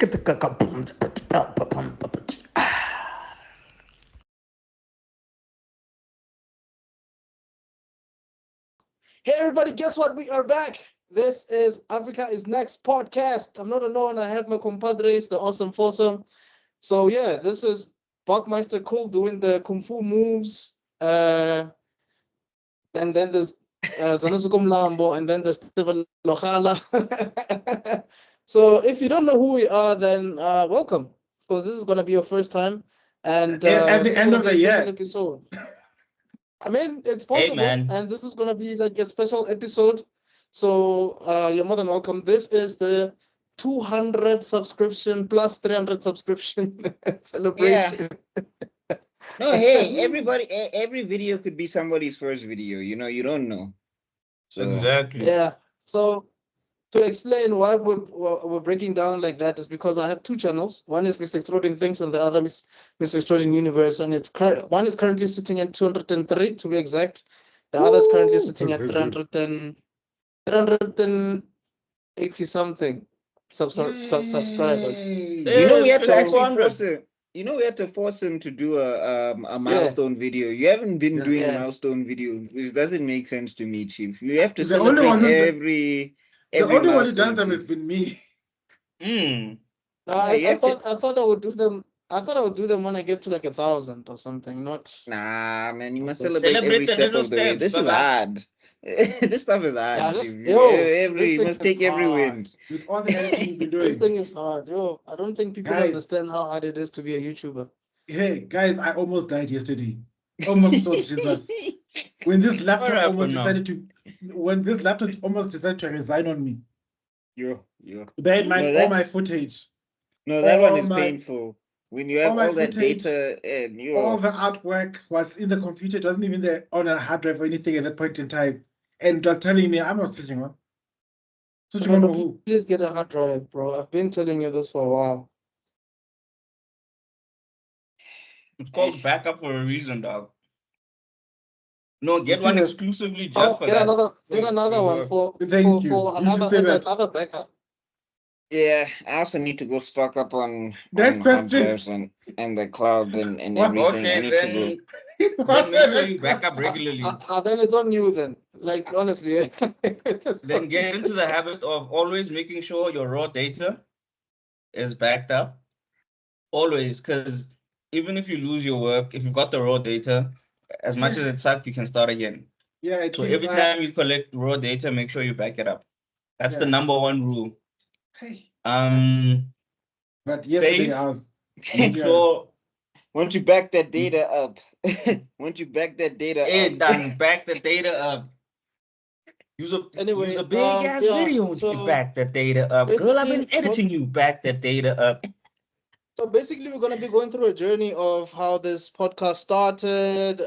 Hey everybody, guess what? We are back. This is Africa is Next podcast. I'm not alone. I have my compadres, the awesome foursome. So yeah, this is Buckmeister Cool doing the kung fu moves. And then there's Zanusukum Lambo, and then there's Steven Lochala. So if you don't know who we are, then welcome, because this is gonna be your first time, and At the this is end gonna of be a the special year. episode. I mean, it's Hey, possible, man. and this is gonna be like a special episode. So you're more than welcome. This is the 200 subscription plus 300 subscription celebration. No, hey, every video could be somebody's first video. You don't know. So Exactly. Yeah. So to explain why we're breaking down like that is because I have two channels. One is Mr.Extrodin Things, and the other is Mr.Extrodin Universe. And one is currently sitting at 203 to be exact. The other is currently sitting at 380 something subscribers. we had to so- actually force him. We had to force him to do a milestone video. You haven't been doing Yeah. milestone video, which doesn't make sense to me, Chief. You have to The only celebrate one who every The only one who milestone, does them Chief. has been me. Mm. No, Yeah, you I have to- thought I would do them. I thought I would do them when I get to like 1,000 or something. Not Nah, man, you must Celebrate celebrate every the step little of the way. steps, This is brother. hard. This stuff is hard, Yeah, Chief. this You thing must is take every win. hard. With all the editing you've been This doing. thing is hard, yo. I don't think people Guys. understand how hard it is to be a YouTuber. Hey, guys, I almost died yesterday. Almost saw Jesus. When this laptop happened almost now? decided to resign on me. Yo. Bear in mind No, all that- my footage, No, that one all is my- painful. When you have all my all that footage, data and you all the artwork was in the computer. It wasn't even there on a hard drive or anything at that point in time. And it was telling me, I'm not switching on. Switching on But who? please get a hard drive, bro. I've been telling you this for a while. It's called backup for a reason, dog. No, get see one that? exclusively just for Get that. another one for Thank you. for You should another say as that. another backup. Yeah, I also need to go stock up on Next hard question. drives and the cloud and What? everything. I Okay, need then, to then make sure you back up regularly. Then it's on you then. Like honestly. It's Then on get into the habit of always making sure your raw data is backed up. Always, because even if you lose your work, if you've got the raw data, as much as it sucks, you can start again. Yeah, at So least every time you collect raw data, make sure you back it up. That's the Yeah. number one rule. Hey. Save. But yesterday I was Make Yeah. sure once you back that data up, once you back that data it up, done back the data up. Use Anyway, a big ass yeah, video to so back that data up. Girl, I've been basically, editing you back that data up. So basically, we're going to be going through a journey of how this podcast started,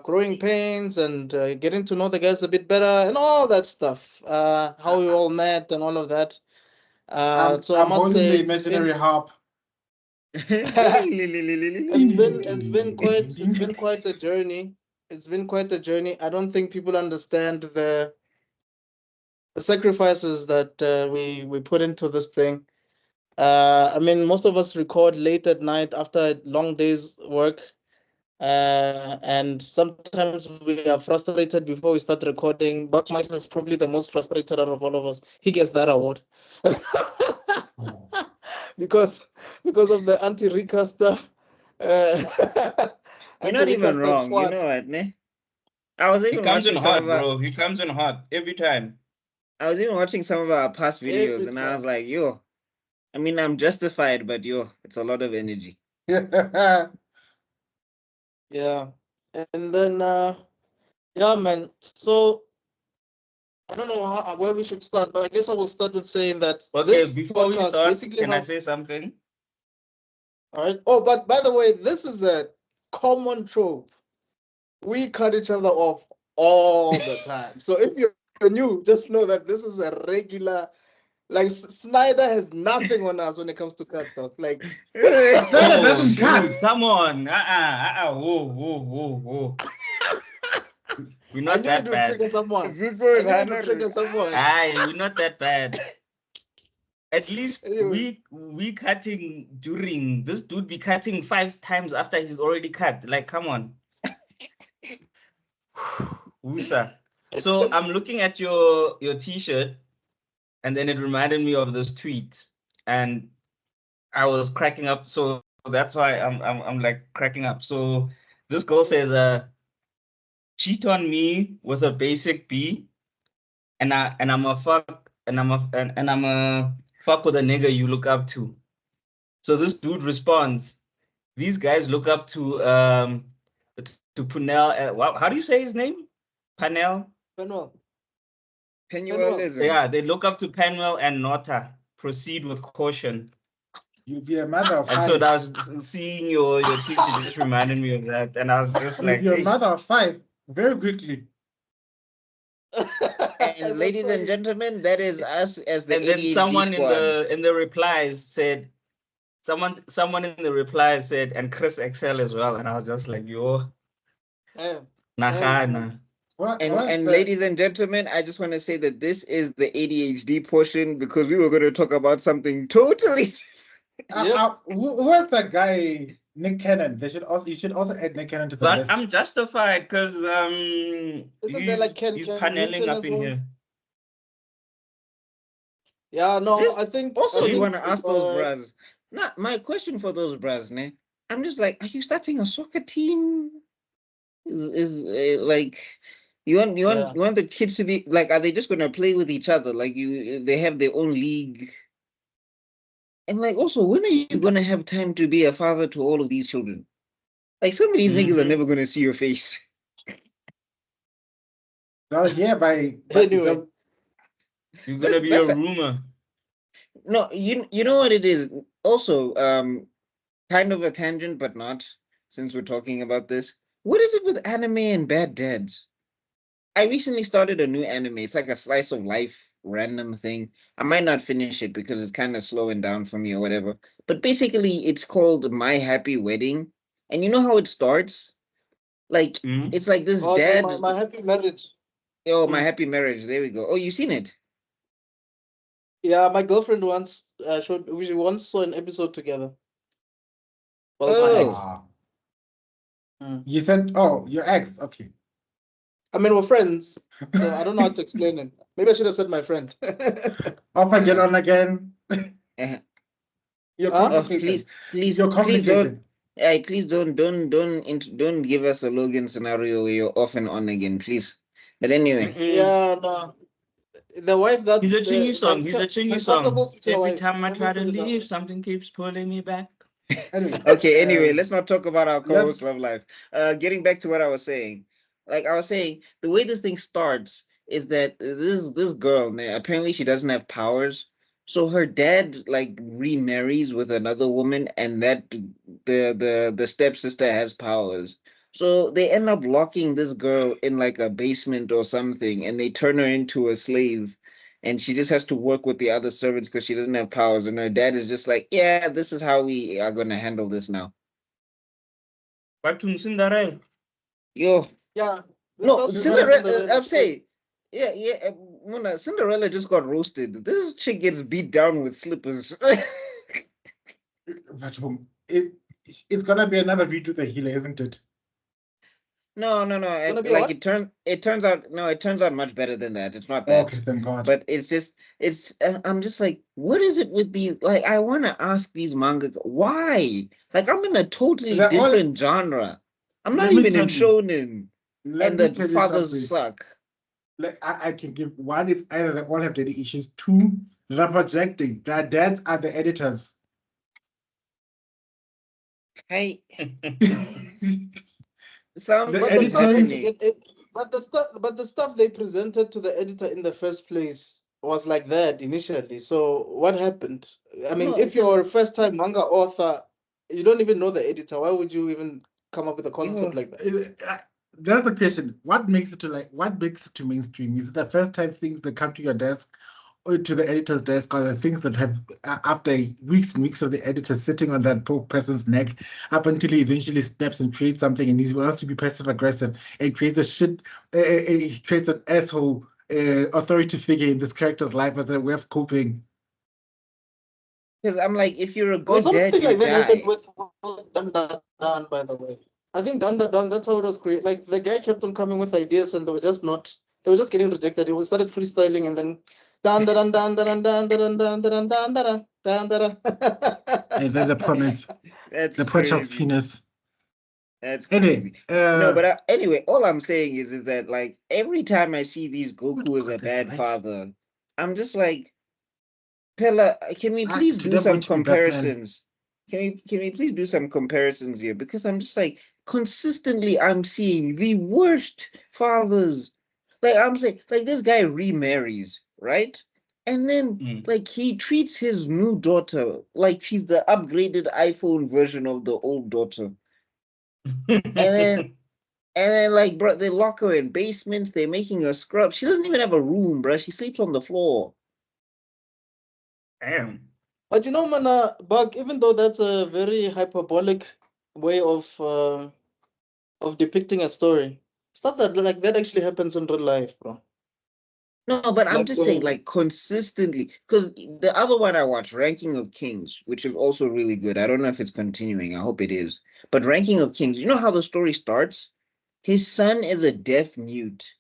growing pains, and getting to know the guys a bit better, and all that stuff. How we all met and all of that. So I I'm must holding say, the imaginary harp. it's been quite a journey. It's been quite a journey. I don't think people understand the sacrifices that we put into this thing. I mean, most of us record late at night after a long day's work. And sometimes we are frustrated before we start recording. Buckmeister is probably the most frustrated out of all of us. He gets that award. because of the anti-recaster. You're not even anti-recaster wrong. You SWAT. know what, ne? I was He even comes in watching some hot, of our, bro. He comes in hot every time. I was even watching some of our past videos, Every and I was time. like, yo, I mean, I'm justified, but yo, it's a lot of energy. Yeah. And then yeah, man. So I don't know where we should start, but I guess I will start with saying that Okay, this before we podcast start, basically can I helps. say something? All right. Oh, but by the way, this is a common trope. We cut each other off all the time. So if you're new, just know that this is a regular. Like Snyder has nothing on us when it comes to cut stuff. Like Snyder doesn't dude, cut. come on. Whoa. We're I not knew it that would bad. trigger someone. Zico is I knew it would honored. trigger someone. Aye, we're not that bad. At least we cutting during this dude be cutting 5 times after he's already cut. Like, come on. Wusa. So I'm looking at your t-shirt, and then it reminded me of this tweet, and I was cracking up. So that's why I'm like cracking up. So this girl says, cheat on me with a basic B, and I'm a fuck and I'm a fuck with a nigga you look up to. So this dude responds, these guys look up to Punel. How do you say his name? Panel. Penuelism. Yeah, they look up to Panuel and Nota. Proceed with caution. You'll be a mother of And five. so that was seeing your t-shirt just reminded me of that, and I was just like, You'll be hey. a mother of five very quickly. And ladies and gentlemen, that is us as the And then ADHD someone squad. in the replies said, someone in the replies said, and Chris Excel as well, and I was just like, yo, nahana. And ladies and gentlemen, I just want to say that this is the ADHD portion because we were going to talk about something totally. Who is that guy? Nick Cannon. You should also add Nick Cannon to the But list. I'm justified because he's paneling up in well? here. Yeah, no, I think Also, I you think, want to ask those bras. Now, my question for those bras, ne? I'm just like, are you starting a soccer team? Is like you want the kids to be like, are they just gonna play with each other? Like they have their own league. And like, also, when are you gonna have time to be a father to all of these children? Like, some of these niggas are never gonna see your face. Well, yeah, anyway. You're gonna be a rumor. No, you know what it is. Also, kind of a tangent, but not, since we're talking about this. What is it with anime and bad dads? I recently started a new anime. It's like a slice of life random thing. I might not finish it because it's kind of slowing down for me or whatever. But basically, it's called My Happy Wedding. And you know how it starts? Like, it's like this dad. My Happy Marriage. Oh, My Happy Marriage. There we go. Oh, you've seen it? Yeah, my girlfriend once we once saw an episode together. Well, my ex. You said, oh, your ex. Okay. I mean, we're friends, so I don't know how to explain it. Maybe I should have said my friend. Off again, on again. You're complicated. You're complicated. Please don't give us a Logan scenario where you're off and on again, please. But anyway. Yeah, no. The wife that he's a Chingy song. He's a Chingy song. Every time I try to leave, something keeps pulling me back. Okay, anyway, let's not talk about our co-host love life. Getting back to what I was saying. Like I was saying, the way this thing starts is that this girl, man, apparently she doesn't have powers. So her dad like remarries with another woman, and that the stepsister has powers. So they end up locking this girl in like a basement or something, and they turn her into a slave, and she just has to work with the other servants because she doesn't have powers. And her dad is just like, yeah, this is how we are gonna handle this now. Back to Cinderella. Yo. Yeah. No, Cinderella. I'm saying, yeah. Mona, Cinderella just got roasted. This chick gets beat down with slippers. But it's gonna be another redo the healer, isn't it? No. Like it turns out much better than that. It's not that. Okay, thank God. But it's. I'm just like, what is it with these? Like, I want to ask these manga why? Like, I'm in a totally different genre. I'm not even in shonen, and the fathers suck. Like, I can give one. It's either they all have daddy issues. Two, they're projecting. Their dads are the editors. Hey. But the stuff they presented to the editor in the first place was like that initially. So what happened? I mean, if you're a first-time manga author, you don't even know the editor. Why would you even come up with a concept like that? That's the question. What makes it to mainstream? Is it the first time things that come to your desk or to the editor's desk, or the things that have after weeks and weeks of the editor sitting on that poor person's neck up until he eventually steps and creates something, and he wants to be passive aggressive and creates he creates an asshole authority figure in this character's life as a way of coping. Because I'm like, if you're a Well, good dad, something you like that happened die. with Dan Dan Dan, by the way. I think Dan Dan Dan, that's how it was created. Like the guy kept on coming with ideas and they were just getting rejected. He started freestyling and then Dan Dan Dan Dan Dan Dan Dan Dan Dan Dan Dan Dan Dan. And then the promise, That's the poor child's crazy. penis. That's Anyway, crazy. No, but anyway, all I'm saying is that like every time I see these Goku as a bad father, I'm just like, Pella, can we please do today I'm some going to be Batman. comparisons? Can we please do some comparisons here? Because I'm just like consistently I'm seeing the worst fathers. Like I'm saying, like this guy remarries, right? And then like he treats his new daughter like she's the upgraded iPhone version of the old daughter. And then like bro, they lock her in basements, they're making her scrub. She doesn't even have a room, bro. She sleeps on the floor. Damn. But you know, man, Bug, even though that's a very hyperbolic way of depicting a story, stuff that like that actually happens in real life, bro. No, but I'm Like just saying, like consistently, because the other one I watched, Ranking of Kings, which is also really good. I don't know if it's continuing. I hope it is. But Ranking of Kings, you know how the story starts? His son is a deaf mute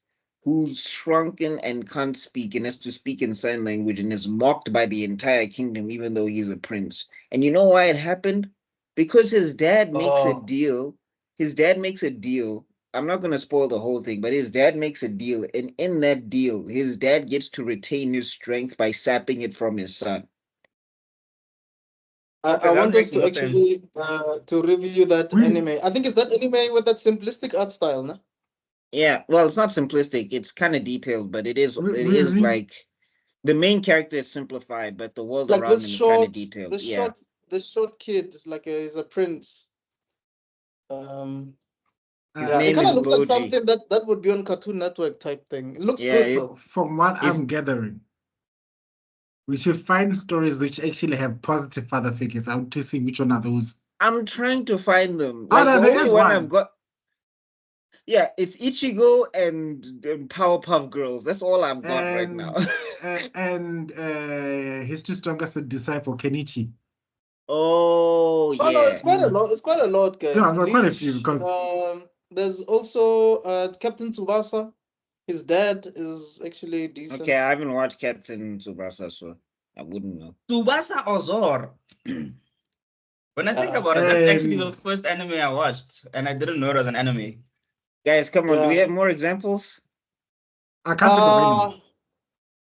who's shrunken and can't speak and has to speak in sign language and is mocked by the entire kingdom, even though he's a prince. And you know why it happened? Because his dad makes a deal. His dad makes a deal. I'm not going to spoil the whole thing, but his dad makes a deal. And in that deal, his dad gets to retain his strength by sapping it from his son. I want us to actually to review that anime. I think it's that anime with that simplistic art style, no? Yeah, well, it's not simplistic. It's kind of detailed, but it is like the main character is simplified, but the world like around him is kind of detailed. This short kid, like he's a prince. His it name kind is of looks like Loji. something that would be on Cartoon Network type thing. It looks good though. From what I'm gathering, we should find stories which actually have positive father figures. I want to see which one are those. I'm trying to find them. Like the only one I've got. Yeah, it's Ichigo and Powerpuff Girls. That's all I've got right now. And his two strongest disciple, Kenichi. Oh yeah. Oh no, it's quite a lot. It's quite a lot, guys. Yeah, I've got quite a few because there's also Captain Tsubasa. His dad is actually decent. Okay, I haven't watched Captain Tsubasa, so I wouldn't know. Tsubasa Ozor. When I think about it, that's actually the first anime I watched, and I didn't know it was an anime. Guys, come on, do we have more examples? I can't think of any.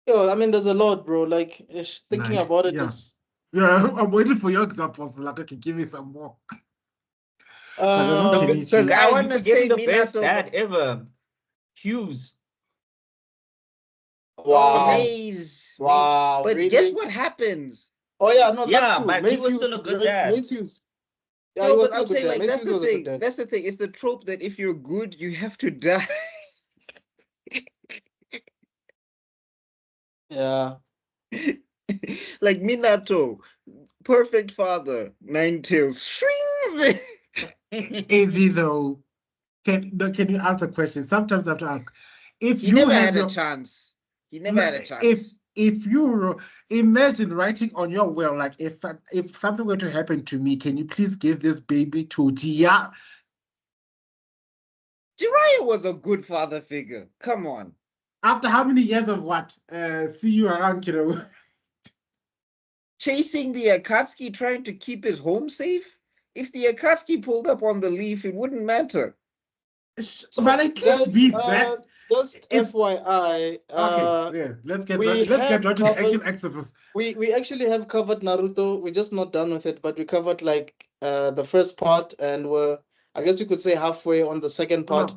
Yo, I mean, there's a lot, bro. Like, thinking about it is... Yeah, I'm waiting for your examples. Like, okay, give me some more. Because I want to say the best dad ever. Hughes. Wow. Maze. Wow. But really? guess what happens? Oh yeah, no, that's true. But he was still a good dad. Maze Hughes. Yeah, no, but I'm saying like that's the thing. That's the thing. It's the trope that if you're good, you have to die. Yeah. Like Minato, perfect father, nine tails. Shring. Easy though. Can you ask the question? Sometimes I have to ask. If he you never had had a chance. He never had a chance. If you imagine writing on your will, like if something were to happen to me, can you please give this baby to Jia? Jiraiya was a good father figure. Come on. After how many years of what? See you around, kiddo. Chasing the Akatsuki, trying to keep his home safe? If the Akatsuki pulled up on the leaf, it wouldn't matter. So, but it can't be that. Just FYI. Okay, yeah. Let's get right to the action exodus. We actually have covered Naruto. We're just not done with it, but we covered like the first part, and I guess you could say halfway on the second part.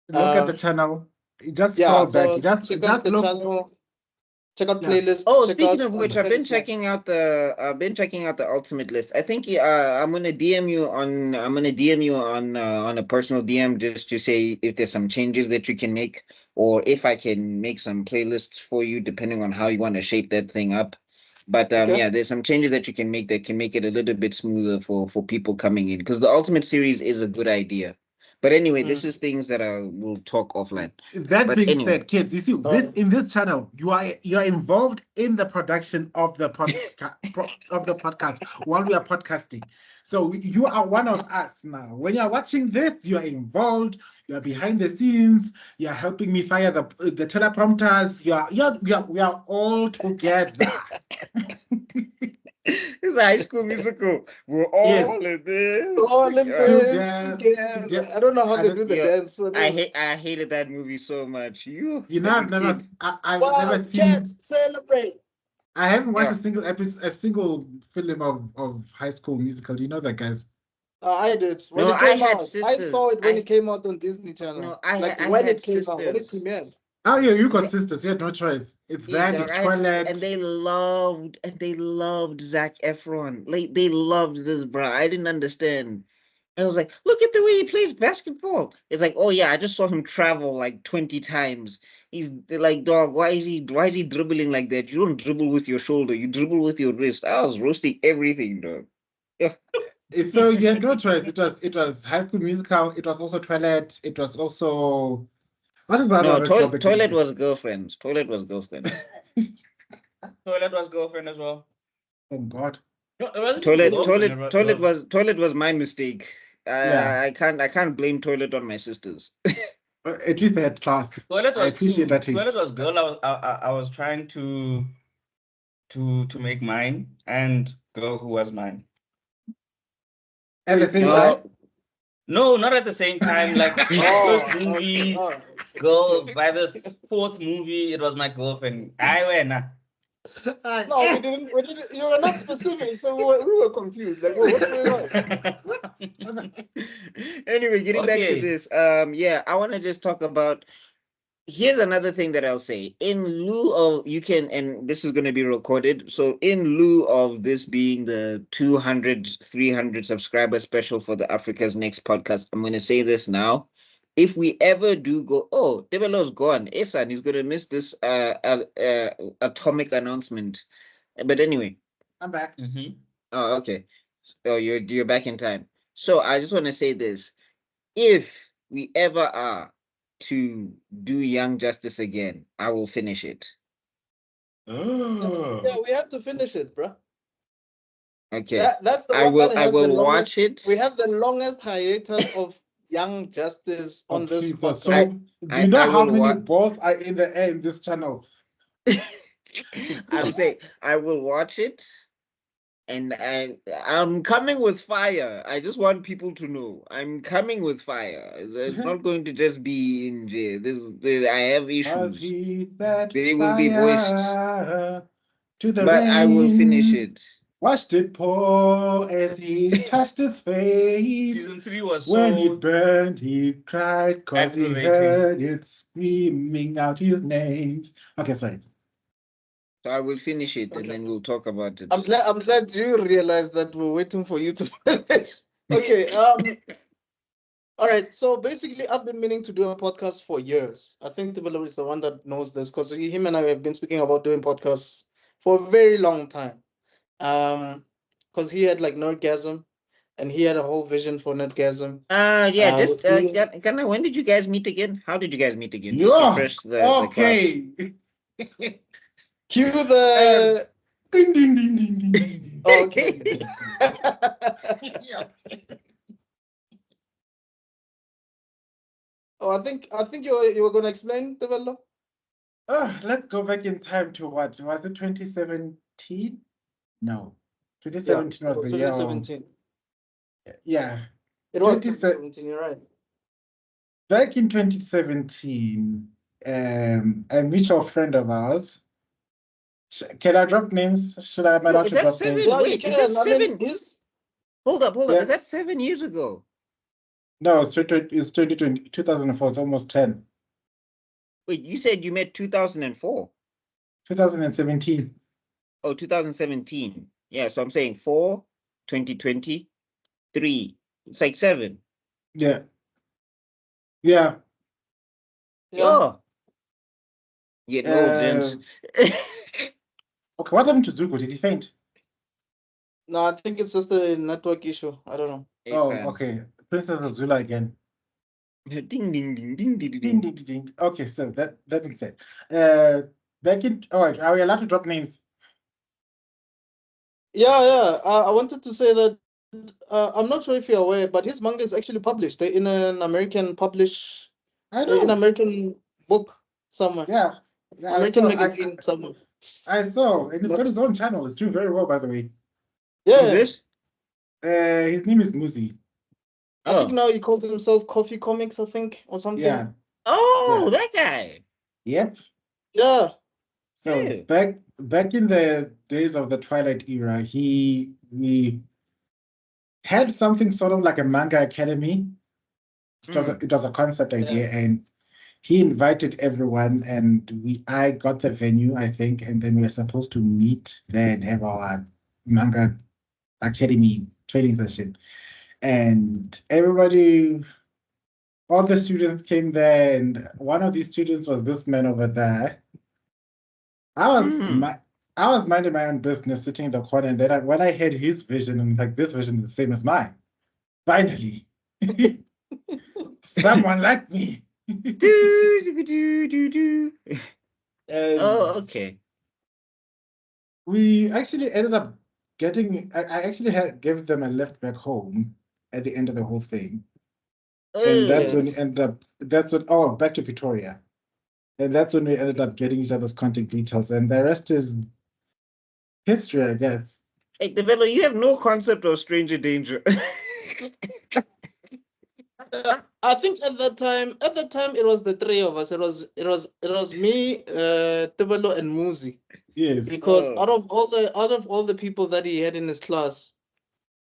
Look at the channel. Just scroll back. Just check out the channel. Check out playlists. Oh, speaking of which, I've been checking out the ultimate list. I think I'm gonna DM you on a personal DM just to say if there's some changes that you can make, or if I can make some playlists for you, depending on how you want to shape that thing up. But yeah, there's some changes that you can make that can make it a little bit smoother for people coming in, because the ultimate series is a good idea. But anyway, this is things that I will talk offline. That But being anyway. said, kids, you see, in this channel, you're involved in the production of the podcast while we are podcasting. So you are one of us now. When you're watching this, you are involved. You are behind the scenes. You are helping me fire the teleprompters. We are all together. It's a High School Musical. We're all in this. All in this Together. together. I don't know how they do the dance. But I hated that movie so much. You know, I've never seen. Cats celebrate. I haven't watched a single film of High School Musical. Do you know that, guys? I did. When No, it came I had out, sisters. I saw it when it came out on Disney Channel. No, when it came out, when it premiered. Oh yeah, you got sisters. You had no choice. It's that, it's Twilight. And they loved Zac Efron. Like they loved this, bro. I didn't understand. I was like, look at the way he plays basketball. It's like, oh yeah, I just saw him travel like 20 times. He's like, dog, why is he dribbling like that? You don't dribble with your shoulder, you dribble with your wrist. I was roasting everything, dog. Yeah. So you had no choice. It was High School Musical. It was also Twilight. It was also what is that? No, Toilet was girlfriend. Toilet was girlfriend. Toilet was girlfriend as well. Oh God. Toilet was my mistake. I can't blame Toilet on my sisters. At least they had class. Toilet was I appreciate that taste. Toilet was girl. I was trying to make mine and girl who was mine. At the same time? No, not at the same time. Like first movie, girl. By the fourth movie, it was my girlfriend. I went. No, we didn't. You were not specific, so we were confused. Like, what's going on? Anyway, getting back to this. Yeah, I want to just talk about. Here's another thing that I'll say. In lieu of and this is going to be recorded. So in lieu of this being the 200, 300 subscriber special for the Africa's Next podcast, I'm going to say this now. If we ever do go, oh, Debelo's gone. Esan, he's going to miss this atomic announcement. But anyway. I'm back. Oh, okay. Oh, you're back in time. So I just want to say this. If we ever are to do Young Justice again, I will finish it. Oh. Yeah, we have to finish it, bro. Okay. That's the one that has I will the longest, watch it. We have the longest hiatus of Young Justice on this podcast. So, do you know how many balls are in the air in this channel? I'm saying I will watch it. And I'm coming with fire. I just want people to know I'm coming with fire. It's not going to just be in jail. I have issues. They will be voiced. But I will finish it. Watched it pour as he touched his face. Season 3 was when it burned, he cried because he heard it screaming out his names. Okay, sorry. So I will finish it and then we'll talk about it. I'm glad you realized that we're waiting for you to finish. Okay. All right. So basically, I've been meaning to do a podcast for years. I think Tibelo is the one that knows this because him and I have been speaking about doing podcasts for a very long time. Because he had like Nerdgasm, and he had a whole vision for Nerdgasm. When did you guys meet again? How did you guys meet again? Okay. Cue the ding ding ding ding ding. Okay. Oh, I think you were going to explain, Tibelo. Let's go back in time to what was it? 2017? No, 2017 was the 2017. Yeah, it was 2017. You're right. Back in 2017, a mutual friend of ours. Can I drop names? Should I? Might not drop names. Wait, is that 7? Hold up. Yeah. Is that 7 years ago? No, it's 2020, 2004. It's almost 10. Wait, you said you met 2004? 2017. Oh, 2017. Yeah, so I'm saying 4, 2020, 3. It's like 7. Yeah. Yeah. Yeah, no, okay, what happened to Zuko? Did he faint? No, I think it's just a network issue. I don't know. Oh, okay. Princess of Zula again. Ding ding ding ding ding Ding, ding. ding, ding, ding. Okay, so that being said, back in. All right, are we allowed to drop names? Yeah. I wanted to say that I'm not sure if you're aware, but his manga is actually published in an American I in know. American book somewhere, Yeah, yeah. American magazine somewhere. I saw, and he's But- got his own channel. It's doing very well, by the way. Who's Yeah, this? His name is Muzi. I think Oh. now he calls himself Coffee Comics, I think, or something. Yeah. Oh, Yeah. that guy. Yep. Yeah. So Yeah. back in the days of the Twilight era, we had something sort of like a manga academy. It was a concept idea, and he invited everyone, and I got the venue, I think, and then we were supposed to meet there and have our manga academy training session. And all the students came there, and one of these students was this man over there. I was Mm. I was minding my own business, sitting in the corner, and then when I heard his vision, I'm like, this vision is the same as mine. Finally, someone like me. Do, do, do, do, do. And Oh, okay. we actually ended up getting. I actually gave them a lift back home at the end of the whole thing, and that's when we Yes. ended up. That's when back to Pretoria, and that's when we ended up getting each other's contact details, and the rest is history, I guess. Hey, Develo, you have no concept of stranger danger. I think at that time it was the three of us. It was me, Tebelo and Muzi. Yes. Because Oh. out of all the people that he had in his class,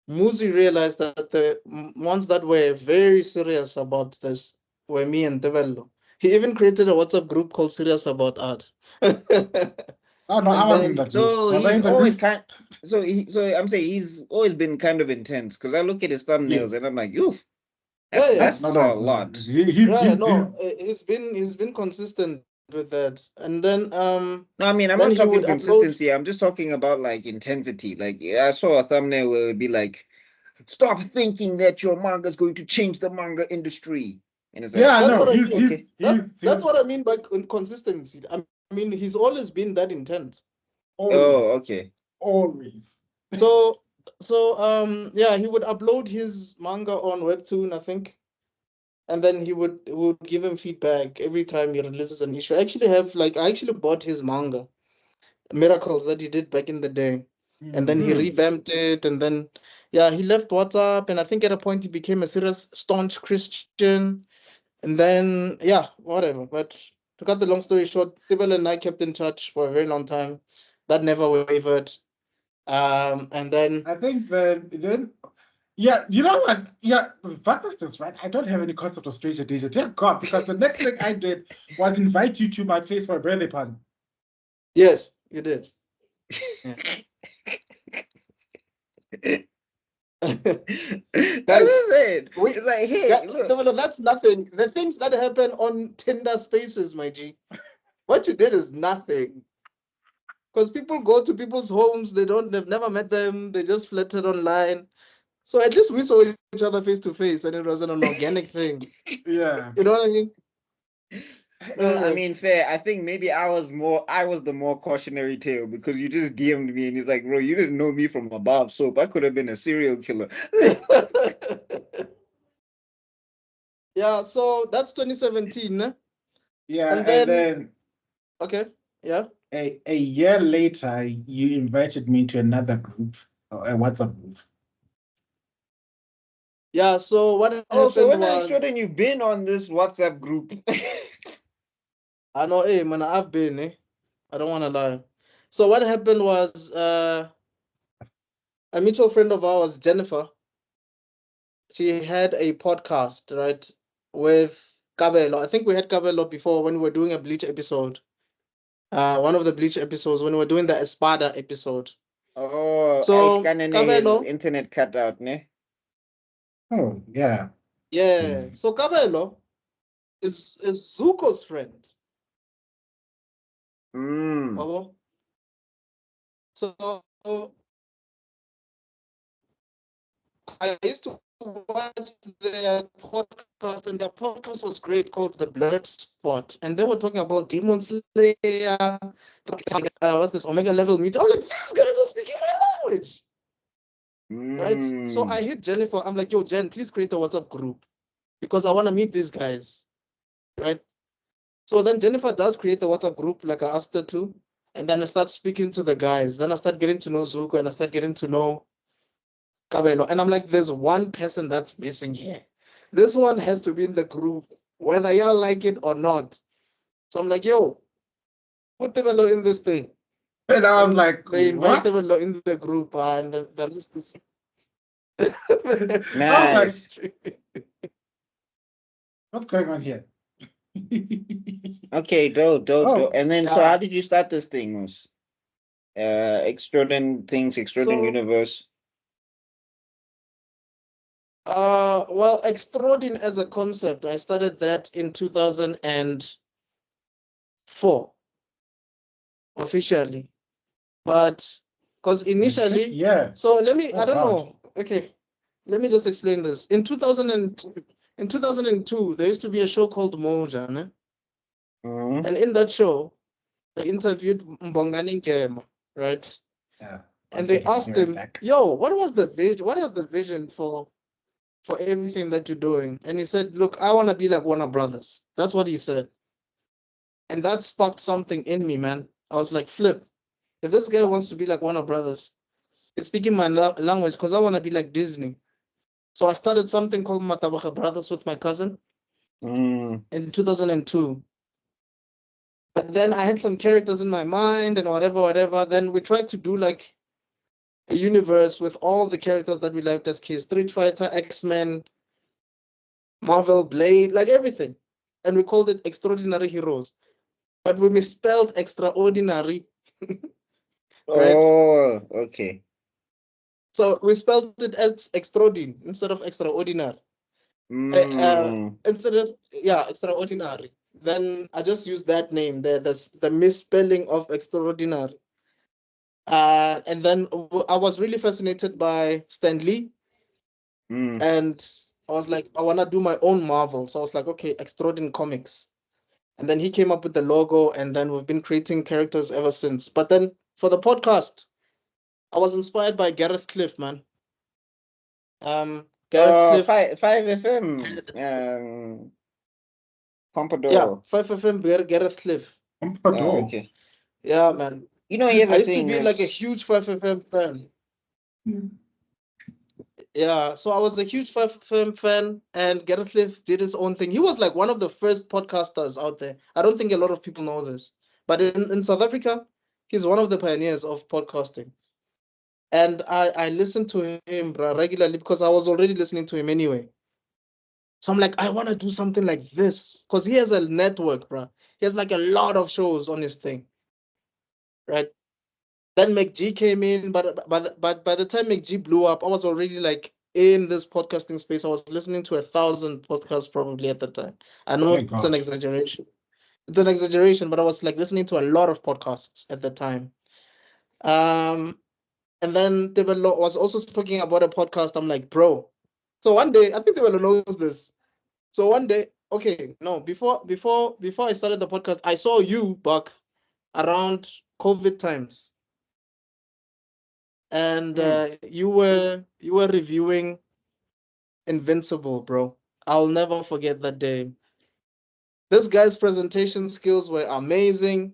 Muzi realized that the ones that were very serious about this were me and Tebelo. He even created a WhatsApp group called Serious About Art. Oh no, I And wasn't in then that group. So Was I he's in the always group? so I'm saying he's always been kind of intense because I look at his thumbnails Yes. and I'm like, ooh, yeah, that's No. a lot. he's been consistent with that. And then No, I mean, I'm then not he talking would upload. consistency. I'm just talking about like intensity. Like I saw a thumbnail where it'd be like, "Stop thinking that your manga is going to change the manga industry," and it's like, Yeah, That's no, what I oh, mean. okay. That's what I mean by consistency. I mean, he's always been that intense. Oh, always, okay. always. So yeah, he would upload his manga on Webtoon, I think, and then he would give him feedback every time he releases an issue. I actually bought his manga, Miracles, that he did back in the day. And then he Mhm. revamped it, and then yeah, he left WhatsApp, and I think at a point he became a serious staunch Christian. And then yeah, whatever. But to cut the long story short, Tibble and I kept in touch for a very long time. That never wavered. And then I think then yeah, you know what? Yeah, fuck this, right? I don't have any concept of stranger danger. Thank God, because the next thing I did was invite you to my place for a birthday party. yes, you did. Yeah. That's Guys, it. we It's like, hey, look. no, that's nothing. The things that happen on Tinder Spaces, my G. What you did is nothing. Because people go to people's homes, they've never met them, they just flirted online. So at least we saw each other face to face, and it wasn't an organic thing. Yeah. You know what I mean? No, I Anyway. mean, fair. I think maybe I was the more cautionary tale because you just DM'd me and he's like, bro, you didn't know me from above soap. I could have been a serial killer. Yeah, so that's 2017. Yeah, And and then, then okay, yeah. a year later, you invited me to another group, a WhatsApp group. Yeah, so what Oh, so happened when I was, extra then you've been on this WhatsApp group. I know, hey, man, I've been, I don't want to lie. So what happened was, a mutual friend of ours, Jennifer, she had a podcast, right, with Kabelo. I think we had Kabelo before when we were doing a Bleach episode. One of the Bleach episodes when we were doing the Espada episode. Oh, So Aishkanene, his Kabelo, internet cut out, ne? Oh, yeah. yeah. So Kabelo is Zuko's friend. Mm. Wabo. So I used to watch their podcast, and their podcast was great, called The Blood Spot, and they were talking about Demon Slayer, what's this, Omega Level Meet. I'm like, these guys are speaking my language, right? So I hit Jennifer. I'm like, yo, Jen, please create a WhatsApp group because I want to meet these guys, right? So then Jennifer does create the WhatsApp group, like I asked her to, and then I start speaking to the guys. Then I start getting to know Zuko, and I start getting to know Kabelo. And I'm like, there's one person that's missing here. This one has to be in the group, whether y'all like it or not. So I'm like, yo, put Kabelo in this thing. And I was like, they invite what? Kabelo in the group, and the list is Nice. What's going on here? Okay, dope. And then, so yeah. how did you start this thing, Moose? Extrodin Universe. Well, Extrodin as a concept, I started that in 2004 officially, but because initially, yeah. So let me, Oh, I don't God. know. Okay, let me just explain this. In 2002, there used to be a show called Moja, né? Mhm. And in that show, they interviewed Mbongani Nkema, right? Yeah. And they asked him, yo, what was the vision for everything that you're doing? And he said, look, I want to be like Warner Brothers. That's what he said. And that sparked something in me, man. I was like, flip, if this guy wants to be like Warner Brothers, he's speaking my language because I want to be like Disney. So I started something called Matabacha Brothers with my cousin in 2002. But then I had some characters in my mind and whatever. Then we tried to do like a universe with all the characters that we liked as kids: Street Fighter, X-Men, Marvel, Blade, like everything. And we called it Extraordinary Heroes. But we misspelled extraordinary. Right? Oh, okay. So we spelled it as Extrodin instead of extraordinary. Instead of, extraordinary. Then I just used that name there. That's the misspelling of extraordinary. And then I was really fascinated by Stan Lee. And I was like, I want to do my own Marvel. So I was like, okay, Extrodin Comics. And then he came up with the logo, and then we've been creating characters ever since. But then for the podcast, I was inspired by Gareth Cliff, man. Gareth Cliff. 5FM. Pompadour. Yeah, 5FM Gareth Cliff. Pompadour. Okay. Yeah, man. You know, here's I the used thing. to be like a huge 5FM fan. Yeah, so I was a huge 5FM fan, and Gareth Cliff did his own thing. He was like one of the first podcasters out there. I don't think a lot of people know this, but in South Africa, he's one of the pioneers of podcasting. And I listened to him regularly because I was already listening to him anyway. So I'm like, I want to do something like this because he has a network, bro. He has like a lot of shows on his thing, right? Then McG came in, but by the time McG blew up, I was already like in this podcasting space. I was listening to 1,000 podcasts probably at the time. I know it's an exaggeration. It's an exaggeration, but I was like listening to a lot of podcasts at the time. And then Tebelo was also talking about a podcast. I'm like, bro. So one day, I think Tebelo knows this. So one day, okay, no, before I started the podcast, I saw you, Buck, around COVID times. And you were reviewing Invincible, bro. I'll never forget that day. This guy's presentation skills were amazing.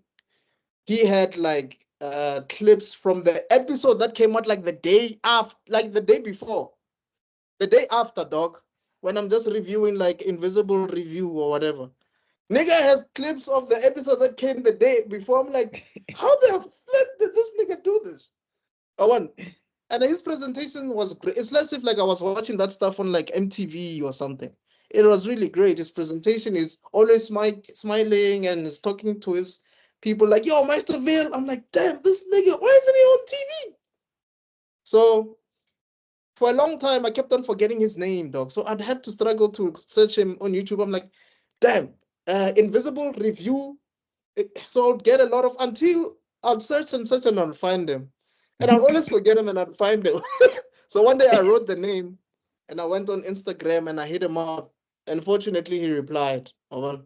He had like clips from the episode that came out like the day after, like the day before, the day after, dog. When I'm just reviewing like Invisible review or whatever. Nigga has clips of the episode that came the day before. I'm like, how the flip did this nigga do this? And his presentation was great. It's as if like I was watching that stuff on like MTV or something. It was really great. His presentation is always smiling and is talking to his people like, yo, Meisterville. I'm like, damn, this nigga, why isn't he on TV? So for a long time, I kept on forgetting his name, dog. So I'd have to struggle to search him on YouTube. I'm like, damn, Invisible review. So I'd get a lot of, until I'd search and I'd find him. And I'll always forget him and I'd find him. So one day I wrote the name and I went on Instagram and I hit him up. Unfortunately, he replied. But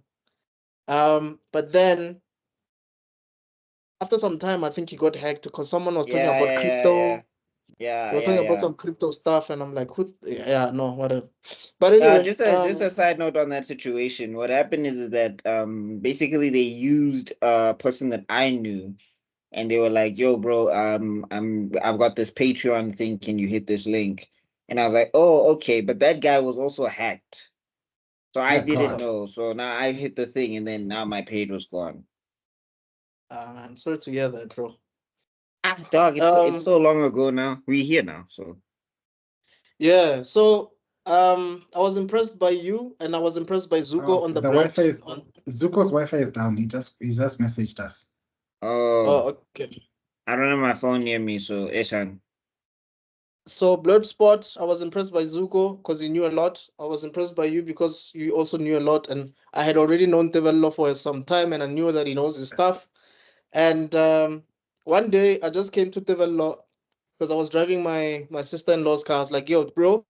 then after some time, I think he got hacked because someone was talking about crypto. They were talking about some crypto stuff, and I'm like, who? Yeah, no, whatever. But anyway, just a side note on that situation. What happened is that basically they used a person that I knew, and they were like, "Yo, bro, I've got this Patreon thing. Can you hit this link?" And I was like, "Oh, okay." But that guy was also hacked, so I Yeah, didn't God. know. So now I hit the thing, and then now my page was gone. I'm sorry to hear that, bro. Ah, dog, it's so long ago now. We're here now, so yeah. So I was impressed by you, and I was impressed by Zuko on the Wi-Fi is on. Zuko's Wi-Fi is down. He just messaged us. Oh, okay. I don't have my phone near me, so Eshan. So Bloodsport, I was impressed by Zuko because he knew a lot. I was impressed by you because you also knew a lot, and I had already known Tevelo for some time, and I knew that he knows his stuff. And one day I just came to Tevelo because I was driving my sister-in-law's car. I was like, yo, bro,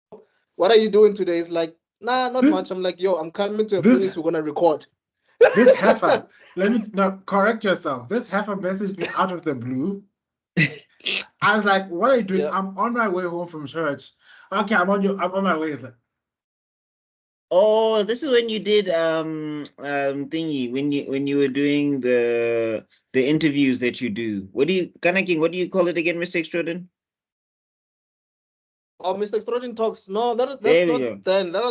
what are you doing today? He's like, nah, not much. I'm like, yo, I'm coming to a place we're gonna record. This heifer, let me now correct yourself. This heifer messaged me out of the blue. I was like, what are you doing? Yeah. I'm on my way home from church. Okay, I'm on my way. It's like, Oh, this is when you did thingy when you were doing the interviews that you do. What do you what do you call it again, Mr. Extrodin? Oh, Mr.Extrodin Talks. No, that's There we not go. then. That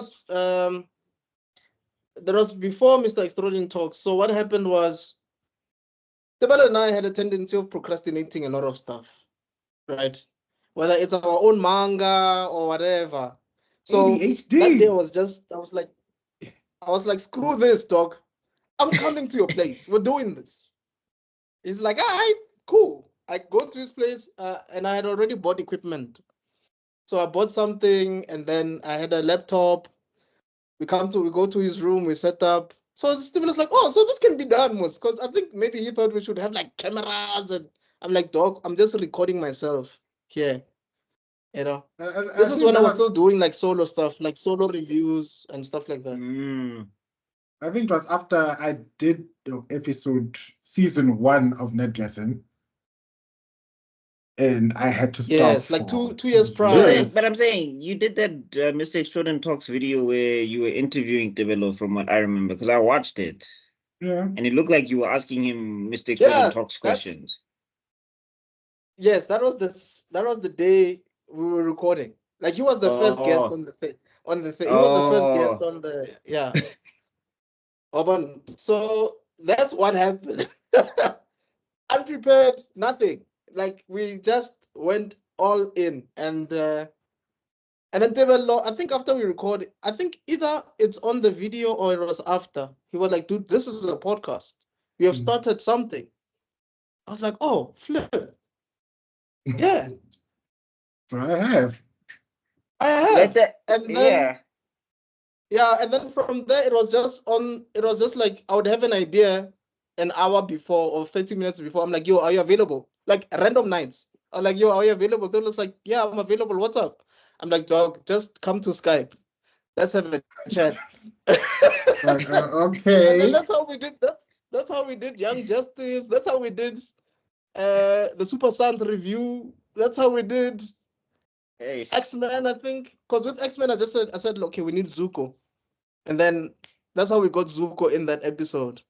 was before Mr.Extrodin Talks. So what happened was Tebelo and I had a tendency of procrastinating a lot of stuff, right? Whether it's our own manga or whatever. So ADHD. that day I was like, screw this, dog. I'm coming to your place. We're doing this. He's like, all right, cool. I go to his place and I had already bought equipment. So I bought something and then I had a laptop. We go to his room, we set up. So Steven was like, oh, so this can be done, because I think maybe he thought we should have like cameras. And I'm like, dog, I'm just recording myself here. You know, this is when I was still doing like solo stuff, like solo reviews and stuff like that. I think it was after I did the episode season 1 of Netdressing. And I had to stop. Yes, like two years prior. But I'm saying you did that Mr. Extrodin Talks video where you were interviewing Tebelo, from what I remember, because I watched it. Yeah. And it looked like you were asking him Mr. Extrodin Talks questions. Yes, that was the day we were recording. Like he was the first guest on the thing. He was the first guest on the so that's what happened. Unprepared, nothing. Like we just went all in, and then Tebelo, I think after we recorded, I think either it's on the video or it was after. He was like, dude, this is a podcast. We have started something. I was like, oh, flip. Yeah. So I have. Like that, and then and then from there it was just like I would have an idea an hour before or 30 minutes before. I'm like, yo, are you available? Like random nights. I'm like, yo, are you available? They was like, yeah, I'm available. What's up? I'm like, dog, just come to Skype. Let's have a chat. Okay. And that's how we did. That's how we did Young Justice. That's how we did the Super Sons review. That's how we did X-Men, I think. Because with X-Men, I said, okay, we need Zuko. And then that's how we got Zuko in that episode.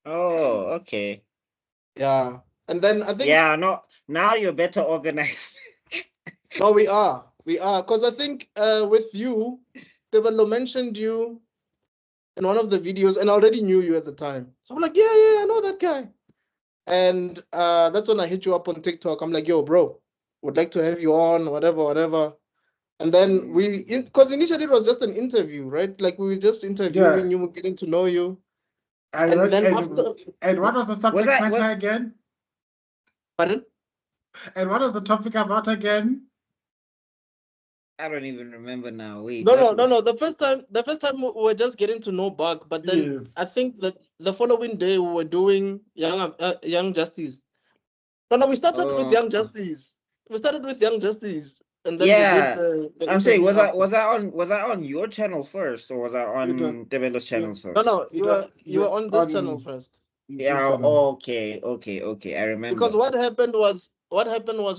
Oh, okay. Yeah. And then I think... Yeah, no, now you're better organized. No, we are. Because I think with you, Tebelo mentioned you in one of the videos, and I already knew you at the time. So I'm like, yeah, I know that guy. And that's when I hit you up on TikTok. I'm like, yo, bro, would like to have you on, whatever. And then because initially it was just an interview, right? Like we were just interviewing you, getting to know you. And what was the subject matter again? Pardon? And what was the topic about again? I don't even remember now. Wait. No. The first time we were just getting to know Buck, but then I think that the following day we were doing Young Justice. No, we started with Young Justice. and then Yeah. we did the I'm saying, interview after. was I on your channel first, or was I on Developer's channels No, first? no, you were on this channel first. Yeah. Okay. I remember. Because what happened was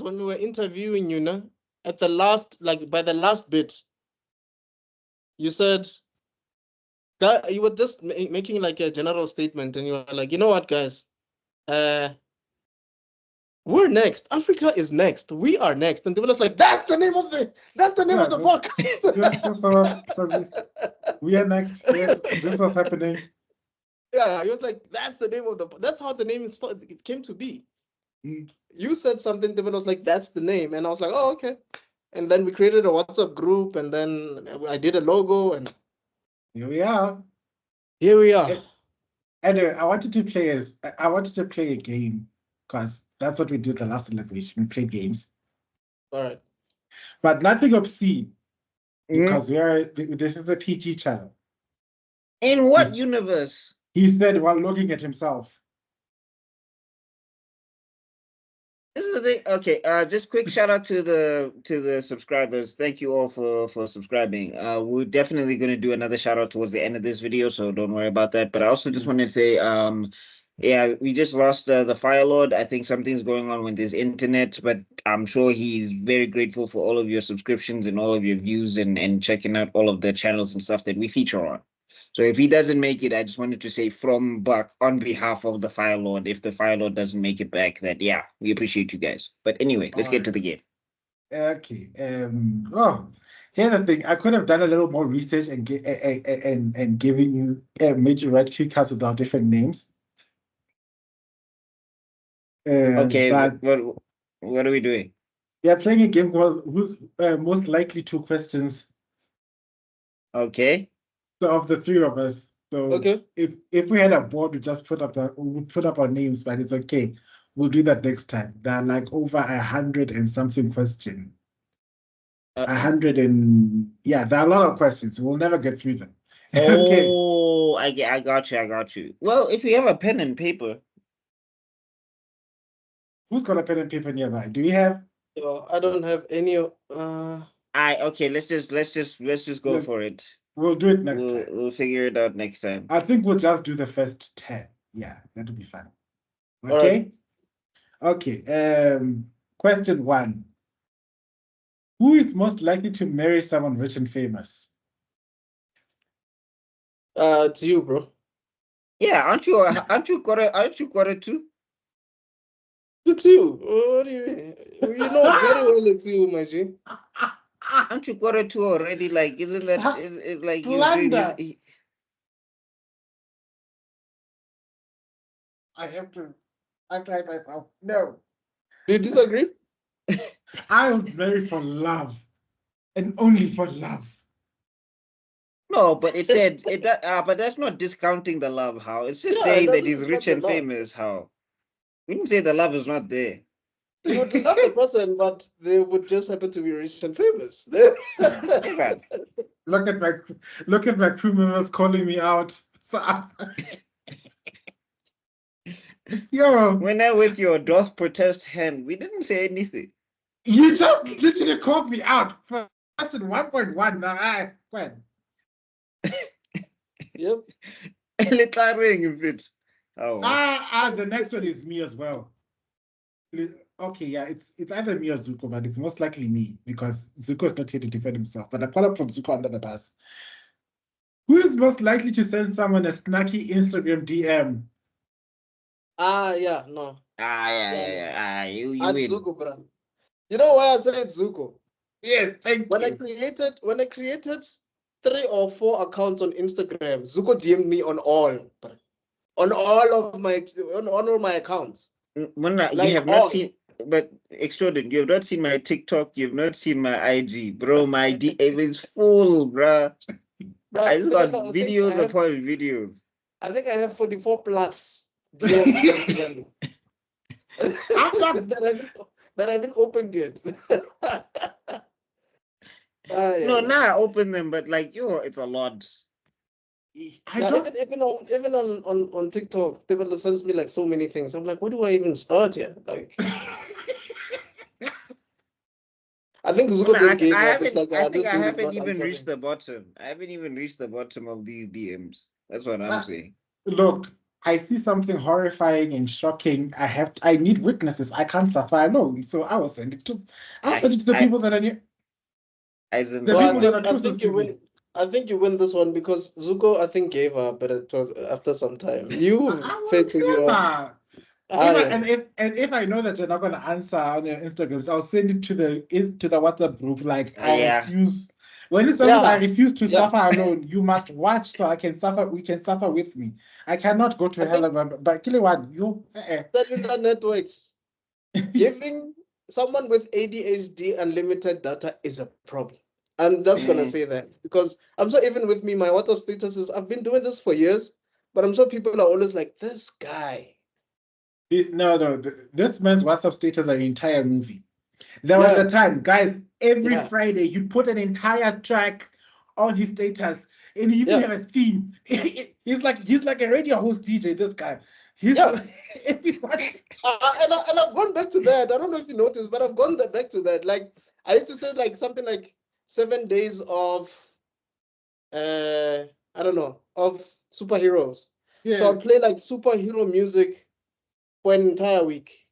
when we were interviewing you, know, at the last, like by the last bit, you said that you were just making like a general statement, and you were like, you know what, guys, we're next. Africa is next. We are next. And they were just like, that's the name of the podcast. We are next. Yes, this was happening. Yeah, he was like, that's the name of that's how the name it came to be. You said something, David was like, that's the name. And I was like, oh, okay. And then we created a WhatsApp group, and then I did a logo, and here we are. Anyway, I wanted to play a game, because that's what we did the last celebration. We played games. All right. But nothing obscene, because this is a PG channel. In what universe? He said while looking at himself. This is the thing. Okay, just quick shout out to the subscribers. Thank you all for subscribing. We're definitely gonna do another shout out towards the end of this video, so don't worry about that. But I also just wanted to say, yeah, we just lost the Fire Lord. I think something's going on with his internet, but I'm sure he's very grateful for all of your subscriptions and all of your views and checking out all of the channels and stuff that we feature on. So if he doesn't make it, I just wanted to say from Buck, on behalf of the Fire Lord, if the Fire Lord doesn't make it back, that yeah, we appreciate you guys. But anyway, let's get to the game. Okay. Here's the thing. I could have done a little more research and giving you major red cue cards with our different names. Okay, but what are we doing? We are playing a game called Who's Most Likely to Questions. Okay. So of the three of us. So okay. If we had a board, we just put up our names, but it's okay. We'll do that next time. There are like over 100 and something questions. 100 and there are a lot of questions. We'll never get through them. Oh, okay. I got you. Well, if you have a pen and paper. Who's got a pen and paper nearby? Do you have? I don't have any. Okay, let's just go for it. We'll do it next time. We'll figure it out next time. I think we'll just do the first 10. Yeah, that'll be fun. Okay. Right. Okay. Question 1. Who is most likely to marry someone rich and famous? It's you, bro. Yeah, aren't you quarter two? It's you. What do you mean? You know very well it's you, my G. Aren't you quarter two already? Like, isn't that is like you doing this? I have to. I tried myself. No. Do you disagree? I would marry for love, and only for love. No, but it said it. But that's not discounting the love. How it's just saying that he's rich and famous. How we didn't say the love is not there. You would love the person, but they would just happen to be rich and famous. Look at my crew members calling me out. Yo, when I with your doth protest hand, we didn't say anything. You just literally called me out for person 1.1. Now when? Yep. The next one is me as well. Okay, yeah, it's either me or Zuko, but it's most likely me because Zuko is not here to defend himself. But I call up from Zuko under the bus. Who is most likely to send someone a snacky Instagram DM? Yeah, no. You win. Zuko, bro. You know why I say Zuko? Yes, thank you. When I created 3 or 4 accounts on Instagram, Zuko DM'd me on all of my accounts. Like you have not seen, but Extrodin, you have not seen my TikTok, you have not seen my IG, bro. My DM is full, bro. I just got videos upon videos. I think I have 44 plus DMs that I haven't opened yet. No, now I open them, but like it's a lot. Even on TikTok, people sends me like so many things. I'm like, where do I even start here? Like, I think Zuko No, just gave I up. It's haven't. like, I think this I dude is haven't not even answering. reached the bottom. I haven't even reached the bottom of these DMs. That's what I'm Ah, saying. Look, I see something horrifying and shocking. I need witnesses. I can't suffer alone. So I will send it to the people that are near, As in, the So people that are I closest think you to me. win. I think you win this one because Zuko, I think, gave up, but it was after some time. You I fed to your. never. Yeah. If I know that you're not gonna answer on your Instagrams, I'll send it to the WhatsApp group. Like I yeah. refuse. When it says that I Yeah. refuse to Yeah. suffer alone, you must watch so I can suffer. We can suffer with me. I cannot go to I hell. think But kill one, you. cellular networks giving someone with ADHD unlimited data is a problem. I'm just gonna say that because I'm sure even with me, my WhatsApp statuses, I've been doing this for years, but I'm sure people are always like, this guy. No. This man's WhatsApp status are an entire movie. There was a time, guys, every Yeah. Friday you'd put an entire track on his status, and he even Yeah. have a theme. He's like a radio host DJ. This guy, he's Yeah. like, everybody. And I've gone back to that. I don't know if you noticed, but I've gone back to that. Like I used to say like something like 7 days of I don't know, of superheroes. So I'll Yes. play like superhero music for an entire week.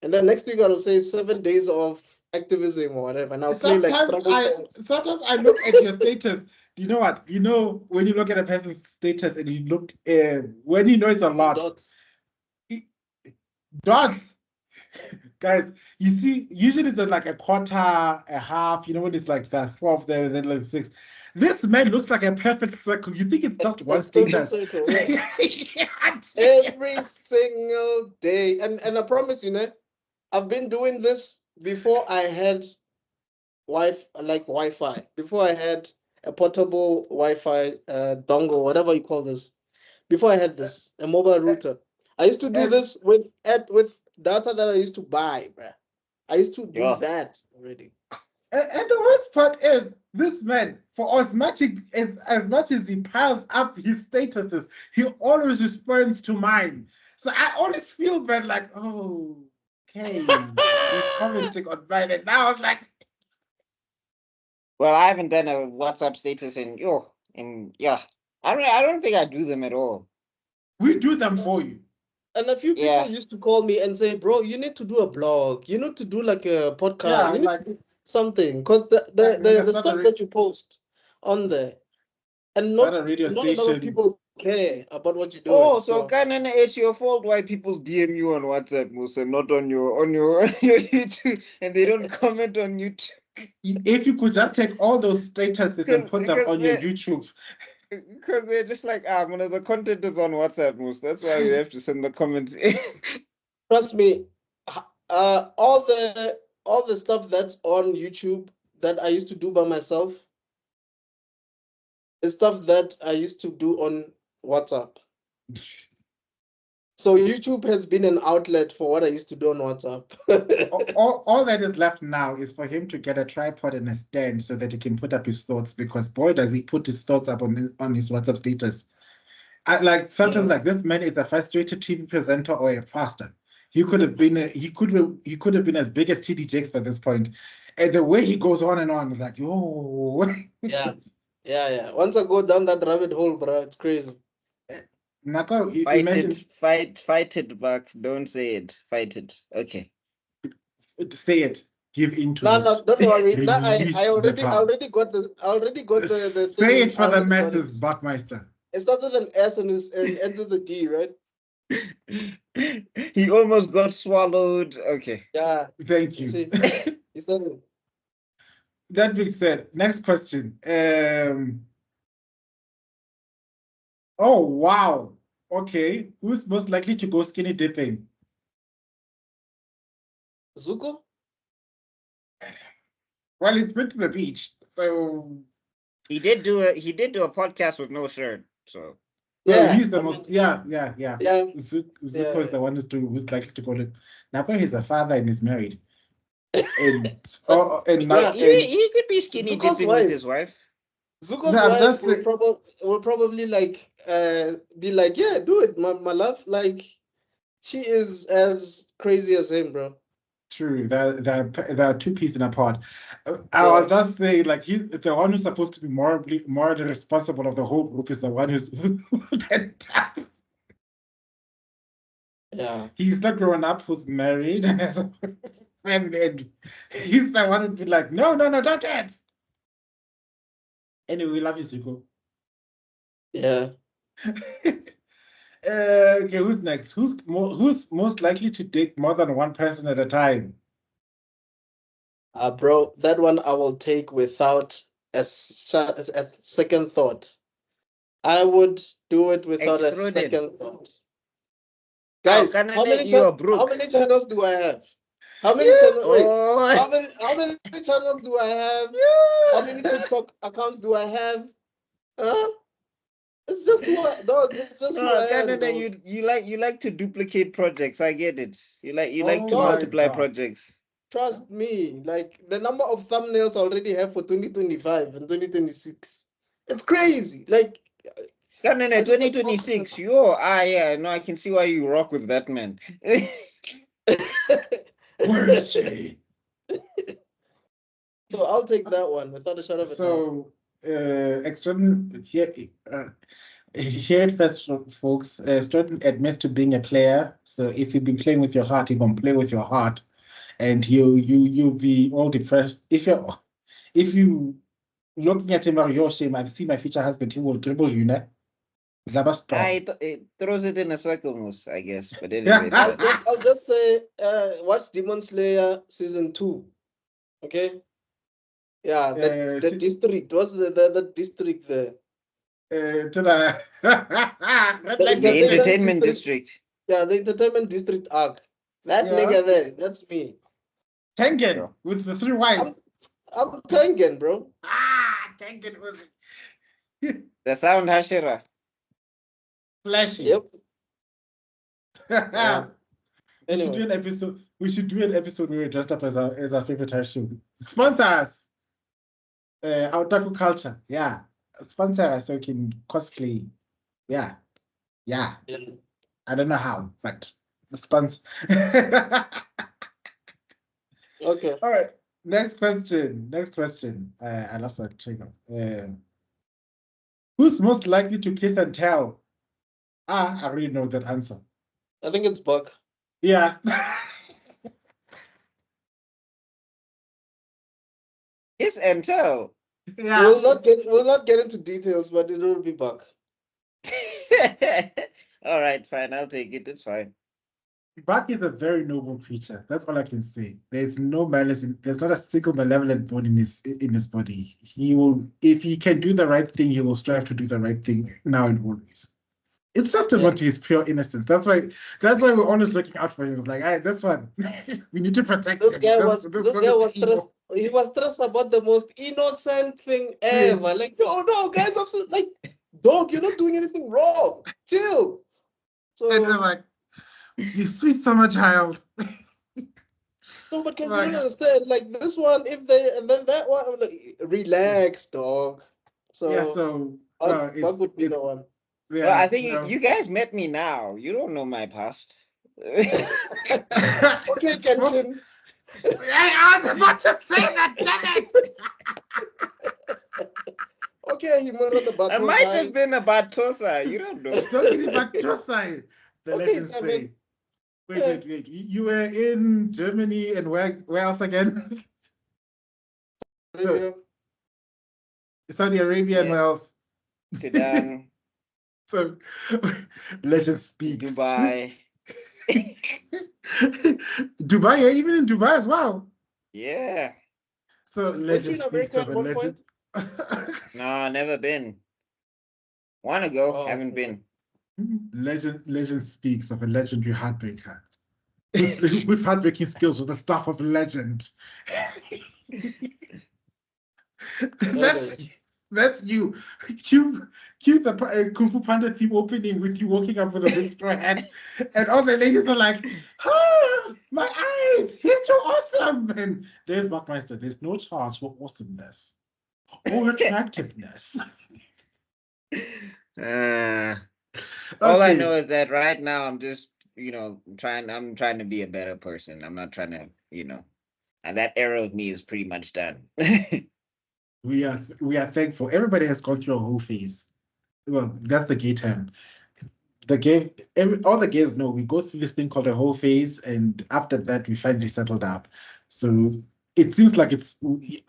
And then next week I'll say 7 days of activism or whatever. And I'll play like struggle songs. Sometimes I look at your status. Do you know what? You know when you look at a person's status and you look when you know it's a lot. Dots. Dots. Guys, you see, usually there's like a quarter, a half, you know, when it's like that, 4 of them, then like 6. This man looks like a perfect circle. You think it's just one Perfect status. circle, yeah. Every single day. And I promise you, I've been doing this before I had Wi-Fi, before I had a portable Wi-Fi dongle, whatever you call this. Before I had this, a mobile router. I used to do this with data that I used to buy, bruh. I used to do that already. And the worst part is, this man, for as much as he piles up his statuses, he always responds to mine. So I always feel bad, like, oh, okay, he's commenting on mine, and now I was like, well, I haven't done a WhatsApp status I don't think I do them at all. we do them for you. And a few people used to call me and say, bro, you need to do a blog. You need to do like a podcast. You need to do something. Because the stuff that you post on there, and not a lot of people care about what you're doing. Oh, so kind of it's your fault why people DM you on WhatsApp, Musa, not on your YouTube, and they don't comment on YouTube. If you could just take all those statuses and put them on your YouTube. Because they're just like, the content is on WhatsApp, Musa. That's why you have to send the comments. Trust me, all the stuff that's on YouTube that I used to do by myself is stuff that I used to do on WhatsApp. So YouTube has been an outlet for what I used to do on WhatsApp. all that is left now is for him to get a tripod and a stand so that he can put up his thoughts, because boy, does he put his thoughts up on his WhatsApp status. Sometimes like this man is a frustrated TV presenter or a pastor. He could have been he could have been as big as TD Jakes by this point. And the way he goes on and on is like, yo. Yeah. Once I go down that rabbit hole, bro, it's crazy. Nako, fight it back. Don't say it. Fight it. Okay. Say it. Give into it. No, don't worry. I already got this. I already got the thing. Say it for the masses, Buckmeister. It starts with an S and ends with a D, right? He almost got swallowed. Okay. Yeah. Thank you. You said it. That being said, next question. Oh, wow. Okay. Who's most likely to go skinny dipping? Zuko? Well, it's been to the beach, so he did do a podcast with no shirt. So he's the most. Yeah. Zuko is the one who's likely to go to. Now, he's a father and he's married. And he could be skinny Zuko's dipping with his wife. Zuko's wife will probably like be like, yeah, do it, my love. Like, she is as crazy as him, bro. True. They're two pieces in a pod. I was just saying, like, he's the one who's supposed to be morally responsible of the whole group is the one who's Yeah. he's the grown up who's married and has a family. And he's the one who'd be like, no, don't do it. Anyway, we love you, Zuko. Yeah. Okay, who's next? Who's most likely to date more than one person at a time? Bro, that one I will take without a second thought. I would do it without a Extrudin. second thought. Guys, Kanene, how many you are broke. how many channels do I have? How many channels? Wait, Oh, how many channels do I have? How many TikTok accounts do I have? It's just what, dog. It's just who I am, Kanene, bro. you like to duplicate projects. I get it. You like to Oh my multiply God. projects. Trust me. Like the number of thumbnails I already have for 2025 and 2026. It's crazy. Like Kanene, I just like 2026. Yeah. No, I can see why you rock with Batman. Where is she? So I'll take that one without a shadow of a doubt. So, Extrudin here at first, folks, Extrudin admits to being a player. So if you've been playing with your heart, you're gonna play with your heart, and you'll be all depressed. If you looking at him like your shame, I've seen my future husband. He will dribble you, ne? It throws it in a circle, Moose, I guess. But anyway, I'll just say watch Demon Slayer season 2. Okay. Yeah, the district. What's the district there? The entertainment district. Yeah, the entertainment district arc. That nigga there, that's me. Tengen with the 3 wives. I'm Tengen, bro. Tengen was The sound Hashira. flashy. Yep. We should do an episode. We should do an episode where we're dressed up as our favorite show. Sponsor us. Our otaku culture. Yeah. Sponsor us so we can cosplay. Yeah. I don't know how, but sponsor. Okay. All right. Next question. I lost my train of. Who's most likely to kiss and tell? I already know that answer. I think it's Buck. Yeah. Kiss and tell. Yeah. We'll not get into details, but it will be Buck. All right, fine. I'll take it. It's fine. Buck is a very noble creature. That's all I can say. There's no malice. There's not a single malevolent bone in his body. He will, if he can do the right thing, he will strive to do the right thing now and always. It's just about his pure innocence. That's why we're always looking out for him. It's like, this one, we need to protect this him. Guy was stressed. He was stressed about the most innocent thing ever. Like, no, guys, I'm so, like, dog, you're not doing anything wrong. Chill. So and we're like, you sweet summer child. No, but guys, you don't understand. Like this one, and then that one, I'm like, relax, dog. So yeah, so Buck would be the one. Yeah, well, I think you guys met me now. You don't know my past. Okay, Kenshin. I was about to say that, damn it. Okay, he might have I might have been a Batosa. You don't know. Talking about Batosa. The legends say. Wait. You were in Germany and where else again? Saudi Arabia and where else? Sudan. So, legend speaks. Dubai. Dubai, even in Dubai as well. Yeah. So, legend speaks of a legend. No, never been. Want to go, haven't been. Legend speaks of a legendary heartbreaker with heartbreaking skills with the stuff of legend. That's you. Cue the Kung Fu Panda theme opening with you walking up with a big straw hat, and all the ladies are like, my eyes, he's too awesome. And there's Buckmeister. There's no charge for awesomeness or attractiveness. All I know is that right now I'm just, I'm trying to be a better person. I'm not trying to, and that era of me is pretty much done. We are thankful. Everybody has gone through a whole phase. Well, that's the gay term. All the gays know we go through this thing called a whole phase, and after that we finally settle down. So it seems like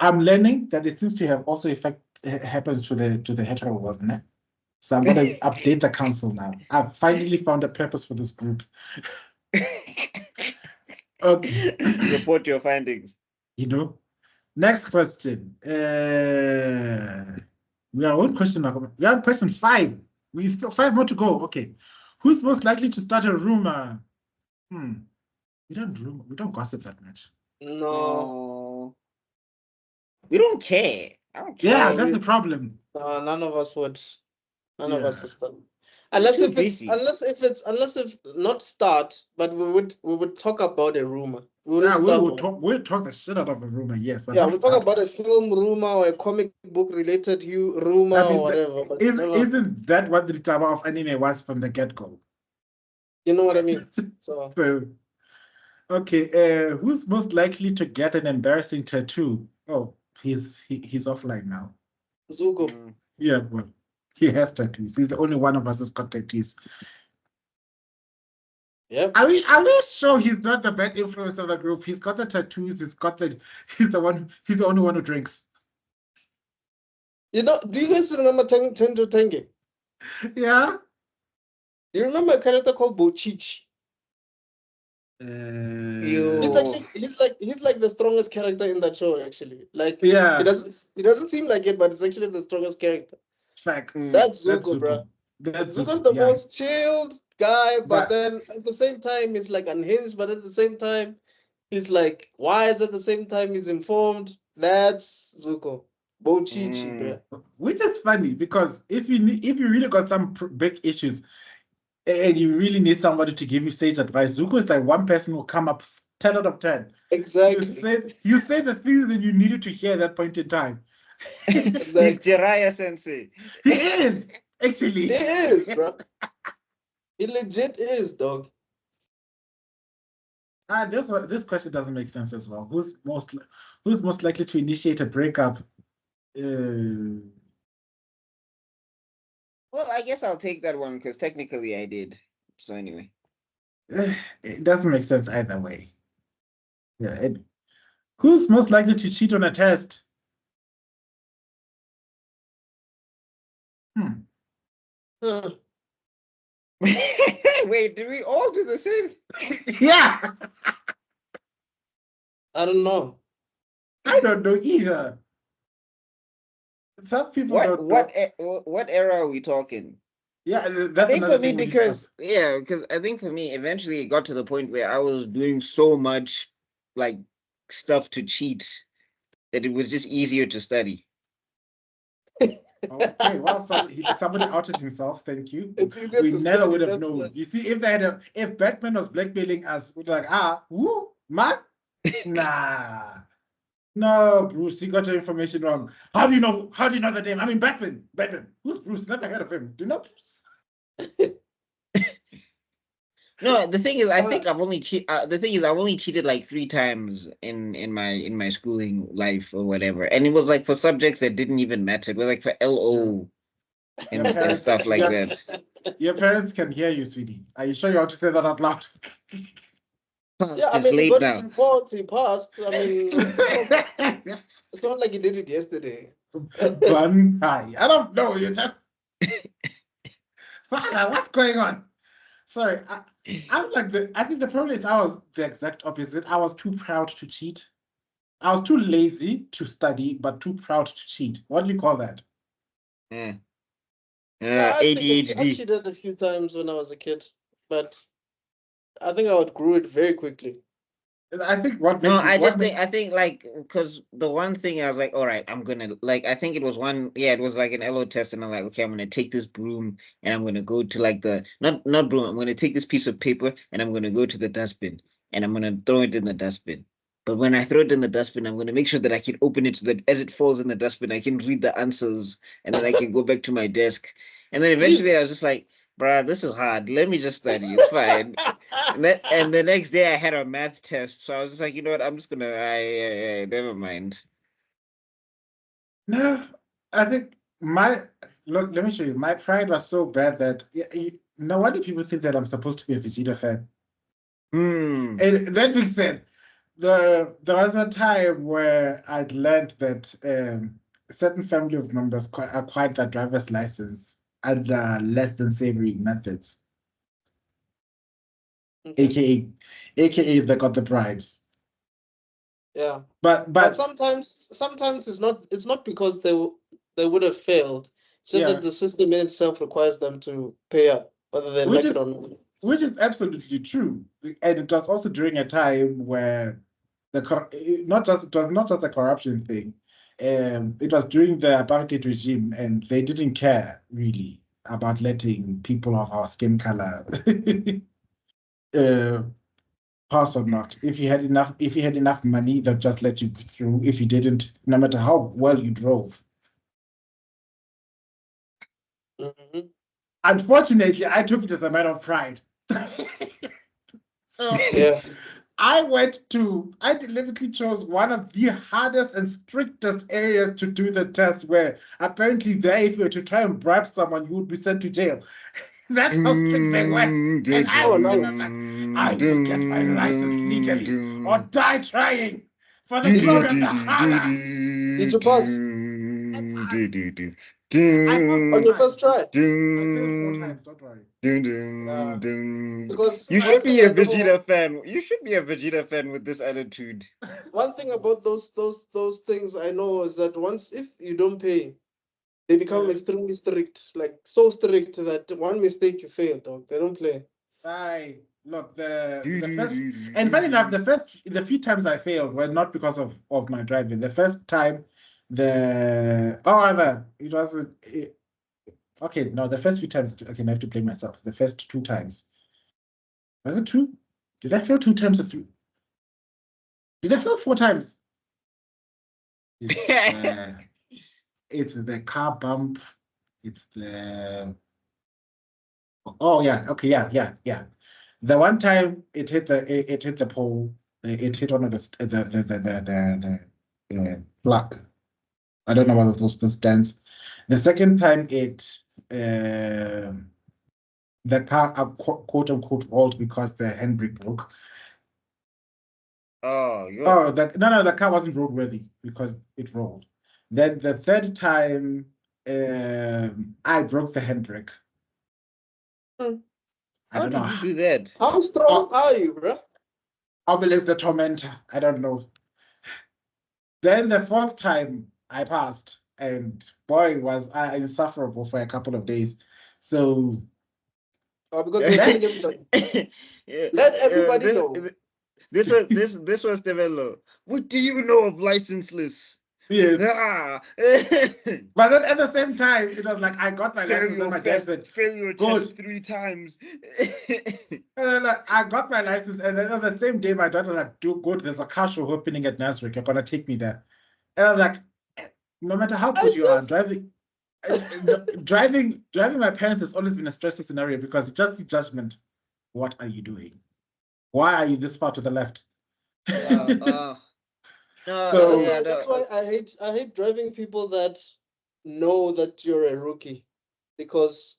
I'm learning that it seems to have also happens to the hetero world, né? So I'm gonna update the council now. I've finally found a purpose for this group. Okay. Report your findings. Next question. We are on question. We are on question 5. We still 5 more to go. Okay. Who's most likely to start a rumor? We don't gossip that much. No. We don't care. I don't care. Yeah, that's the problem. None of us would. None of us would start. Unless if not start, but we would talk about a rumor. We'll talk the shit out of a rumor, yes. Yeah, we'll talk about a film rumor or a comic book related rumor or whatever. Isn't that what the drama of anime was from the get-go? You know what I mean? So okay, who's most likely to get an embarrassing tattoo? Oh, he's offline now. Zuko. Yeah, well, he has tattoos. He's the only one of us who's got tattoos. Yep. Are we sure he's not the bad influence of the group? He's got the tattoos. He's the only one who drinks. Do you guys remember Tendo Tenge? Yeah. Do you remember a character called Bochichi? He's like the strongest character in that show, actually. Like, yeah, it doesn't seem like it, but it's actually the strongest character. Facts. That's Zuko, bro. Zuko's the most chilled guy, but then at the same time he's like unhinged, but at the same time he's like wise, at the same time he's informed. That's Zuko. Bochichi, bro. Which is funny because if you really got some big issues and you really need somebody to give you sage advice, Zuko is like one person who will come up 10 out of 10. Exactly. You say the things that you needed to hear at that point in time. Exactly. He's Jiraiya Sensei. He is, actually. He is, bro. He legit is, dog. This question doesn't make sense as well. Who's most likely to initiate a breakup? Well, I guess I'll take that one because technically I did. So anyway. It doesn't make sense either way. Yeah. Who's most likely to cheat on a test? Wait, did we all do the same? Yeah. I don't know. I don't know either. Some people don't know. What era are we talking? Yeah, I think for me because I think for me eventually it got to the point where I was doing so much like stuff to cheat that it was just easier to study. Okay, well, somebody outed himself. Thank you. We never would have known. You see, if Batman was blackmailing us, we'd be like, who, man? Nah, no, Bruce, you got your information wrong. How do you know the name? I mean, Batman. Who's Bruce? Never heard of him. Do you know Bruce? No, the thing is, I think I've only cheated like 3 times in my schooling life or whatever, and it was like for subjects that didn't even matter. It was like for LO and stuff like that. Your parents can hear you, sweetie. Are you sure you want to say that out loud? Yeah, I mean, late now. Reports, he passed. I mean, it's not like he did it yesterday. I don't know. You just Father, what's going on? Sorry, I think the problem is I was the exact opposite. I was too proud to cheat. I was too lazy to study, but too proud to cheat. What do you call that? ADHD. I cheated a few times when I was a kid, but I think I outgrew it very quickly. I think I think like because the one thing I was like, all right, I'm gonna like I think it was it was like an LO test, and I'm like, okay, I'm gonna take this broom and I'm gonna go to like the not broom, I'm gonna take this piece of paper and I'm gonna go to the dustbin and I'm gonna throw it in the dustbin. But when I throw it in the dustbin, I'm gonna make sure that I can open it so that as it falls in the dustbin, I can read the answers and then I can go back to my desk. And then eventually I was just like, bruh, this is hard. Let me just study. It's fine. And the next day I had a math test, so I was just like, you know what? I'm just gonna. I never mind. No, I think look. Let me show you. My pride was so bad that no wonder people think that I'm supposed to be a Vegeta fan. And that being said, there was a time where I'd learned that a certain family of members acquired their driver's license under less than savory methods, Okay. aka they got the bribes. Yeah. But But sometimes it's not because they would have failed. It's just yeah, that the system in itself requires them to pay up, whether they which like it is or not. which is absolutely true, and it was also during a time where it was not just a corruption thing. It was during the apartheid regime, and they didn't care really about letting people of our skin color uh, pass or not. If you had enough money, they'd just let you through. If you didn't, no matter how well you drove. Mhm. Unfortunately, I took it as a matter of pride. So Yeah. I deliberately chose one of the hardest and strictest areas to do the test, where apparently there, if you were to try and bribe someone, you would be sent to jail. That's how strict they were. And I Oh, was nice. like, I will get my license legally or die trying for the glory of the Allah. Did you pass I passed on one your time. first try? I failed 4 times, don't worry. Because You one should thing be a I know, Vegeta fan. You should be a Vegeta fan with this attitude. one thing about those things I know is that once if you don't pay, they become extremely strict, like so strict that one mistake you fail, dog. They don't play. Aye, look, the first, and funny enough, the few times I failed were not because of my driving. The first time, it was okay. No, the first few times, okay, I have to blame myself. The first 2 times, was it 2? Did I fail 2 times or 3? Did I fail 4 times? It's the car bump. It's the yeah, okay, yeah. The one time it hit the pole. It hit one of the block. I don't know what those stands. The second time the car quote unquote rolled because the handbrake broke. Oh, Oh, no, the car wasn't roadworthy because it rolled. Then the third time, I broke the handbrake. Hmm. I how don't know. did you do that? How strong are you, bro? Obelisk the tormentor. I don't know. Then the fourth time I passed, and boy, was I insufferable for a couple of days. So Because you're telling everybody. Yeah, Let everybody know. this was developed. What do you know of licenseless? yes, Ah. but then at the same time, it was like I got my license, and my dad said, fail your "Good." test 3 times. And then I got my license, and then on the same day, my daughter was like, "Good, there's a car show opening at Nasric. You're gonna take me there." And I was like, no matter how good you are, driving my parents has always been a stressful scenario because it's just the judgment. What are you doing? Why are you this far to the left? No, So Yeah, that's why I hate driving people that know that you're a rookie, because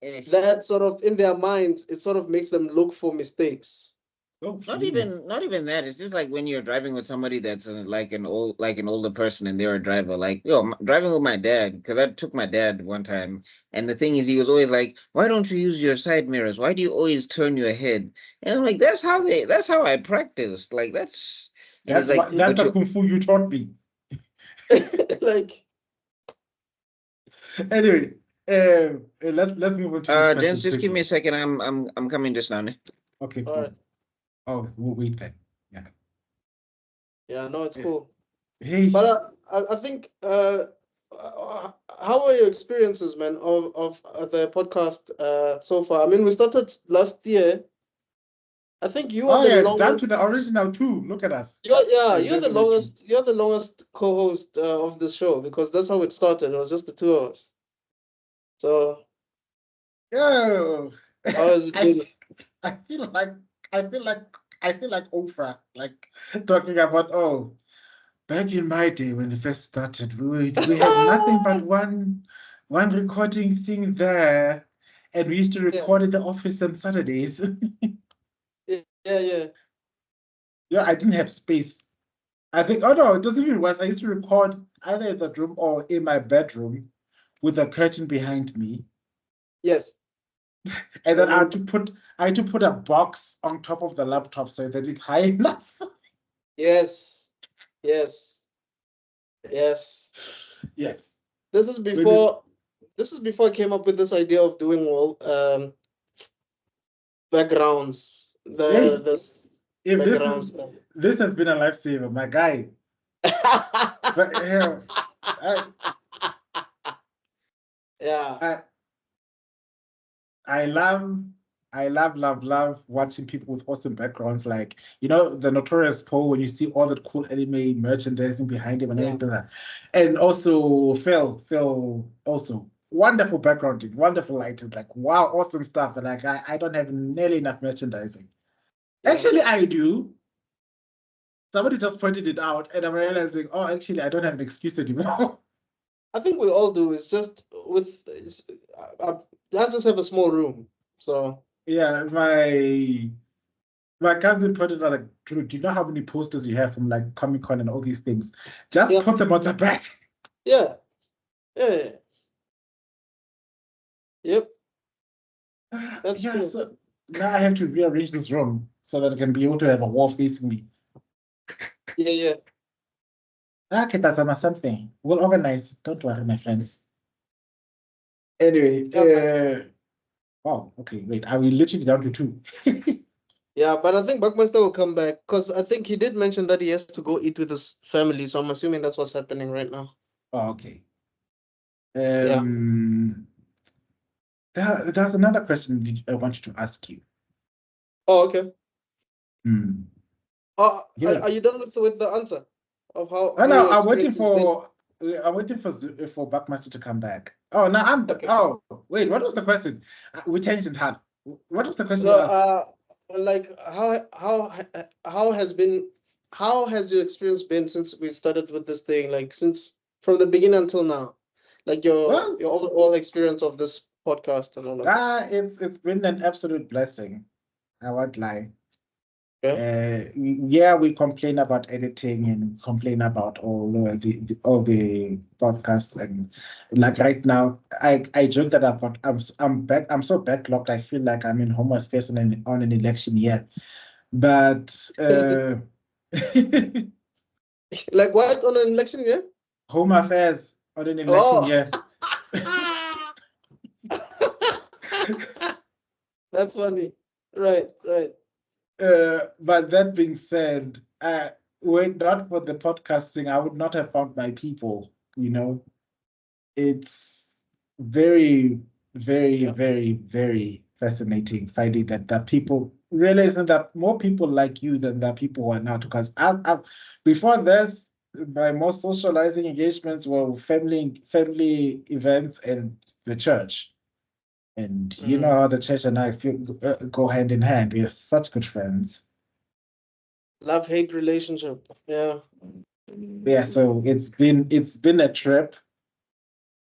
that sort of in their minds it sort of makes them look for mistakes. oh, not please. even that. It's just like when you're driving with somebody that's like an older person and they're a driver. Like driving with my dad, because I took my dad one time, and the thing is, he was always like, "Why don't you use your side mirrors? Why do you always turn your head?" And I'm like, "That's how I practice. Like that's." And he's like, That's "But the you." kung fu you taught me. Like, Anyway, let's move on to these Dance, questions just give me quickly. a second. I'm coming just now. Okay, all cool. right, Oh, we'll wait then. Yeah. yeah, no, it's cool. Hey. But I think how are your experiences, man, of the podcast so far? I mean, we started last year. I think you are Oh the yeah, down to longest. the original 2. Look at us. You're Very the true. longest. You're the longest co-host of the show, because that's how it started. It was just the two of us. So Yo, How has it been? I feel like Oprah, like talking about back in my day when they first started, we had nothing but one recording thing there, and we used to record in the office on Saturdays. Yeah. Yeah, I didn't have space. I think, oh no, it doesn't even worse. I used to record either in the room or in my bedroom with a curtain behind me. Yes. And then I had to put a box on top of the laptop so that it's high enough. Yes. Yes. This is before I came up with this idea of doing all backgrounds. This background stuff. This has been a lifesaver, my guy. But yeah. I love watching people with awesome backgrounds, like the notorious Poe when you see all that cool anime merchandising behind him and everything like that. And also Phil also wonderful background, wonderful lighting, like wow, awesome stuff. And like I don't have nearly enough merchandising. Yeah. Actually, I do. Somebody just pointed it out, and I'm realizing, oh, actually, I don't have an excuse anymore. I think we all do. It's just I just have a small room, so Yeah, my cousin pointed out, like, Drew, do you know how many posters you have from like Comic-Con and all these things? Just put them on the back. Yeah. Yep. That's true. So now I have to rearrange this room so that I can be able to have a wall facing me. Yeah. Okay, that's something. We'll organize. Don't worry, my friends. Anyway, wow, okay, wait. Are we literally down to 2? Yeah, but I think Buckmaster will come back because I think he did mention that he has to go eat with his family. So I'm assuming that's what's happening right now. Oh, okay. There's another question I wanted to ask you. Oh, okay. Yeah. Are you done with the answer of how? No, I'm waiting for Buckmaster to come back. Oh, no, Okay. Oh, wait, what was the question? We changed it, Han. What was the question you asked? Like how has your experience been since we started with this thing? Like since from the beginning until now, like your overall experience of this podcast and all of that. It's been an absolute blessing. I won't lie. Okay. We complain about editing and complain about all the podcasts, and like right now, I joke that I'm so backlogged. I feel like I'm in Home Affairs on an election year, but like what on an election year? Home Affairs on an election year. That's funny. Right. But that being said, were it not for the podcasting, I would not have found my people. It's very, very, very, very fascinating finding that people realizing that more people like you than that people who are now. Because before this, my most socializing engagements were family events and the church. And you know how the church and I go hand in hand. We are such good friends. Love-hate relationship. Yeah. Yeah, so it's been a trip.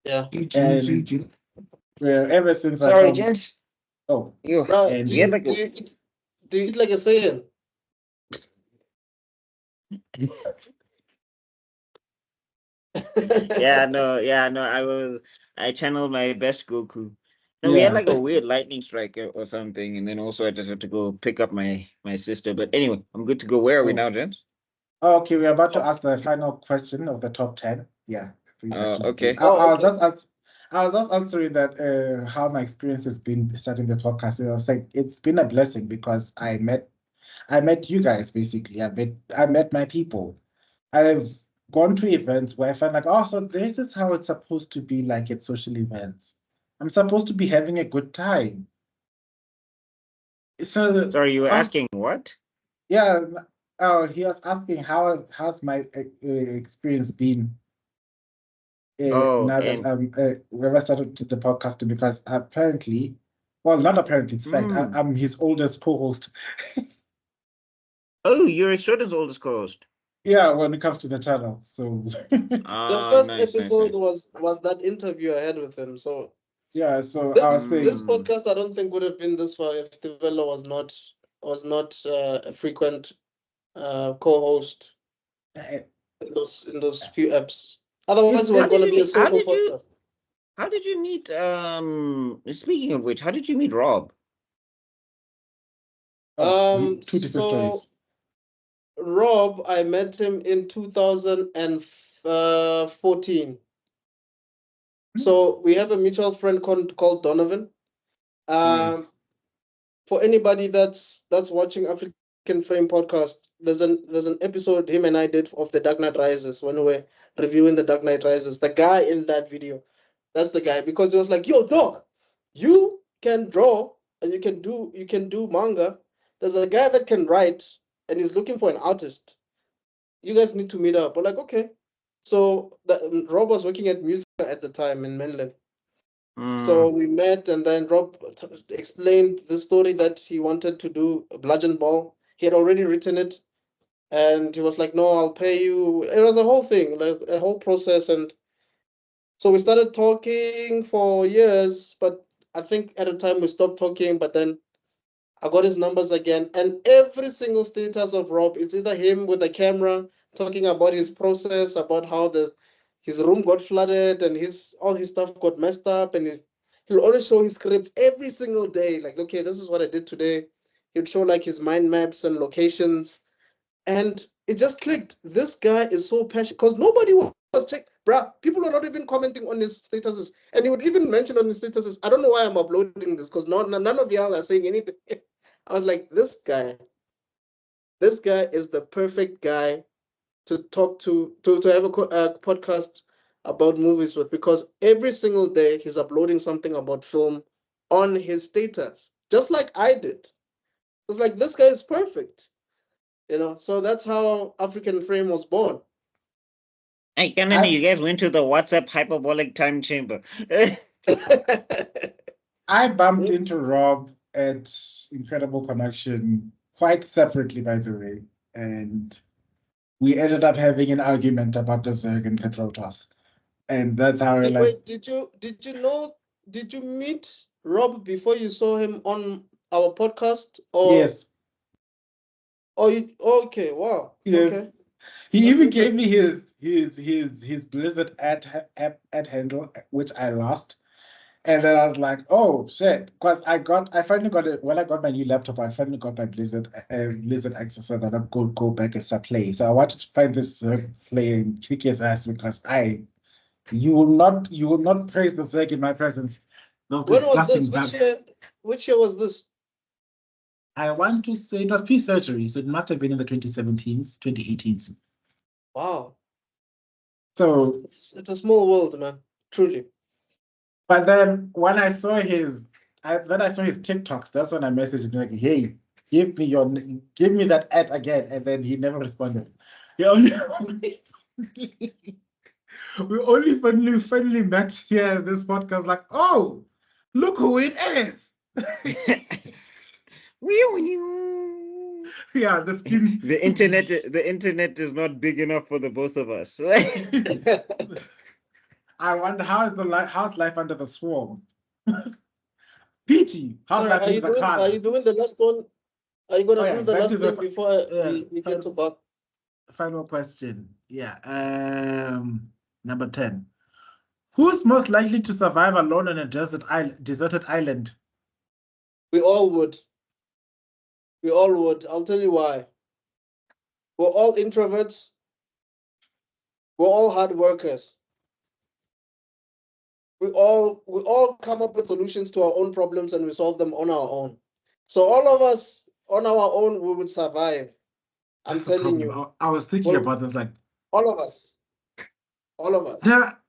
Yeah. And ever since Sorry, gents. Oh, and do you eat like a Saiyan? I channeled my best Goku. No, we had like a weird lightning strike or something, and then also I just had to go pick up my sister. But anyway, I'm good to go. Where are we now, gents? Okay, we're about to ask the final question of the top 10. Yeah. Okay. I was just answering that how my experience has been starting the podcast. I was like, it's been a blessing because I met you guys basically. I met my people. I've gone to events where I find like, oh, so this is how it's supposed to be like at social events. I'm supposed to be having a good time. So sorry, you were asking what? Yeah. Oh, he was asking how's my experience been now that we ever started the podcasting, because apparently Well, not apparently, it's fact. Mm. I'm his oldest co-host. Oh, you're Extrodin's oldest co-host. Yeah, when it comes to the channel. So The first Nice, episode nice. was that interview I had with him. So yeah, so I was this saying, podcast I don't think would have been this far if Tivelo was not a frequent co-host uh, in those few apps. Otherwise, it was going to be a solo podcast. How did you meet? Speaking of which, how did you meet Rob? two different So stories. Rob, I met him in 2014. So we have a mutual friend called Donovan. For anybody that's watching African Frame podcast, there's an episode him and I did of The Dark Knight Rises when we were reviewing The Dark Knight Rises. The guy in that video, that's the guy, because he was like, "Yo, dog, you can draw and you can do manga. There's a guy that can write and he's looking for an artist. You guys need to meet up." We're like, okay. So Rob was working at music at the time in Mainland. So we met, and then Rob explained the story that he wanted to do a bludgeon ball. He had already written it, and he was like, "No, I'll pay you." It was a whole thing, like a whole process, and so we started talking for years. But I think at the time we stopped talking. But then I got his numbers again, and every single status of Rob is either him with a camera talking about his process, about how his room got flooded and all his stuff got messed up, and he'll always show his scripts every single day. Like, okay, this is what I did today. He'd show like his mind maps and locations, and it just clicked. This guy is so passionate because nobody was checking. Bruh, people were not even commenting on his statuses, and he would even mention on his statuses, "I don't know why I'm uploading this because none of y'all are saying anything." I was like, this guy is the perfect guy to talk to have a podcast about movies with, because every single day he's uploading something about film on his status, just like I did. It's like, this guy is perfect, so that's how African Frame was born. Hey, Kennedy, you guys went to the WhatsApp hyperbolic time chamber. I bumped into Rob at Incredible Connection quite separately, by the way, and we ended up having an argument about the Zerg and the Protoss, and that's how I realized. Wait, did you meet Rob before you saw him on our podcast? Or Yes. Okay, wow. Yes. Okay. He even gave me his Blizzard ad handle, which I lost. And then I was like, oh shit. Because I finally got it when I got my new laptop, I finally got my Blizzard access, so that I could go back and start playing. So I wanted to find this Zerg player and kick his ass, because you will not praise the Zerg in my presence. When was this? Which year was this? I want to say it was pre-surgery, so it must have been in the 2017s, 2018s. Wow. So it's a small world, man. Truly. But then when I saw his TikToks, that's when I messaged him like, "Hey, give me that ad again," and then he never responded. We only finally met here in this podcast. Like, oh, look who it is! Yeah, the skin. The internet is not big enough for the both of us. I wonder how's life under the swarm? Peachy, how's life under the car? Are you doing the last one? Are you gonna do the last thing before we get to back? Final question. Yeah. Number 10. Who's most likely to survive alone on a deserted island? We all would. I'll tell you why. We're all introverts. We're all hard workers. We all come up with solutions to our own problems, and we solve them on our own. So all of us on our own, we would survive. I'm telling you. I was thinking about this, like all of us. At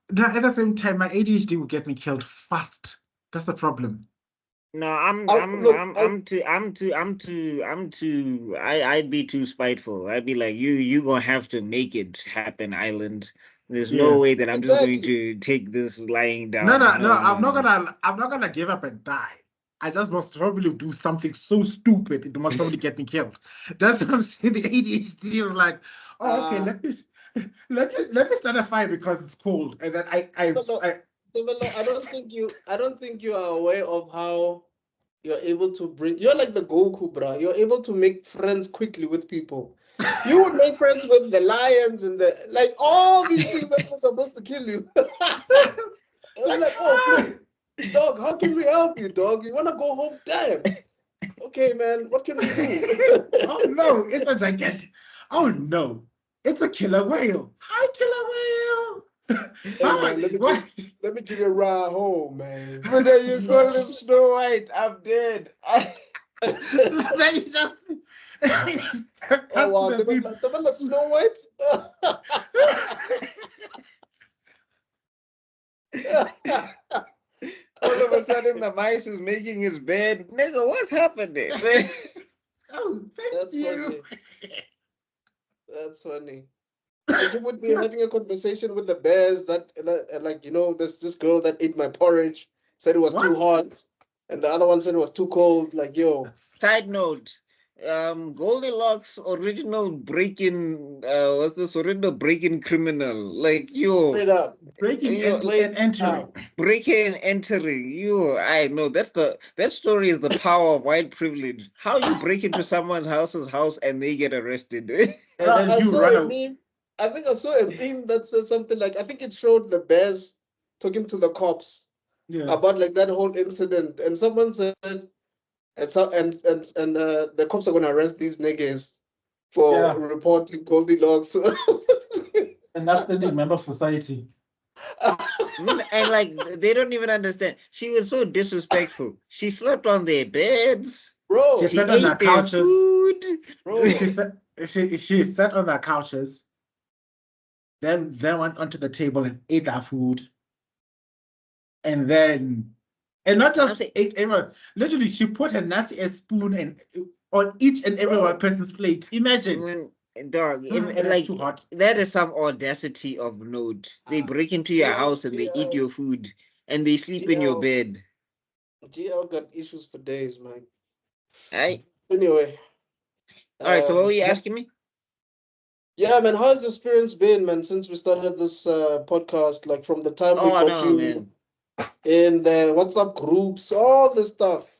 the same time, my ADHD will get me killed fast. That's the problem. No, I'd be too spiteful. I'd be like, you gonna have to make it happen, island. There's no way that I'm just going to take this lying down. No, I'm not gonna give up and die. I just must probably do something so stupid it must probably get me killed. That's what I'm saying. The ADHD is like, oh, okay, let me start a fire because it's cold, and then I I don't think you are aware of how you're able to bring. You're like the Goku, bro. You're able to make friends quickly with people. You would make friends with the lions and all these things that were supposed to kill you. They're like, oh, dog, how can we help you, dog? You want to go home? Damn. Okay, man, what can we do? Oh, no, it's a gigantic. Oh, no, it's a killer whale. Hi, killer whale. Hey, man, let me give you a ride home, man. But then you call him Snow White. I'm dead. Then you just... Oh, wow, the one that's Snow White? All of a sudden, the mice is making his bed. Nigga, what's happening? Oh, That's funny. That's funny. Like, you would be having a conversation with the bears that there's this girl that ate my porridge, said it was too hot, and the other one said it was too cold. Like, yo. Side note, Goldilocks original break-in, what's this original break-in criminal? Like, yo. Straight up. Breaking and entering. Breaking and entering. You, I know that story is the power of white privilege. How you break into someone's house and they get arrested. And then you run away. I think I saw a meme that said something like, I think it showed the bears talking to the cops about like that whole incident, and someone said, the cops are gonna arrest these niggas for reporting Goldilocks. And that's the member of society. And like they don't even understand. She was so disrespectful. She slept on their beds. Bro, she sat on their couches. Food. Bro. She sat on their couches. Then went onto the table and ate our food. And not just ate everyone. Literally, she put a nasty spoon on each and every one person's plate. Imagine. Dog, like too hot. That is some audacity of note. They break into your house and they eat your food and they sleep in your bed. GL got issues for days, man. Right. Anyway. All right, so what were you asking me? Yeah, man, how has your experience been, man, since we started this podcast? Like from the time we got you in the WhatsApp groups, all this stuff.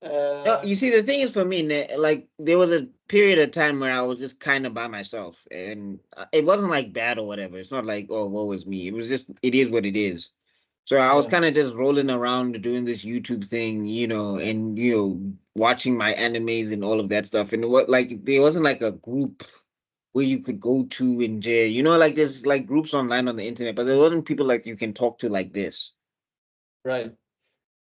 No, you see, the thing is for me, like there was a period of time where I was just kind of by myself, and it wasn't like bad or whatever. It's not like, oh, woe is me. It was just, it is what it is. So I was kind of just rolling around doing this YouTube thing, and watching my animes and all of that stuff. And there wasn't like a group where you could go to and like there's like groups online on the internet, but there wasn't people like you can talk to like this. Right.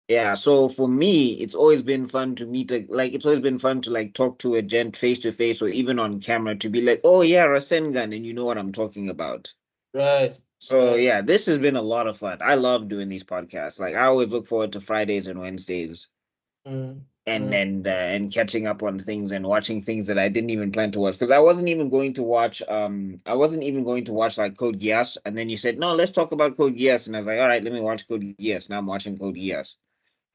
Yeah, so for me, it's always been fun to meet, it's always been fun to like talk to a gent face to face or even on camera to be like, oh yeah, Rasengan, and you know what I'm talking about. Right. So yeah, this has been a lot of fun. I love doing these podcasts. Like I always look forward to Fridays and Wednesdays, and catching up on things and watching things that I didn't even plan to watch, because I wasn't even going to watch like Code Geass, and then you said no, let's talk about Code Geass, and I was like, all right, let me watch Code Geass. Now I'm watching Code Geass.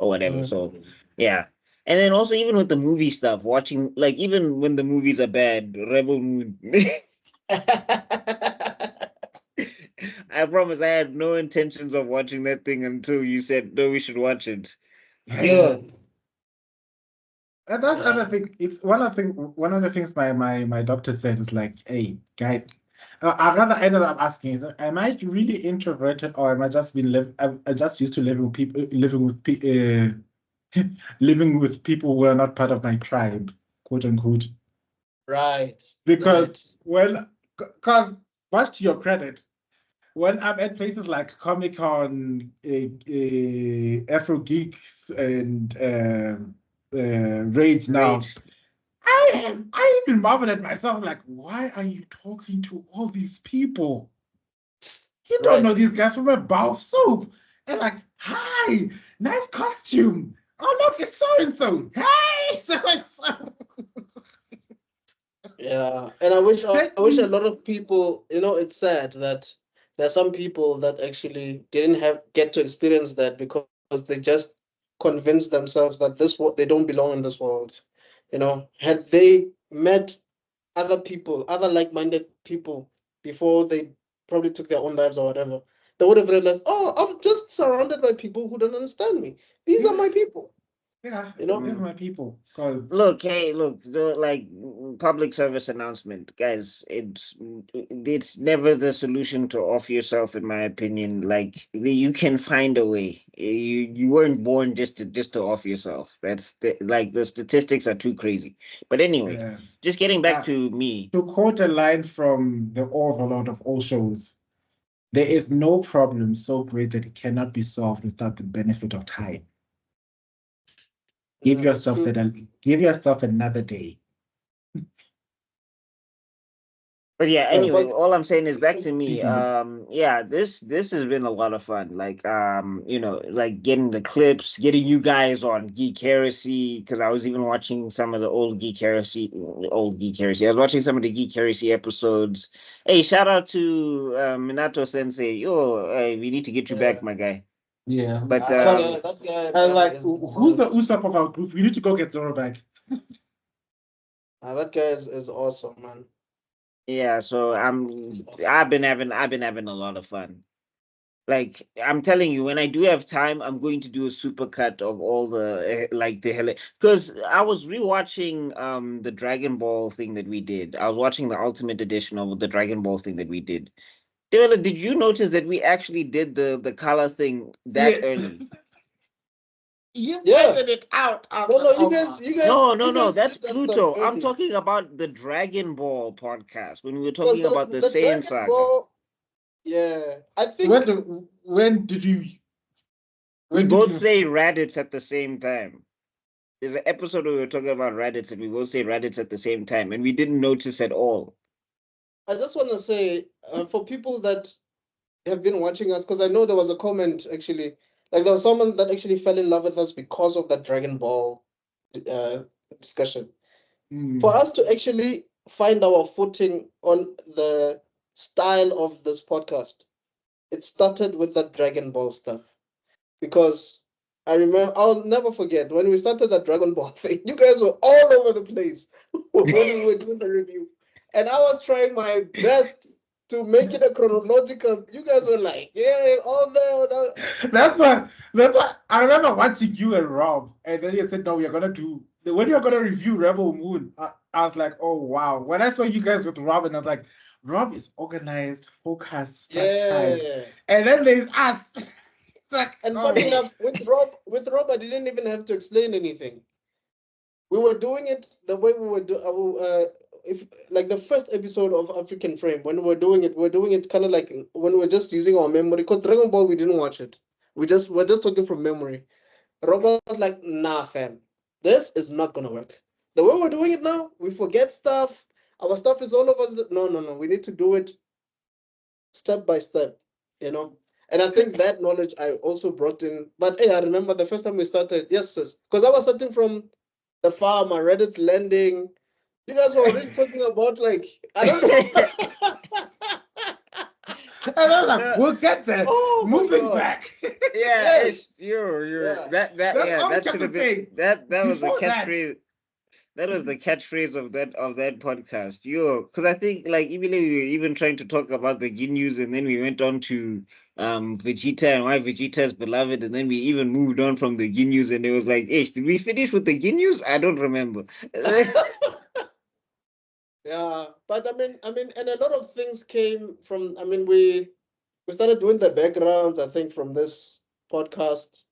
Or whatever. So yeah. And then also even with the movie stuff, watching like even when the movies are bad, Rebel Moon. I promise I had no intentions of watching that thing until you said no, we should watch it. Yeah. And that's another thing. It's one of the things my doctor said is like, hey, guy, I rather ended up asking is, am I really introverted, or am I just I just used to living with people who are not part of my tribe, quote unquote. Right. Because because much to your credit, when I'm at places like Comic-Con, Afro Geeks, and Rage now, I even marvel at myself, like, why are you talking to all these people? You don't know these guys from a bar of soap. And like, hi, nice costume. Oh, look, it's so-and-so. Hey, so-and-so. Yeah, and I wish a lot of people, it's sad that there are some people that actually didn't get to experience that because they just convinced themselves that they don't belong in this world. Had they met other people, other like-minded people before they probably took their own lives or whatever, they would have realized, oh, I'm just surrounded by people who don't understand me. These are my people. Yeah, these are my people. Because look, like public service announcement, guys. It's never the solution to off yourself, in my opinion. Like you can find a way. You weren't born just to off yourself. Like the statistics are too crazy. But anyway, just getting back to me. To quote a line from the overlord of all shows, there is no problem so great that it cannot be solved without the benefit of time. Give yourself another day. But yeah, anyway, all I'm saying is back to me. Yeah, this has been a lot of fun. Like, like getting the clips, getting you guys on Geek Heresy, because I was even watching some of the old Geek Heresy. I was watching some of the Geek Heresy episodes. Hey, shout out to Minato Sensei. Yo, we need to get you back, my guy. Yeah, but that guy, I like who's the Usopp of our group. We need to go get Zoro back. That guy is awesome, man. Yeah, so I've been having a lot of fun. Like I'm telling you, when I do have time, I'm going to do a super cut of all the because I was rewatching the Dragon Ball thing that we did. I was watching the Ultimate Edition of the Dragon Ball thing that we did. Did you notice that we actually did the color thing that early? You pointed it out. No, you guys. No. That's Pluto. I'm talking about the Dragon Ball podcast when we were talking about the Saiyan saga. Ball, yeah, I think. When did you? We both say Raditz at the same time. There's an episode where we were talking about Raditz, and we both say Raditz at the same time, and we didn't notice at all. I just want to say, for people that have been watching us, because I know there was a comment actually. Like there was someone that actually fell in love with us because of that Dragon Ball discussion. For us to actually find our footing on the style of this podcast, it started with that Dragon Ball stuff. Because I remember, I'll never forget, when we started that Dragon Ball thing, you guys were all over the place when we were doing the review. And I was trying my best to make it a chronological. You guys were like, yeah, all there. That's why I remember watching you and Rob, and then you said, no, we're gonna do when you're gonna review Rebel Moon. I was like, oh wow. When I saw you guys with Rob, and I was like, Rob is organized, focused, structured. Yeah. And then there's us. And funny enough, with Rob, I didn't even have to explain anything. We were doing it the way we were doing. If like the first episode of African Frame, when we're doing it kind of like when we're just using our memory, because Dragon Ball we didn't watch it. We're just talking from memory. Robert was like, nah, fam, this is not gonna work. The way we're doing it now, we forget stuff. Our stuff is all of us. No. We need to do it step by step, And I think that knowledge I also brought in. But hey, I remember the first time we started, yes, sis, because I was starting from the farm, I read it landing. You guys were already talking about like I don't know. And I was like, we'll get there. Oh, moving back. Yeah, yes. You're that should have been that was the catchphrase. That was the catchphrase of that podcast. Because I think like even we were even trying to talk about the Ginyus, and then we went on to Vegeta and why Vegeta is beloved, and then we even moved on from the Ginyus, and it was like, hey, did we finish with the Ginyus? I don't remember. Yeah, but I mean, and a lot of things came from. I mean, we started doing the backgrounds. I think from this podcast,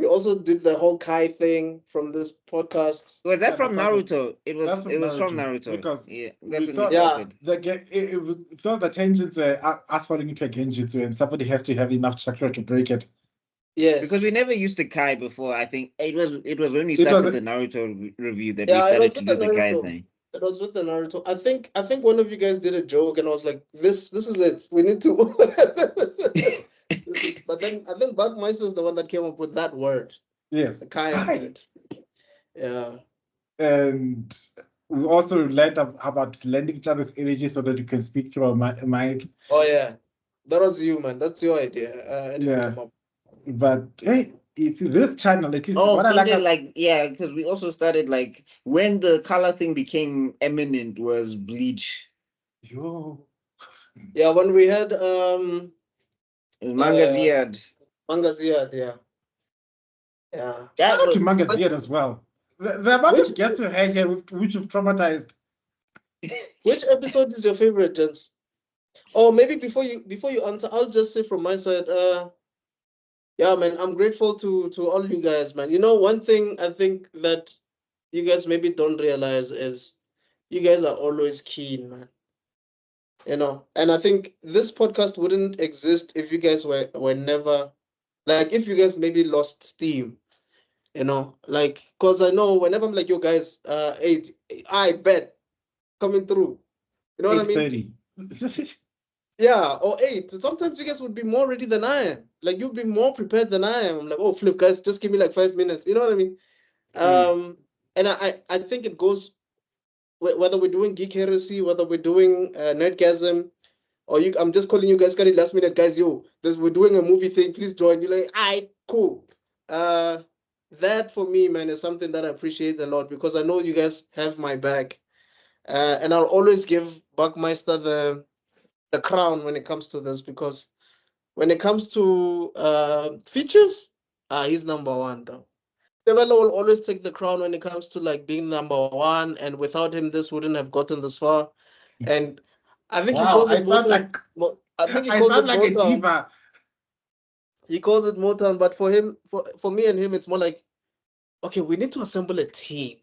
we also did the whole Kai thing from this podcast. Was that from Naruto? It was from Naruto. Because yeah, we thought the tangents were us falling into a genjutsu, and somebody has to have enough chakra to break it. Yes, because we never used the Kai before. I think it was when we started the Naruto review that we started to do the Kai thing. It was with the Naruto. I think one of you guys did a joke, and I was like, "This is it. We need to." But then I think Buckmeister is the one that came up with that word. Yes, the Kai word. Yeah. And we also learned about lending each other's energy so that you can speak through a mic. Oh yeah, that was you, man. That's your idea. Yeah. But hey, You see, this channel, at least Oh, what I like. yeah, because we also started like when the color thing became eminent was Bleach. Yo. Yeah, when we had Manga Ziad. Manga Ziad, yeah. Yeah. Shout out to Manga Ziad as well. The amount of guests we had here which have traumatized. Which episode is your favorite, gents? Or maybe before you answer, I'll just say from my side, yeah, man, I'm grateful to all you guys, man. You know, one thing I think that you guys maybe don't realize is you guys are always keen, man. You know, and I think this podcast wouldn't exist if you guys were never, like, if you guys maybe lost steam, you know, like, because I know whenever I'm like, yo guys, I bet coming through, you know what I mean? 8:30. Yeah, or 8. Sometimes you guys would be more ready than I am. Like, you'd be more prepared than I am. I'm like, oh, flip, guys, just give me like 5 minutes. You know what I mean? And I think it goes, whether we're doing Geek Heresy, whether we're doing Nerdgasm, or I'm just calling you guys, got it last minute, guys, yo, we're doing a movie thing, please join. You're like, alright, cool. That for me, man, is something that I appreciate a lot because I know you guys have my back. And I'll always give Buckmeister the crown when it comes to this, because when it comes to features, he's number one though. Develo will always take the crown when it comes to like being number one, and without him, this wouldn't have gotten this far. And I think he calls it Motown. I think he calls it like a Motown. diva. He calls it Motown, but for him, for me and him, it's more like, okay, we need to assemble a team.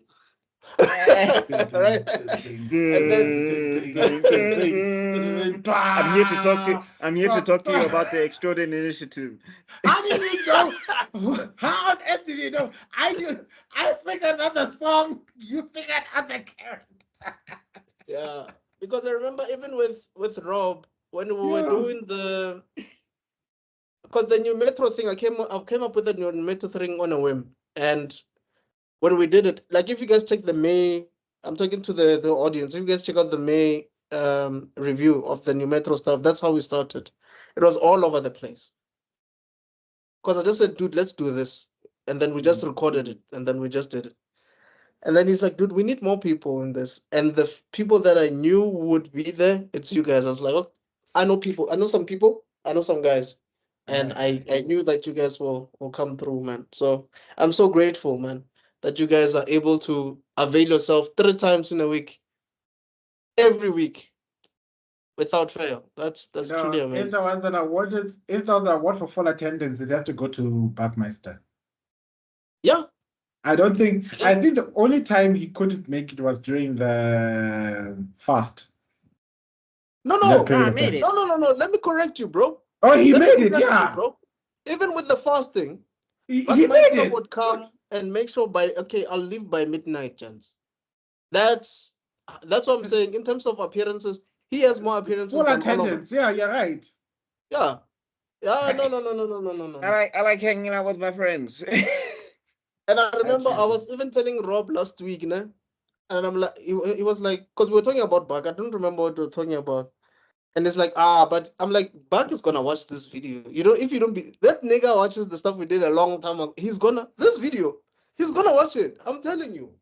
Right? I'm here to talk to you about the Extrodin Initiative. How did we know? How on earth did you know? I figured out the song. You figured out the character. Yeah, because I remember even with Rob when we were doing because the new Metro thing, I came up with the new Metro thing on a whim, and when we did it, like if you guys take the May, I'm talking to the audience. If you guys check out the May review of the new Metro stuff, that's how we started. It was all over the place. Because I just said, dude, let's do this, and then we just recorded it, and then we just did it. And then he's like, dude, we need more people in this. And the people that I knew would be there, it's you guys. I was like, oh, I know people. I know some people. I know some guys. And I knew that you guys will come through, man. So I'm so grateful, man, that you guys are able to avail yourself 3 times in a week, every week, without fail. That's truly amazing. If there was an award for full attendance, it had to go to Buckmeister. Yeah. I think the only time he couldn't make it was during the fast. No, I made it. No. Let me correct you, bro. Oh, he made it, yeah. You, bro. Even with the fasting, he made it. Would come and make sure I'll leave by midnight, gents. That's what I'm saying. In terms of appearances, he has more appearances full than attendance. all of us. Yeah, you're right. Yeah. Yeah, no. I like hanging out with my friends. And I remember I was even telling Rob last week, and I'm like, he was like, because we were talking about Buck. I don't remember what we were talking about. And it's like, but I'm like, Buck is gonna watch this video. You know, if you don't be that nigga watches the stuff we did a long time ago, he's gonna watch it. I'm telling you.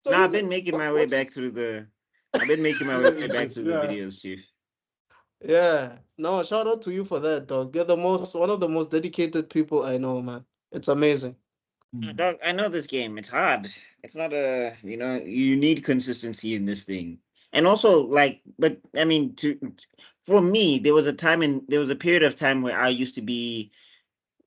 So I've been making my way back through the videos, Chief. Yeah. No, shout out to you for that, dog. You're one of the most dedicated people I know, man. It's amazing. Dog, I know this game. It's hard. It's not you need consistency in this thing. And also, but I mean, for me, there was a period of time where I used to be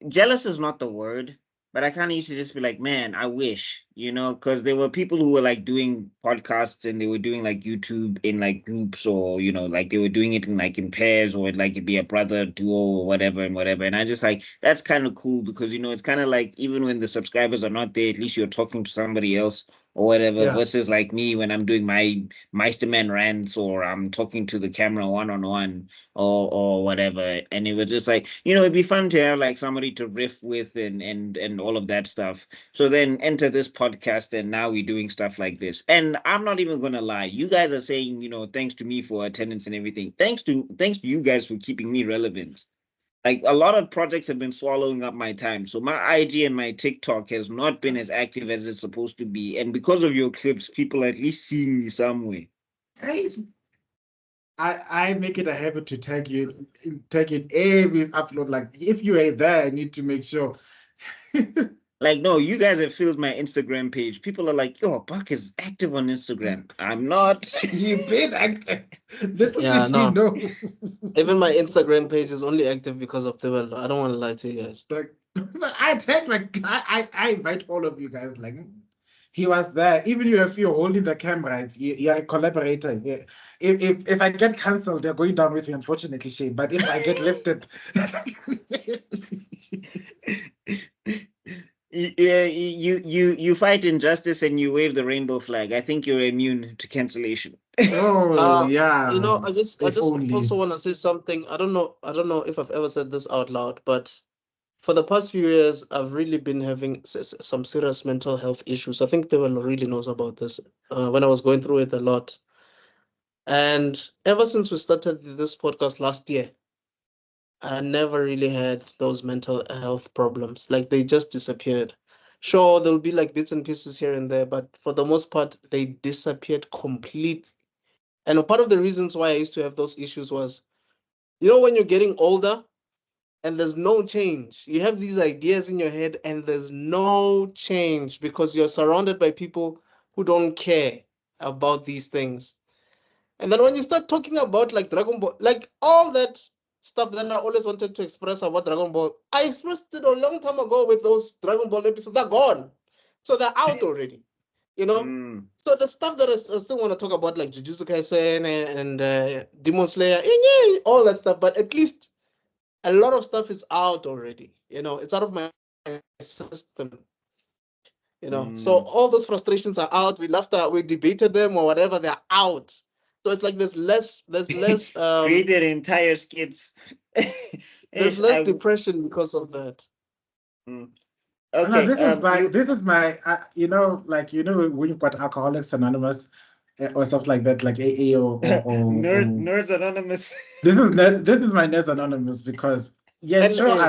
jealous is not the word, but I kind of used to just be like, man, I wish, because there were people who were like doing podcasts and they were doing like YouTube in like groups, or like they were doing it in pairs, or like it'd be a brother duo or whatever. And I just like, that's kind of cool because it's kind of like, even when the subscribers are not there, at least you're talking to somebody else or whatever, versus like me when I'm doing my Meisterman rants, or I'm talking to the camera one-on-one or whatever. And it was just like, it'd be fun to have like somebody to riff with and all of that stuff. So then enter this podcast, and now we're doing stuff like this. And I'm not even gonna lie, you guys are saying, thanks to me for attendance and everything. Thanks to you guys for keeping me relevant. like a lot of projects have been swallowing up my time. So my IG and my TikTok has not been as active as it's supposed to be. And because of your clips, people are at least seeing me somewhere. Hey, I make it a habit to tag you in every upload. Like if you are there, I need to make sure. Like, no, you guys have filled my Instagram page. People are like, yo, Buck is active on Instagram. I'm not. You've been active. This is Yeah, if no. you know. Even my Instagram page is only active because of the world. I don't want to lie to you guys. Like I tag, like I invite all of you guys. Like he was there. Even if you're holding the camera, you're a collaborator. Yeah. If I get cancelled, they're going down with me, unfortunately, Shane. But if I get lifted. Yeah, you fight injustice and you wave the rainbow flag. I think you're immune to cancellation. Oh yeah. You know, I just only. also want to say something. I don't know if I've ever said this out loud, but for the past few years, I've really been having some serious mental health issues. I think Devil really knows about this. When I was going through it a lot, and ever since we started this podcast last year, I never really had those mental health problems. Like they just disappeared. Sure, there'll be like bits and pieces here and there, but for the most part, they disappeared completely. And part of the reasons why I used to have those issues was, you know, when you're getting older and there's no change, you have these ideas in your head and there's no change because you're surrounded by people who don't care about these things. And then when you start talking about like Dragon Ball, like all that stuff that I always wanted to express about Dragon Ball, I expressed it a long time ago with those Dragon Ball episodes. They're gone. So they're out already, you know? So the stuff that I still want to talk about, like Jujutsu Kaisen and Demon Slayer, all that stuff, but at least a lot of stuff is out already. You know, it's out of my system. You know, so all those frustrations are out. We laughed at, we debated them or whatever, they're out. So it's like there's less created entire skits. There's less depression because of that. Okay, no, this is my you know, like, you know, when you've got Alcoholics Anonymous or stuff like that, like AA or Nerds Anonymous. This is my Nerds Anonymous, because yes, sure,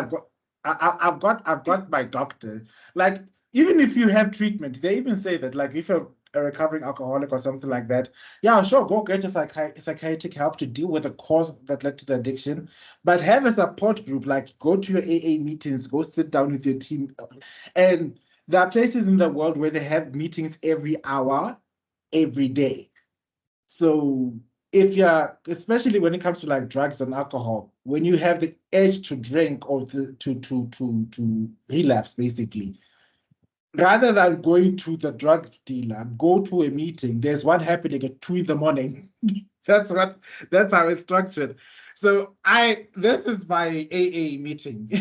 I've got my doctor. Like, even if you have treatment, they even say that, like, if you're a recovering alcoholic or something like that, yeah, sure, go get your psychiatric help to deal with the cause that led to the addiction, but have a support group. Like, go to your AA meetings, go sit down with your team, and there are places in the world where they have meetings every hour, every day. So if you're, especially when it comes to like drugs and alcohol, when you have the urge to drink or to relapse, basically, rather than going to the drug dealer, go to a meeting. There's one happening at 2 a.m. That's how it's structured. So this is my AA meeting.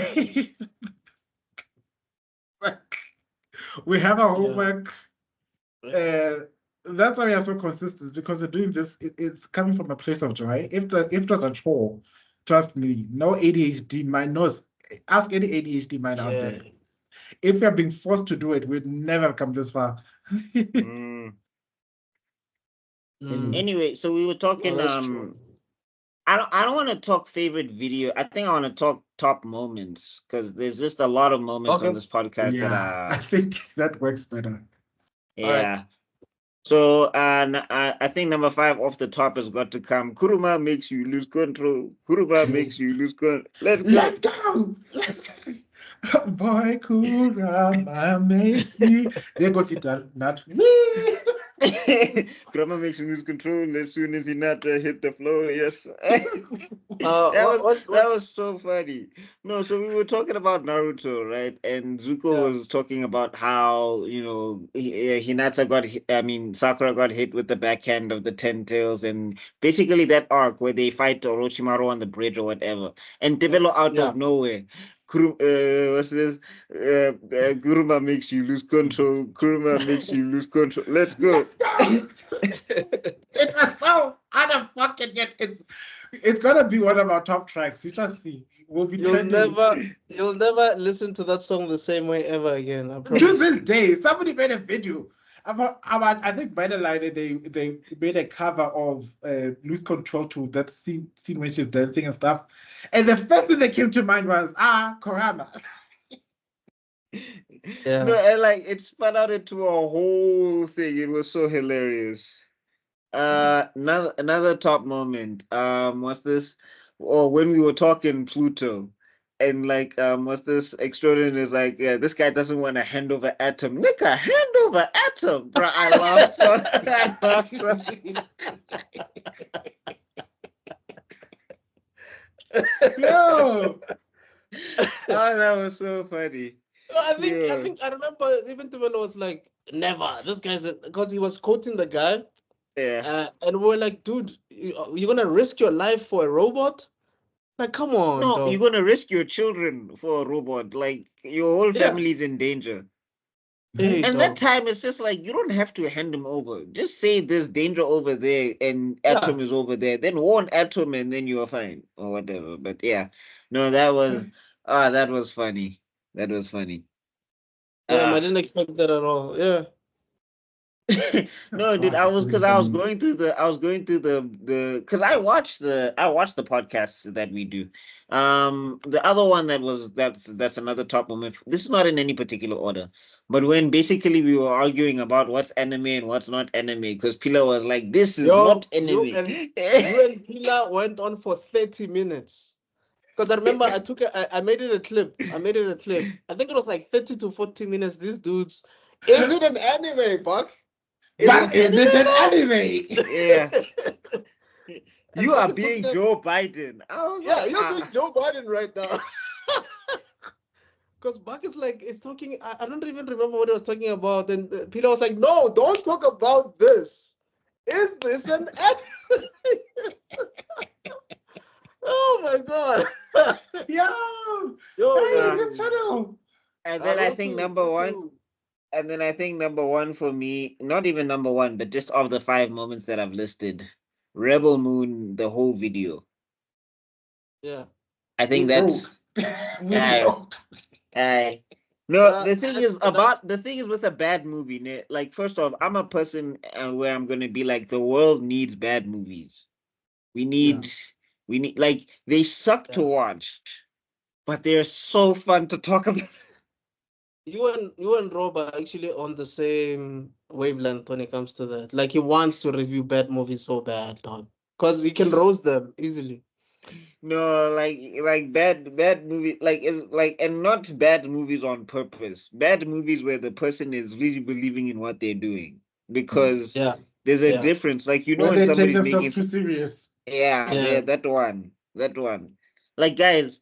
We have our homework. That's why we are so consistent, because we're doing this. It's coming from a place of joy. If it was a chore, trust me, no ADHD mind knows. Ask any ADHD mind out there. If we are being forced to do it, we'd never come this far. Anyway, so we were talking. I don't want to talk favorite video. I think I want to talk top moments, because there's just a lot of moments on this podcast that I think that works better. Yeah. Right. So I think number 5 off the top has got to come. Kuruma makes you lose control. Kuruma makes you lose control. Let's go. Boy, Kurama makes me. There goes it, not. Kurama makes him lose control as soon as he not hit the floor. Yes. That was so funny. No, so we were talking about Naruto, right? And Zuko was talking about how, you know, Sakura got hit with the backhand of the 10 tails, and basically that arc where they fight Orochimaru on the bridge or whatever, and develop out of nowhere. What's this? Kuruma makes you lose control. Kuruma makes you lose control. Let's go. It was so unfucking yet it's gonna be one of our top tracks. You just see. We'll be you'll never listen to that song the same way ever again. I promise. To this day, somebody made a video I think by the line they made a cover of Lose Control to that scene when she's dancing and stuff. And the first thing that came to mind was Korama. Yeah. No, and like it spun out into a whole thing. It was so hilarious. Another top moment. What's this? Or when we were talking Pluto, and like what's this? Extraordinary is like, yeah, this guy doesn't want to hand over Atom. Nigga, hand over Atom, bro. I laughed so. I laughed so. Yo, Oh, that was so funny. I remember even Tibelo was like, never. This guy's because he was quoting the guy. Yeah. And we're like, dude, you're gonna risk your life for a robot? Like, come on, No, dog. you're gonna risk your children for a robot. Like your whole family's in danger. Hey, And dog. that time it's just like you don't have to hand him over. Just say there's danger over there and Atom is over there. Then warn Atom and then you're fine or whatever. But yeah, no, that was funny. That was funny. I didn't expect that at all. Yeah. No, dude, I was going through the because I watched the podcasts that we do. The other one that's another top moment. This is not in any particular order, but when basically we were arguing about what's anime and what's not anime, because Pila was like, "This is not anime." You and Pila went on for 30 minutes. Because I remember I made it a clip. I think it was like 30 to 40 minutes. These dudes, is it an anime, Buck? But is it an anime? Yeah. You are being Joe Biden. You're being Joe Biden right now. Because Buck is like, it's talking, I don't even remember what he was talking about. And Peter was like, no, don't talk about this. Is this an anime? Oh my God. Yo, and then I think number one for me, not even number one, but just of the 5 moments that I've listed, Rebel Moon, the whole video. Yeah. I think that's no, the thing is with a bad movie, like first off, I'm a person where I'm gonna be like, the world needs bad movies. We need like, they suck to watch, but they're so fun to talk about. You and Rob are actually on the same wavelength when it comes to that. Like, he wants to review bad movies so bad, dog, because he can roast them easily. No, like bad movie, and not bad movies on purpose. Bad movies where the person is really believing in what they're doing, because there's a difference. Like, when they somebody's take making themselves too serious. Yeah, that one. Like, guys,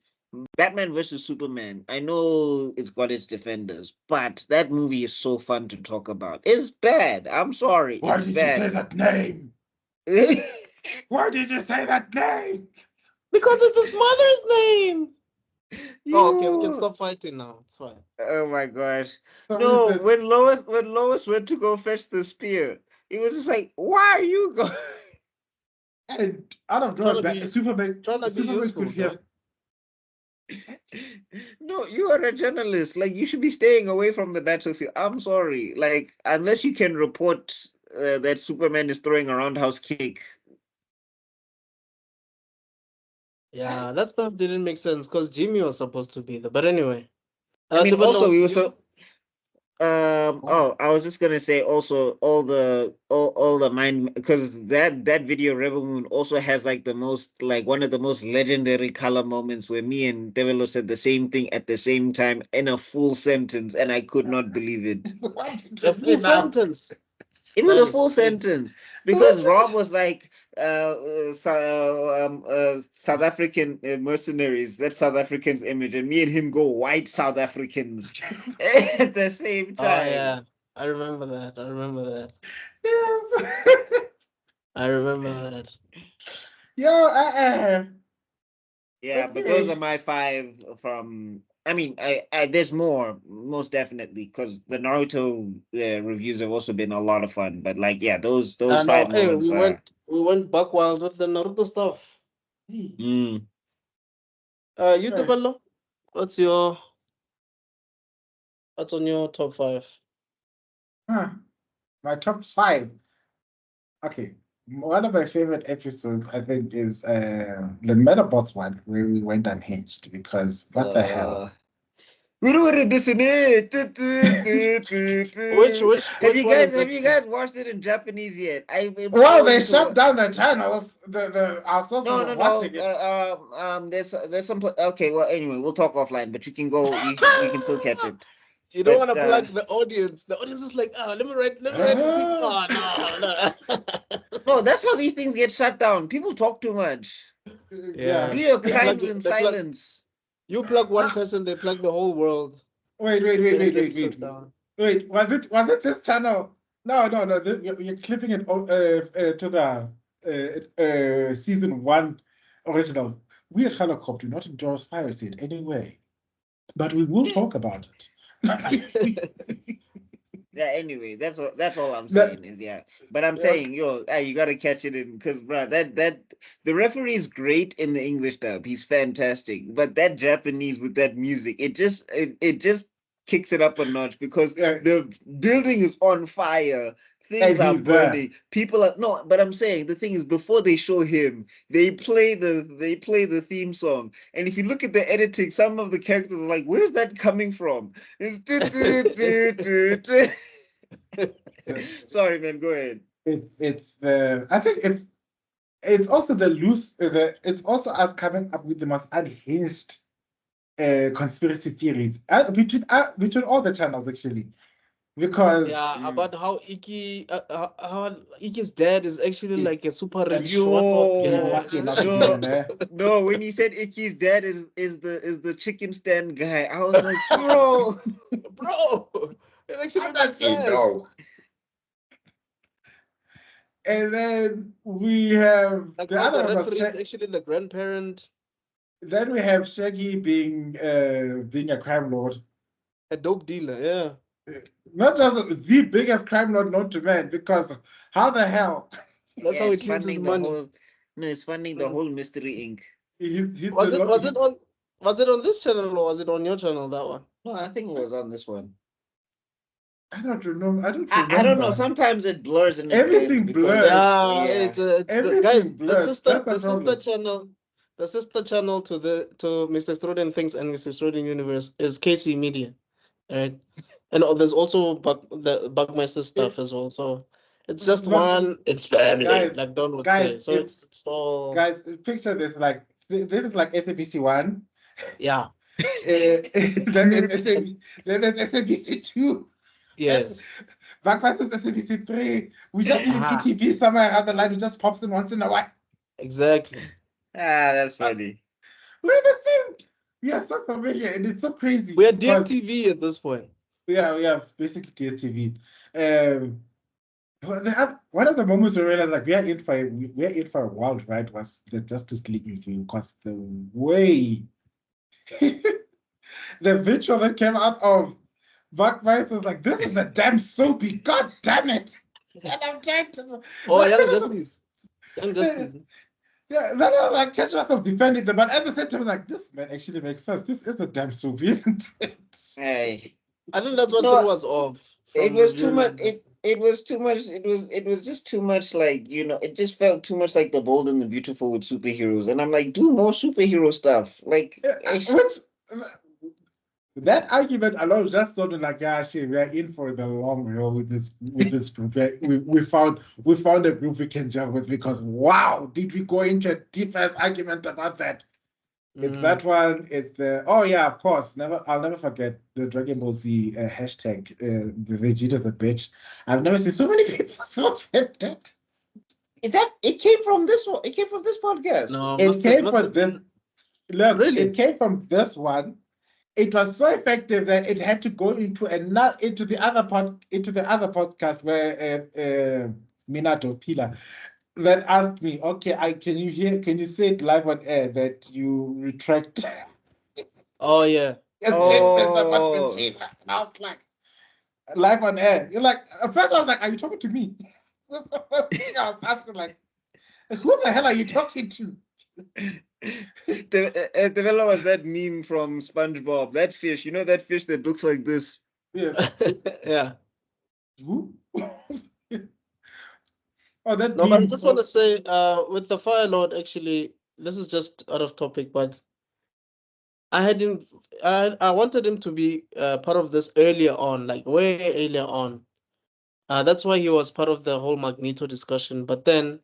Batman versus Superman, I know it's got its defenders, but that movie is so fun to talk about. It's bad. I'm sorry. Why did you say that name? Why did you say that name? Because it's his mother's name. Oh, okay, we can stop fighting now. It's fine. Oh my gosh. No, when Lois went to go fetch the spear, it was just like, why are you going? And out of nowhere, Superman could hear. No, you are a journalist. Like, you should be staying away from the battlefield. I'm sorry. Like, unless you can report that Superman is throwing a roundhouse kick. Yeah, that stuff didn't make sense because Jimmy was supposed to be there. But anyway. I mean, also, we were so... I was just gonna say also all the mind, because that video Rebel Moon also has like one of the most legendary color moments where me and Develo said the same thing at the same time in a full sentence, and I could not believe it. A full sentence. It was a full sentence, because Rob was like, South African mercenaries, that's South Africans' image, and me and him go white South Africans at the same time. Oh, yeah, I remember that. Yes. I remember that. Yo, yeah, but those are my 5 from... I mean, I there's more, most definitely, because the Naruto reviews have also been a lot of fun. But like, yeah, those 5 moments. We went buck wild with the Naruto stuff. You Tebello, what's on your top 5? My top 5. Okay. One of my favorite episodes, I think, is the Metabots one, where we went unhinged, because what the hell? We don't want to listen it. Have you guys watched it in Japanese yet? Well, they shut down the channels. Our sources No. watching it. There's some. Okay, well, anyway, we'll talk offline, but you can go. You can still catch it. You don't want to plug the audience. The audience is like, oh, let me write for people. Oh, no. No, that's how these things get shut down. People talk too much. Yeah. Do your crimes in silence. You plug one person, they plug the whole world. Wait. Was it this channel? No. You're clipping it to the season 1 original. Weird Helicopter, not endorse piracy anyway, but we will talk about it. Yeah, anyway, that's all I'm saying is But I'm saying, you gotta catch it in, because that the referee is great in the English dub. He's fantastic. But that Japanese with that music, it just kicks it up a notch, because the building is on fire. Things are burning. People are but I'm saying the thing is, before they show him, they play the theme song. And if you look at the editing, some of the characters are like, where's that coming from? It's sorry, man, go ahead. I think it's also it's also us coming up with the most unhinged conspiracy theories between all the channels, actually. Because about how Iki's dad is actually like a super rich No, when he said Iki's dad is the chicken stand guy, I was like, bro, it actually makes sense. And then we have like the other one referee is actually the grandparent. Then we have Shaggy being a crime lord, a dope dealer, yeah. Not just the biggest crime lord known to man, because how the hell? That's how he cleans his money. It's funding the whole Mystery Inc. Was it on this channel or was it on your channel, that one? No, I think it was on this one. I don't remember. I don't know. Sometimes it blurs and everything blurs. Guys, the sister channel to Mr. Extrodin Things and Mr. Extrodin Universe is KC Media, right? And there's also the Bugmeister stuff as well. So it's just one. It's family, guys, like Don would say. So it's all. Guys, picture this. Like this is like SABC 1. Yeah. Then there's SABC 2. Yes. Bugmeister is SABC 3. We just use ETV somewhere around the line. We just pops in once in a while. Exactly. That's funny. We're the same. We are so familiar, and it's so crazy. We are DSTV at this point. Yeah, we have basically DSTV. One of the moments we realized like we're in for a wild ride was the Justice League review, because the way the visual that came out of Bugmeister was like, this is a damn soapy, god damn it. And I'm trying to Young Justice. Yeah, then I was like, catch myself defending them, but at the same time, like, this man actually makes sense. This is a damn soapy, isn't it? Hey. I think that's what it was of. It was too much. It was too much. It was just too much. Like, it just felt too much like The Bold and the Beautiful with superheroes. And I'm like, do more superhero stuff. Like, that argument alone just sounded like, yeah, shit, we are in for the long haul with this group. We found a group we can jump with, because wow, did we go into a deep ass argument about that? It's that one. It's of course. I'll never forget the Dragon Ball Z hashtag. The Vegeta's a bitch. I've never seen so many people so offended. It came from this one? It came from this podcast. No, it came from this. Look, really? It came from this one. It was so effective that it had to go into the other podcast where Minato Pila that asked me, okay, can you say it live on air that you retract? Oh yeah. And I was like, live on air. You're like, at first I was like, are you talking to me? That's the first thing I was asking, like, who the hell are you talking to? The fellow was that meme from SpongeBob. That fish, that fish that looks like this. Yes. Yeah. Who? Oh, that No, but I beam. just want to say, with the Fire Lord, actually, this is just out of topic, but I had him. I wanted him to be part of this earlier on, like way earlier on. That's why he was part of the whole Magneto discussion. But then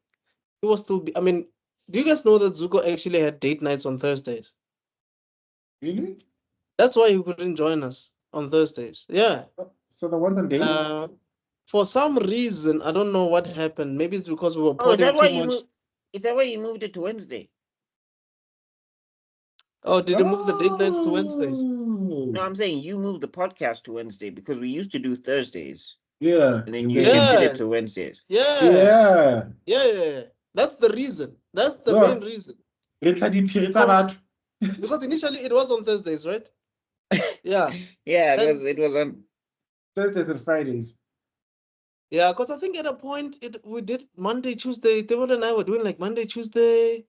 he was still. I mean, do you guys know that Zuko actually had date nights on Thursdays? Really? That's why he couldn't join us on Thursdays. Yeah. So the one on dates? For some reason, I don't know what happened. Maybe it's because we were Oh, is putting that why too you much. moved? Is that why you moved it to Wednesday? Oh, did you move the date nights to Wednesdays? No, I'm saying you moved the podcast to Wednesday because we used to do Thursdays. Yeah. And then you Yeah. shifted it to Wednesdays. Yeah. That's the reason. That's the main reason. Because initially it was on Thursdays, right? Yeah. Yeah, it was on Thursdays and Fridays. Yeah, because I think at a point we did Monday, Tuesday. Tebel and I were doing like Monday, Tuesday.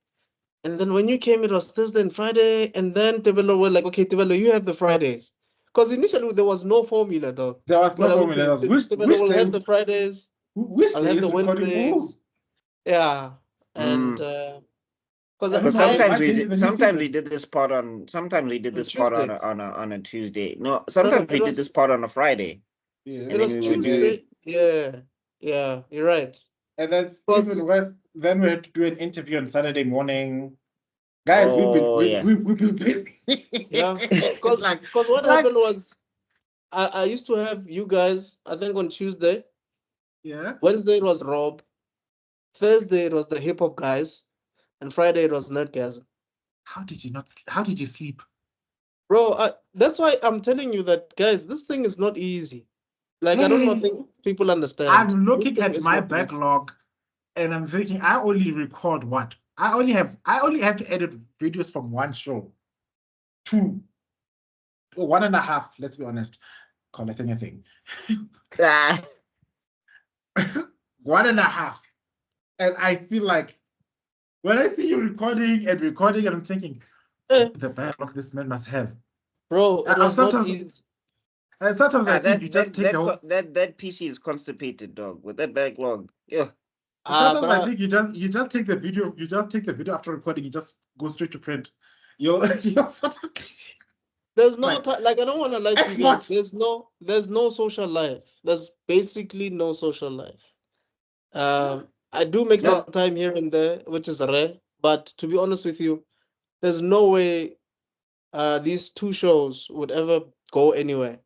And then when you came, it was Thursday and Friday. And then Tebelo were like, okay, Tebelo, you have the Fridays. Because initially there was no formula, though. There was no formula. Okay, Tebelo will have the Fridays. I'll have the Wednesdays. Yeah. And because sometimes we did this part on a Tuesday. No, sometimes we did this part on a Friday. Yeah. It was Tuesday. Yeah, you're right. And that's even worse. Then we had to do an interview on Saturday morning. Guys, we've been busy. Yeah, because what happened was I used to have you guys, I think on Tuesday. Yeah. Wednesday it was Rob. Thursday it was the hip hop guys. And Friday it was Nerdgasm. How did you sleep? Bro, that's why I'm telling you that, guys, this thing is not easy. Like, I don't think people understand. I'm looking at my backlog and I'm thinking I only record what? I only have to edit videos from one show. 2. 1.5, let's be honest. Call it anything. 1.5. And I feel like when I see you recording, and I'm thinking, the backlog this man must have. Bro, it was not easy. And sometimes I think you just take that PC is constipated, dog, with that backlog. Yeah. Sometimes I think you just take the video. You just take the video after recording. You just go straight to print. You're sort of. There's no I don't want to lie to you. There's no social life. There's basically no social life. I do make some time here and there, which is rare. But to be honest with you, there's no way these 2 shows would ever go anywhere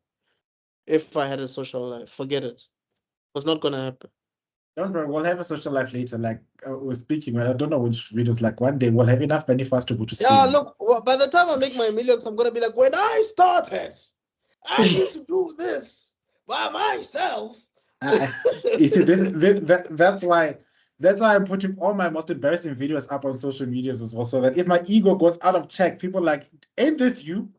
if I had a social life. Forget it. It's not gonna happen. Don't worry, we'll have a social life later. Like we're speaking, I don't know which videos. Like one day we'll have enough money for us to go to Spain. Yeah, look. By the time I make my millions, I'm gonna be like, when I started, I used to do this by myself. You see, that's why I'm putting all my most embarrassing videos up on social medias as well, so that if my ego goes out of check, people are like, ain't this you?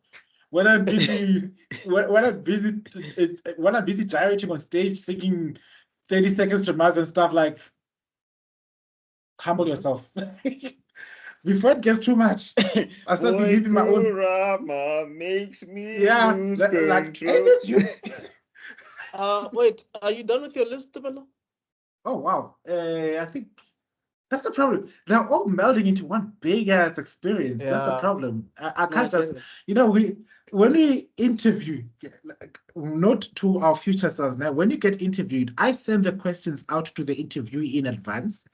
When I'm busy, when I'm busy gyrating on stage singing 30 Seconds to Mars and stuff, like, humble yourself. Before it gets too much, I start believing my own. Drama makes me lose like, control. Wait, are you done with your list, Tabella? Oh wow! I think that's the problem. They're all melding into one big ass experience. That's the problem. I can't just, when we interview, note to our future selves now, when you get interviewed, I send the questions out to the interviewee in advance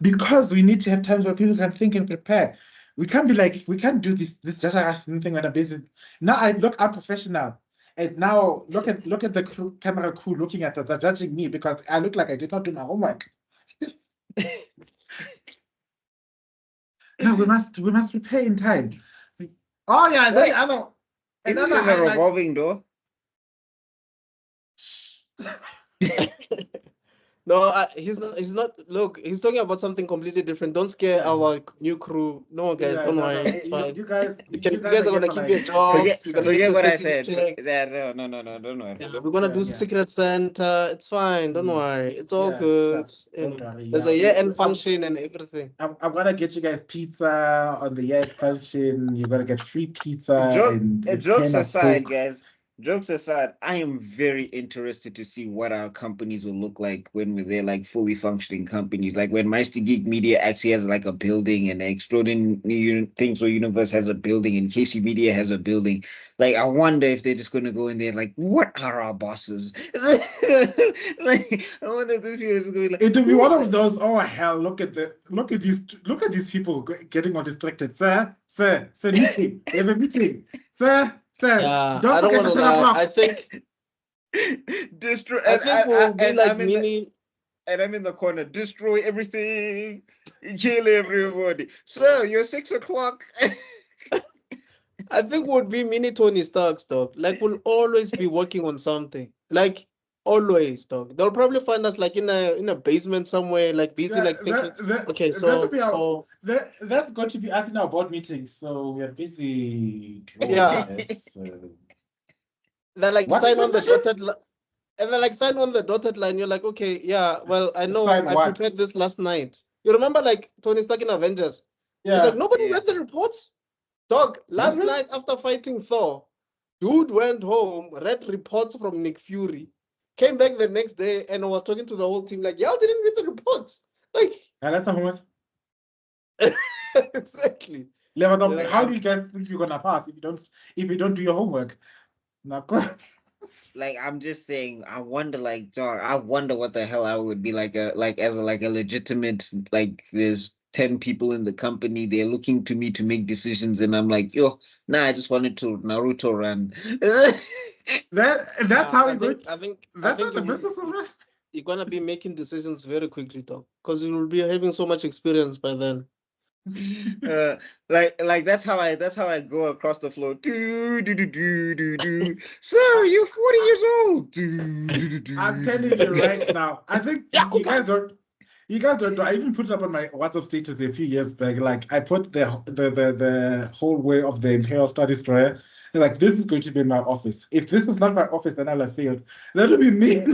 because we need to have times where people can think and prepare. We can't be like, we can't do this just thing when I'm busy. Now I look unprofessional. And now look at the camera crew looking at us, they're judging me because I look like I did not do my homework. No, we must prepare in time. Oh yeah, then the other. Is this a revolving door? No, he's not. Look, he's talking about something completely different. Don't scare our new crew. No, guys, don't worry. It's fine. You guys are gonna keep your jobs. Forget what I said. No, don't worry. Yeah, we're gonna do Secret Santa. It's fine. Don't worry. It's all good. There's a year-end function and everything. I'm gonna get you guys pizza on the year-end function. You're gonna get free pizza. Jokes aside, guys. Jokes aside, I am very interested to see what our companies will look like when they're like fully functioning companies. Like when Meister Geek Media actually has like a building, and Extrodin Things or Universe has a building, and KC Media has a building. Like I wonder if they're just gonna go in there like, what are our bosses? Like I wonder if this people is gonna be like, It will be one of those. Oh hell! Look at these people getting all distracted. Sir, meeting. We have a meeting. Sir, Yeah, don't I don't forget want to to turn lie. off. I think we'll be like mini. And I'm in the corner, destroy everything, kill everybody. So you're 6 o'clock. I think we'll be mini Tony Stark's, dog. Like we'll always be working on something. Like always, dog. They'll probably find us like in a basement somewhere, like busy, like thinking. Okay, so that's going to be us in our board meetings. So we are busy. Yeah. They're like What sign is on the this? dotted line. And then like sign on the dotted line. You're like, okay, yeah, well, I know Sign I what? prepared this last night. You remember like Tony Stark in Avengers? Yeah. He's like, nobody Yeah. read the reports? Dog, last Really? night after fighting Thor, dude went home, read reports from Nick Fury, came back the next day and was talking to the whole team like, y'all didn't read the reports. Like, Let's have a moment. exactly. How do you guys think you're gonna pass if you don't do your homework? Now, Like I'm just saying, I wonder, like, dog, I wonder what the hell I would be like a legitimate, like there's 10 people in the company, they're looking to me to make decisions, and I'm like, yo, nah, I just wanted to Naruto run. that's how I think that's how the business will work. you're gonna be making decisions very quickly, dog, because you will be having so much experience by then. Like that's how I go across the floor. Do do do do do do. Sir, you're 40 years old. I'm telling you right now. I think you guys don't. You guys don't know. I even put it up on my WhatsApp status a few years back. Like I put the whole way of the Imperial Studies Destroyer. Like this is going to be my office. If this is not my office, then I'll have failed. That'll be me.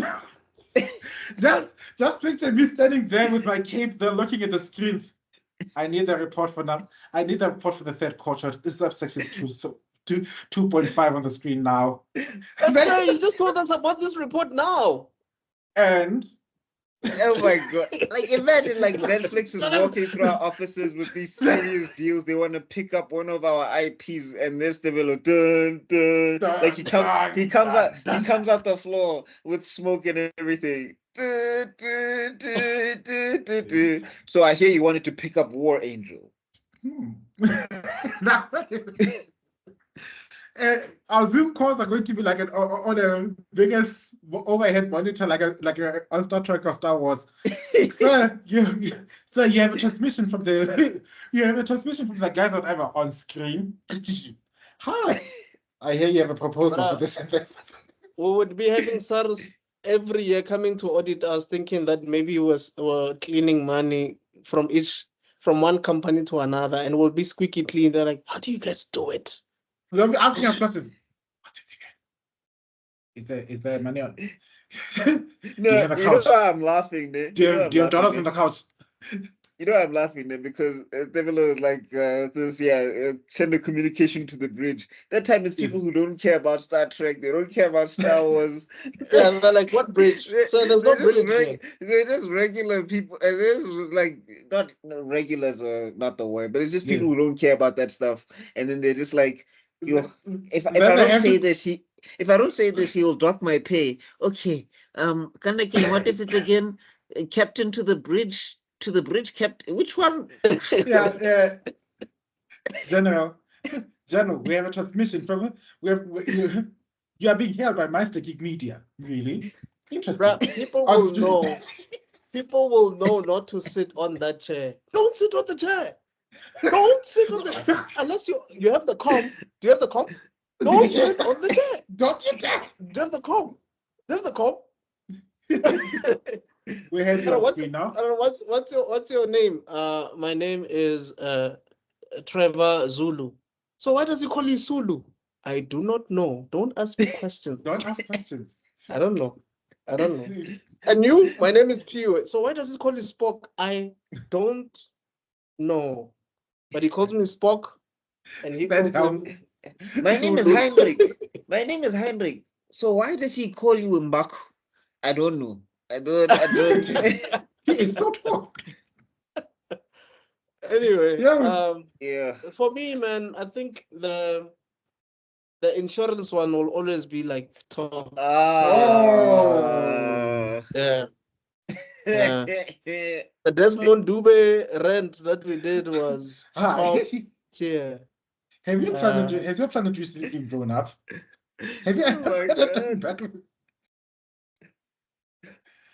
just picture me standing there with my cape, there looking at the screens. I need the report for now. I need the report for the third quarter. This is section 2.5 on the screen now. Sir, you just told us about this report now. And oh my god! Like imagine, like Netflix is walking through our offices with these serious deals. They want to pick up one of our IPs, and this developer, dun, dun, like he comes out the floor with smoke and everything. So I hear you wanted to pick up War Angel. Our Zoom calls are going to be like on a biggest overhead monitor, like a on Star Trek or Star Wars. Sir, you have a transmission from the guys whatever on screen. Hi, I hear you have a proposal for this and this. We would be having SARS every year coming to audit us, thinking that maybe we're cleaning money from one company to another, and we'll be squeaky clean. They're like, how do you guys do it? They'll be asking us questions. What did you get? Is there money on? No, you know why I'm laughing there? Do you have dollars on the couch? You know I'm laughing there because Devilo is like send a communication to the bridge. That time is people who don't care about Star Trek. They don't care about Star Wars. Yeah, they're like, what bridge? So there's no bridge. They're just regular people, and there's like not regulars are not the word, but it's just people who don't care about that stuff. And then they're just like, yo, if I don't say this, he will dock my pay. Okay, Kandakin, what is it again? Captain to the bridge. To the bridge captain. Which one? Yeah. General, we have a transmission from. You are being held by Meister Geek Media. Really interesting. Bruh, people will know. People will know not to sit on that chair. Don't sit on the chair. Don't sit on the chair unless you have the com. Do you have the com? Don't sit on the chair. Don't you dare. Do you have the com? Do you have the com? We have your screen now. What's your name? My name is Trevor Zulu. So why does he call you Zulu? I do not know. Don't ask me questions. Don't ask questions. I don't know. And you? My name is Pio. So why does he call you Spock? I don't know. But he calls me Spock, and he calls him. My name is Heinrich. My name is Heinrich. So why does he call you Mbaku? I don't know. I don't. He is so tall. Anyway, Yeah. for me, man, I think the insurance one will always be like top. Oh. Yeah. Yeah. The Desmond Dube rent that we did was top tier. Have your planet has your planet recently blown up? Have you Oh my ever done God. battle?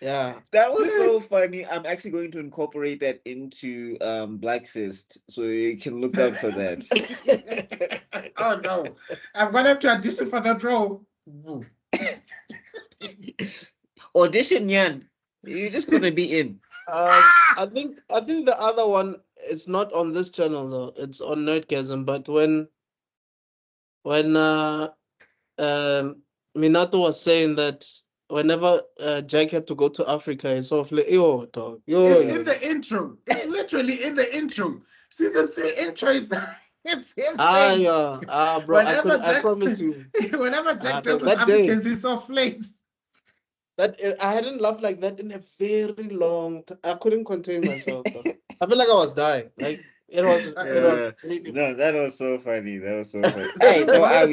Yeah. That was so funny. I'm actually going to incorporate that into Blackfist, so you can look out for that. Oh no. I'm gonna have to audition for that role. Audition, Yan. You're just gonna be in. I think the other one is not on this channel though. It's on Nerdgasm. But when Minato was saying that whenever Jack had to go to Africa, it's sort of like, yo, dog, yo, It's in the intro. It's literally in the intro. Season 3 intro is it's his thing. bro, I Jack promise you. Whenever Jack dealt with that day, Africans, he saw flames. that I hadn't laughed like that in a very long time. I couldn't contain myself. Though. I feel like I was dying. Like it was really No, that was so funny. That was so funny. Hey, no, I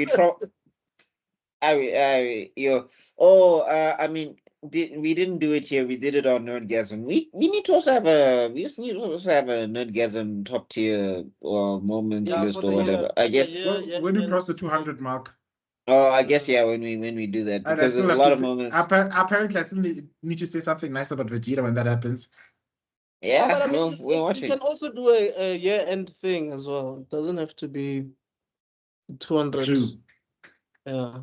mean, we didn't do it here. We did it on Nerdgasm. We need to also have a Nerdgasm top tier or moments list or whatever. I guess when we cross the 200 mark. Oh, I guess when we do that, because there's a lot of moments. Apparently, I still need to say something nice about Vegeta when that happens. Yeah, but I mean, we're you can also do a year-end thing as well. It doesn't have to be 200. True. Yeah.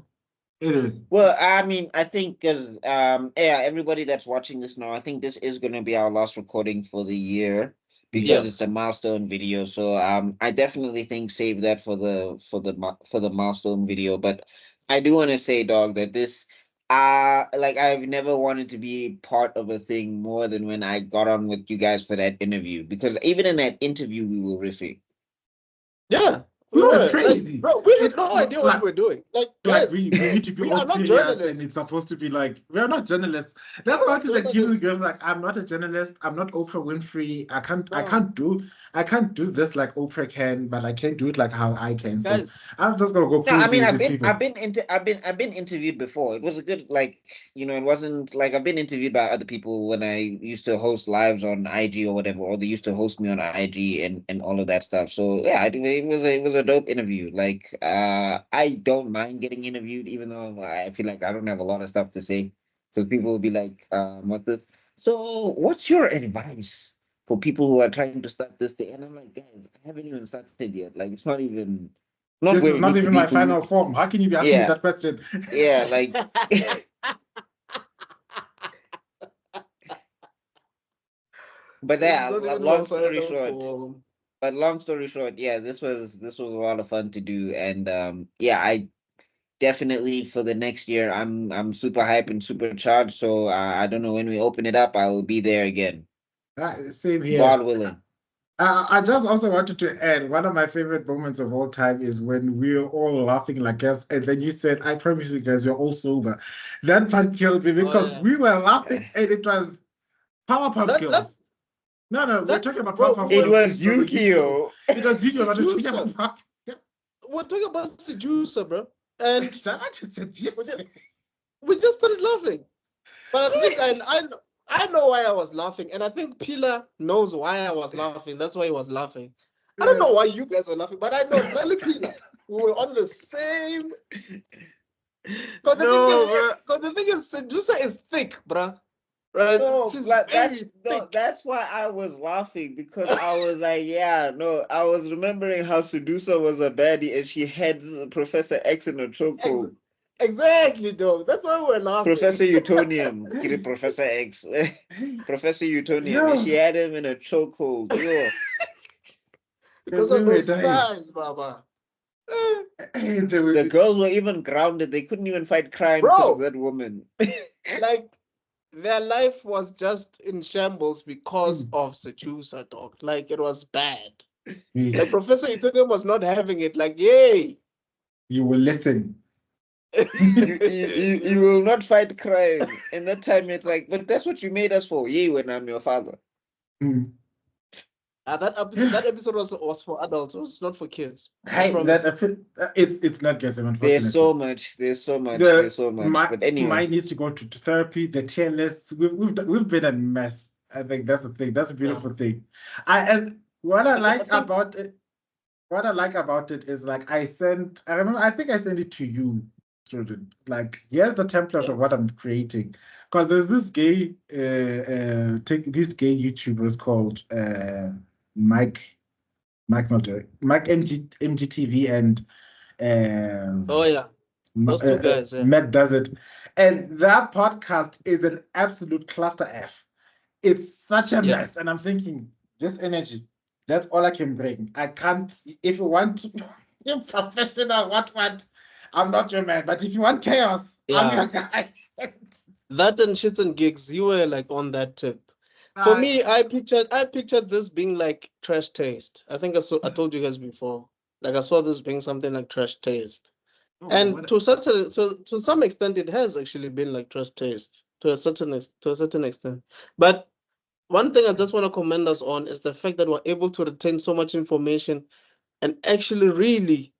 Well, I mean, I think because everybody that's watching this now, I think this is going to be our last recording for the year because it's a milestone video. So I definitely think save that for the milestone video. But I do want to say, dog, that this like I've never wanted to be part of a thing more than when I got on with you guys for that interview, because even in that interview we were riffing. Yeah. We were crazy, like, bro. We had no idea what we were doing. Like guys, we need to be we all are not serious, journalists, and it's supposed to be like we are not journalists. That's one thing that gives girls like I'm not a journalist. I'm not Oprah Winfrey. I can't do this like Oprah can, but I can't do it like how I can. So guys, I'm just gonna go crazy. No, I mean with these people. I've been interviewed before. It was a good, like, it wasn't like I've been interviewed by other people when I used to host lives on IG or whatever, or they used to host me on IG and all of that stuff. So yeah, I think it was a dope interview. Like I don't mind getting interviewed, even though I feel like I don't have a lot of stuff to say. So people will be like, what this? So what's your advice for people who are trying to start this thing? And I'm like, guys, I haven't even started yet. Like it's not even. This is not even my final form. How can you be asking me that question? Yeah, like. But yeah, long story short. But long story short, yeah, this was a lot of fun to do, and I definitely for the next year, I'm super hyped and super charged. So I don't know, when we open it up, I will be there again. Same here. God willing. I just also wanted to add, one of my favorite moments of all time is when we were all laughing like us, and then you said, I promise you guys, you're all sober. That part killed me because we were laughing and it was Powerpuff Girls. No, we're talking about Powerpuff Girls. It was Yu-Gi-Oh! It was Yu-Gi-Oh! We're talking about Seducer, bro. And shout out to Seducer. We just started laughing. But I think I know why I was laughing, and I think Pila knows why I was laughing. That's why he was laughing. I don't know why you guys were laughing, but I know really Pila. We were on the same. Because the thing is, Seducer is thick, bruh. Right? No, that's why I was laughing, because I was like, I was remembering how Seducer was a baddie and she had Professor X in a chokehold. Exactly, dog. That's why we're laughing. Professor Utonium, Professor X, Professor Utonium. And she had him in a chokehold. Because of those guys, Baba. The girls were even grounded. They couldn't even fight crime because of that woman. Like, their life was just in shambles because of Seducer, dog. Like, it was bad. Like, Professor Utonium was not having it. Like, yay. You will listen. You will not fight crime. And that time it's like, but that's what you made us for. Yeah, when I'm your father. Mm. That episode was for adults. It was not for kids. I Hey, promise. it's not guessing, There's so unfortunately. much. There's so much. There's so much. But anyway, Mine needs to go to therapy. The tier lists, we've been a mess. I think that's the thing. That's a beautiful thing. And what I like about it, is like I remember, I think I sent it to you, children. Like, here's the template of what I'm creating. Because there's this gay these gay YouTubers called Mike MGTV and Oh yeah, those two guys. Yeah. Matt does it. And that podcast is an absolute cluster F. It's such a mess. And I'm thinking, this energy, that's all I can bring. I can't, if you want you're professional, what, I'm not your man. But if you want chaos, I'm your guy. That and shits and gigs, you were like on that tip. For me, I pictured this being like Trash Taste. I think I told you guys before. Like I saw this being something like Trash Taste. And to some extent, it has actually been like Trash Taste to a certain extent. But one thing I just want to commend us on is the fact that we're able to retain so much information and actually really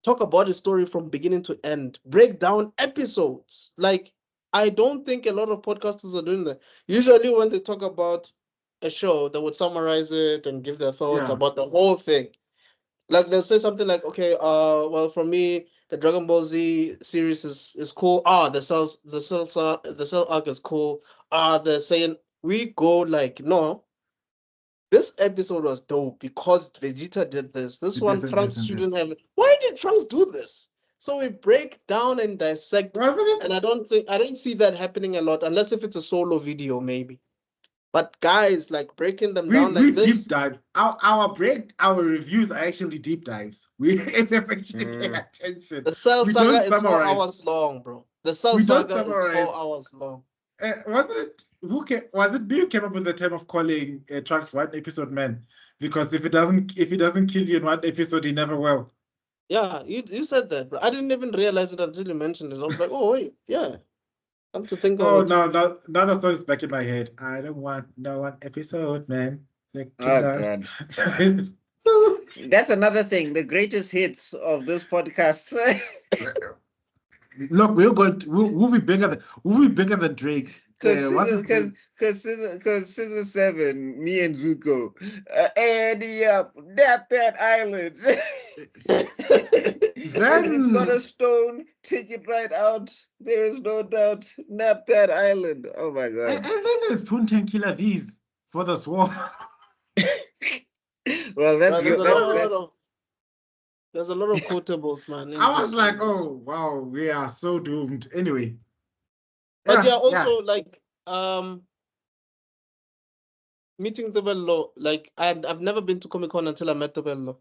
talk about the story from beginning to end, break down episodes. Like, I don't think a lot of podcasters are doing that. Usually when they talk about a show, they would summarize it and give their thoughts about the whole thing. Like they'll say something like, okay, well, for me, the Dragon Ball Z series is cool. The Cell arc is cool. They're saying we go like, no, this episode was dope because Vegeta did this. This one, Trunks shouldn't have it. Why did Trunks do this? So we break down and dissect. And I don't see that happening a lot, unless if it's a solo video, maybe. But guys, like breaking them down like this. We deep dive. Our reviews are actually deep dives. We actually pay attention. The Cell saga is 4 hours long, bro. The Cell saga is 4 hours long. Was it me who came up with the term of calling Trunks one episode man? Because if he doesn't kill you in one episode, he never will. Yeah, you said that, bro. I didn't even realize it until you mentioned it. I was like, oh wait, yeah. Come to think of it. Now the song is back in my head. I don't want no one episode, man. God. That's another thing. The greatest hits of this podcast. Look, we'll be bigger than Drake. Because Scissor 7, me and Zuko, Eddie up, nap that island. Then it's got a stone, take it right out. There is no doubt. Nap that island. Oh my God. And then there's Puntan Killer V's for the swarm. Well, that's There's a lot of quotables, man. I was like, oh wow, we are so doomed. Anyway. But also like meeting the Bello. Like I've never been to Comic Con until I met the Bello.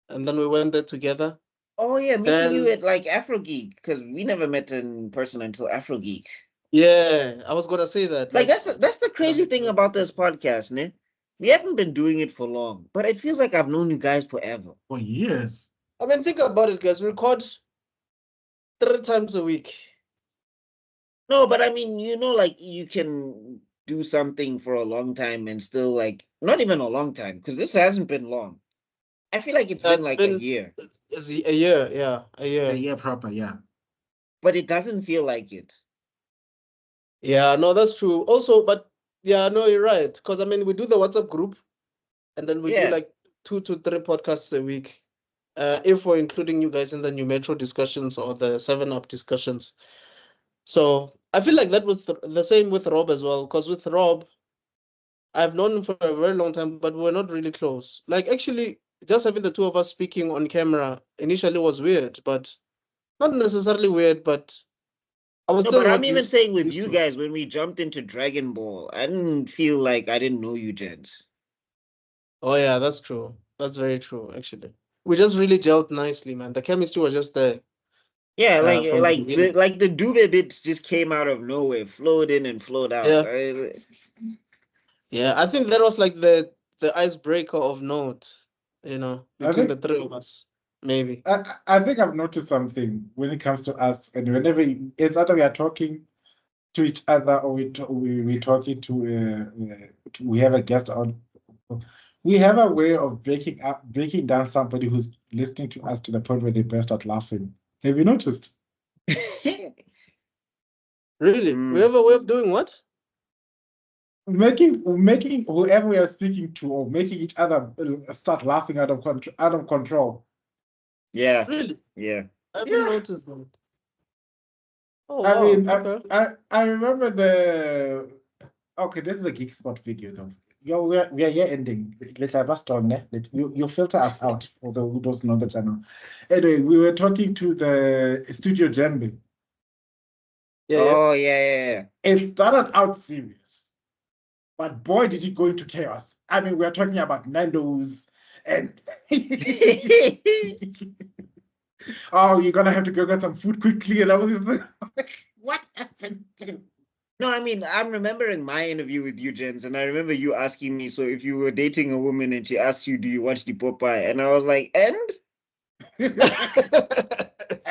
And then we went there together. Oh yeah, meeting you at like Afrogeek, because we never met in person until Afrogeek. Yeah, I was gonna say that. Like that's the crazy thing about this podcast, ne? We haven't been doing it for long, but it feels like I've known you guys forever. For years. I mean, think about it, guys. We record 3 times a week. No, but I mean, like you can do something for a long time and still like not even a long time, because this hasn't been long. I feel like it's been like a year. It's a year, yeah. A year. A year proper, yeah. But it doesn't feel like it. Yeah, no, that's true. Also, but yeah, no, you're right. Because I mean, we do the WhatsApp group, and then we do like 2 to 3 podcasts a week. If we're including you guys in the New Metro discussions or the 7-Up discussions. So I feel like that was the same with Rob as well. Because with Rob, I've known him for a very long time, but we're not really close. Like actually, just having the two of us speaking on camera initially was weird, but not necessarily weird, but I was still. But I'm even saying with you guys, when we jumped into Dragon Ball, I didn't feel like I didn't know you gents. Oh yeah, that's true. That's very true, actually. We just really gelled nicely, man. The chemistry was just there. Yeah, like the Dube bit just came out of nowhere, flowed in and flowed out. Yeah, yeah, I think that was like the icebreaker of note, between the 3 of us. maybe. I think I've noticed something when it comes to us, and whenever it's either we are talking to each other or we talking we have a guest on. We have a way of breaking down somebody who's listening to us to the point where they burst out laughing. Have you noticed? Really? We have a way of doing what? Making whoever we are speaking to or making each other start laughing out of control. Yeah. Really? Yeah. I haven't noticed that. Oh, I wow. mean, Okay. I remember this is a Geek Spot video though. We are here ending. Let's have us talk, ne? You filter us out, although we don't know the channel. Anyway, we were talking to the Studio Djembe. Yeah, Oh, yeah. It started out serious, but boy, did it go into chaos. I mean, we're talking about Nando's and oh, you're gonna have to go get some food quickly, and I was like, what happened? No, I mean, I'm remembering my interview with you, Jens, and I remember you asking me, so if you were dating a woman and she asked you, do you watch the Popeye? And I was like, and?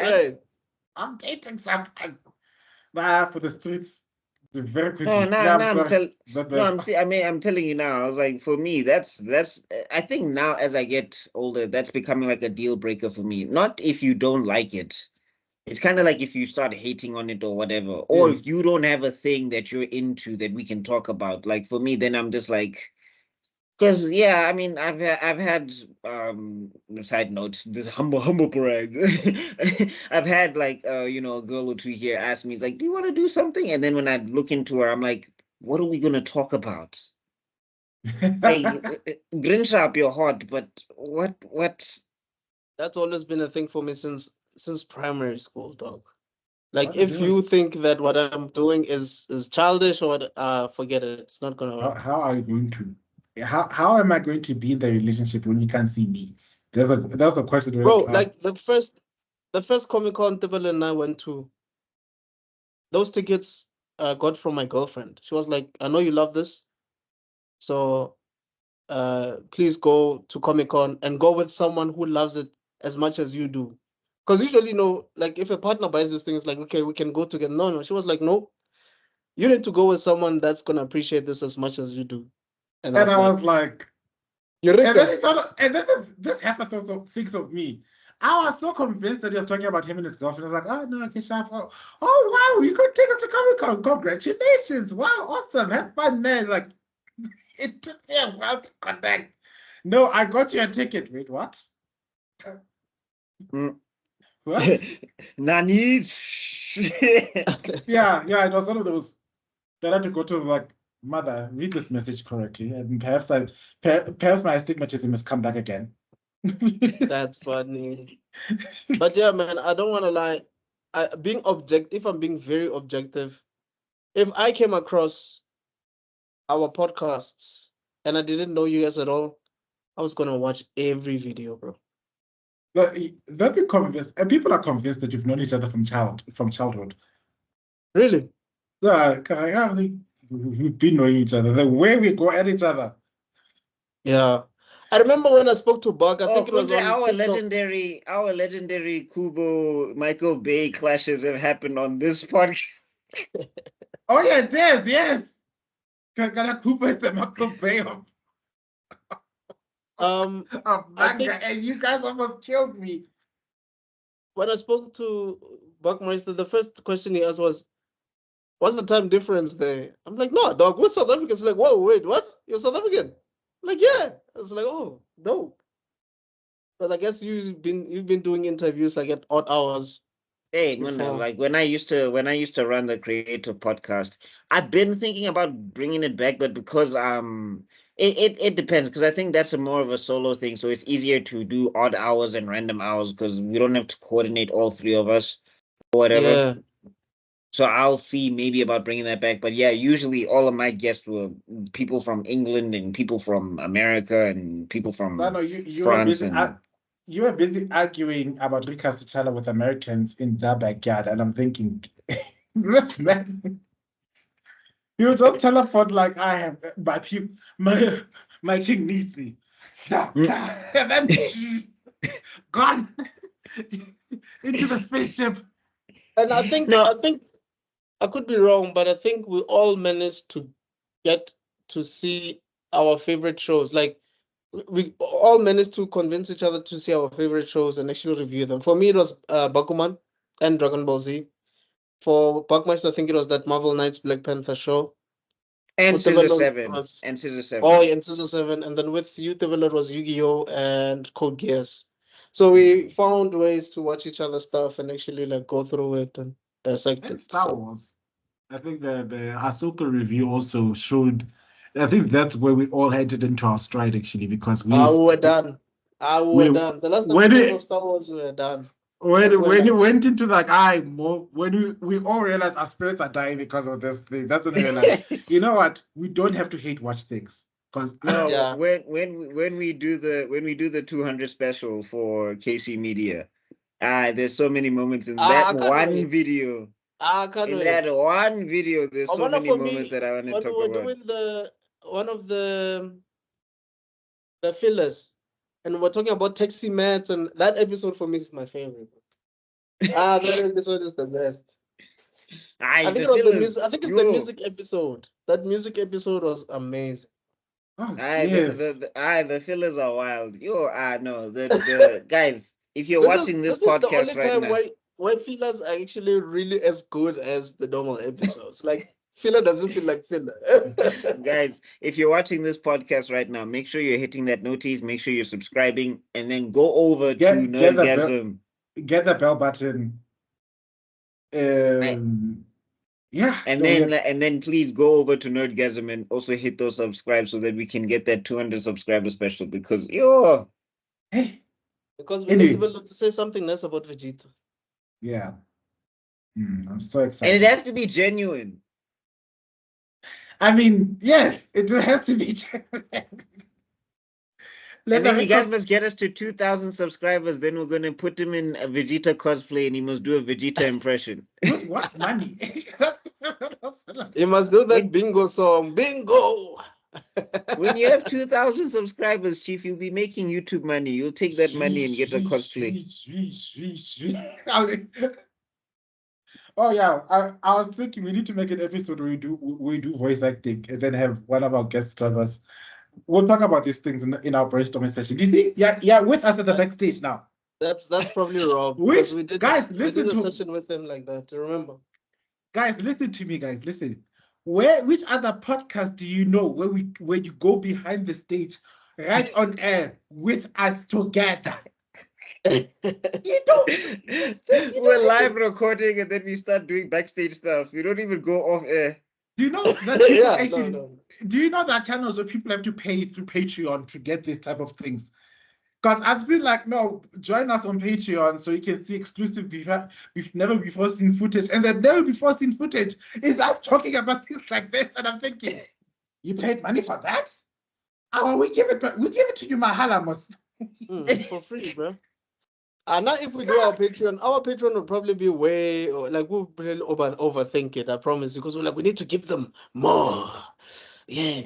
Right. I'm dating someone. For the streets, very quickly. No, I'm telling you now. I was like, for me, that's. I think now as I get older, that's becoming like a deal breaker for me. Not if you don't like it. It's kind of like if you start hating on it or whatever, or if you don't have a thing that you're into that we can talk about. Like for me, then I'm just like, because I mean, I've had side note, this humble brag. I've had like a girl or two here ask me, like, do you want to do something? And then when I look into her, I'm like, what are we gonna talk about? Like, grin up your heart, but what? That's always been a thing for me since primary school, dog. Like if you think that what I'm doing is childish or forget it. It's not gonna work. How are you going to? How am I going to be in the relationship when you can't see me? That's the question. Bro, like the first Comic-Con Tibble and I went to, those tickets I got from my girlfriend. She was like, I know you love this, so please go to Comic-Con and go with someone who loves it as much as you do. Because usually, like if a partner buys this thing, it's like, okay, we can go together. No. She was like, no, you need to go with someone that's gonna appreciate this as much as you do. And I was like, and then this half a thought thinks of me. I was so convinced that he was talking about him and his girlfriend. I was like, oh no, Keshaf. Oh wow, you could take us to Comic-Con. Congratulations. Wow, awesome. Have fun there. Like, it took me a while to connect. No, I got you a ticket. Wait, what? What? Nani? Yeah, it was one of those that I had to go to like, mother, read this message correctly, and perhaps my astigmatism has come back again. That's funny. But yeah, man, I don't want to lie. If I'm being very objective, if I came across our podcasts and I didn't know you guys at all, I was gonna watch every video, bro. They'll be convinced, and people are convinced that you've known each other from childhood. Really? We've been knowing each other. The way we go at each other. Yeah. I remember when I spoke to Bug, I think it was on our TikTok. legendary Kubo Michael Bay clashes have happened on this podcast. Oh yeah, it is, yes. Kubo is the Michael Bay of manga, and you guys almost killed me. When I spoke to Buckmeister, the first question he asked was, what's the time difference there? I'm like, no, dog, we're South Africans. Like, whoa, wait, what? You're South African? I'm like, yeah. I was like, oh, dope. Because I guess you've been doing interviews like at odd hours. Hey, like when I used to run the creative podcast, I've been thinking about bringing it back, but because it depends, because I think that's more of a solo thing, so it's easier to do odd hours and random hours because we don't have to coordinate all three of us or whatever. Yeah. So I'll see maybe about bringing that back. But yeah, usually all of my guests were people from England and people from America and people from France. You were busy arguing about Rika Sichala with Americans in their backyard, and I'm thinking, this man, you just teleport like I have my king needs me. And then Gone into the spaceship. And I think No. I could be wrong, but I think we all managed to get to see our favorite shows. Like we all managed to convince each other to see our favorite shows and actually review them. For me, it was Bakuman and Dragon Ball Z. For Buckmeister, I think it was that Marvel Knights Black Panther show. And With Scissor Develop 7. was And Scissor 7. Oh, and Scissor 7, and then with Youth Develop was Yu-Gi-Oh! And Code Geass. So we found ways to watch each other's stuff and actually like go through it and dissect And it. Star So Wars. I think the Ahsoka review also showed. I think that's where we all headed into our stride actually, because we we're done. we We're done. The last when episode it of Star Wars, we were done. when Like, we're it like, went into like when we all realized our spirits are dying because of this thing. That's when we realized, you know what? We don't have to hate watch things because No, Yeah. when we do the 200 special for KC Media, there's so many moments in I that can't one wait. video. I can't In wait. that one video, there's so Wonder many for moments me, that I want to when talk we were about. doing one of the fillers, and we're talking about taxi mats, and that episode for me is my favorite. That episode is the best. I think The it was the fillers, music. I think it's the yo. music episode. That music episode was amazing. oh The, yes. the fillers are wild. Yo, no, the guys, if you're watching this This is the podcast only right time now, why fillers are actually really as good as the normal episodes. Like filler doesn't feel like filler. guys, if you're watching this podcast right now, make sure you're hitting that notice, make sure you're subscribing, and then go over to Get the bell, Nerdgasm. get the bell button. Yeah. And then please go over to Nerdgasm and also hit those subscribe so that we can get that 200 subscriber special, because yo, Hey, Because we anyway. need to say something nice about Vegeta. Yeah. I'm so excited. and it has to be genuine. I mean, yes, it has to be. And then you guys must get us to 2,000 subscribers. Then we're gonna put him in a Vegeta cosplay, and he must do a Vegeta impression. With what money? You must do that bingo song. Bingo! When you have 2,000 subscribers, Chief, you'll be making YouTube money. You'll take that money and get a cosplay. Oh yeah, I was thinking we need to make an episode where we do voice acting and then have one of our guest stars. We'll talk about these things in our brainstorming session. You see, yeah, with us at the backstage now. That's probably Rob. Which We did guys, we listen did a to session with him like that. Remember? Guys, listen to me, guys. Listen. Which other podcast do you know where you go behind the stage, right on air with us together? You don't. We're live recording and then we start doing backstage stuff. We don't even go off air. Do you know that people Yeah, actually? no. Do you know that channels where people have to pay through Patreon to get this type of things? Because I've seen like, no, join us on Patreon so you can see exclusive we've never before seen footage, and the never before seen footage is us talking about things like this, and I'm thinking, you paid money for that? Oh, we give it to you, mahala, mos. For free, bro. And now if we do our Patreon will probably be way, like we'll really overthink it, I promise, because we're like, we need to give them more. Yeah.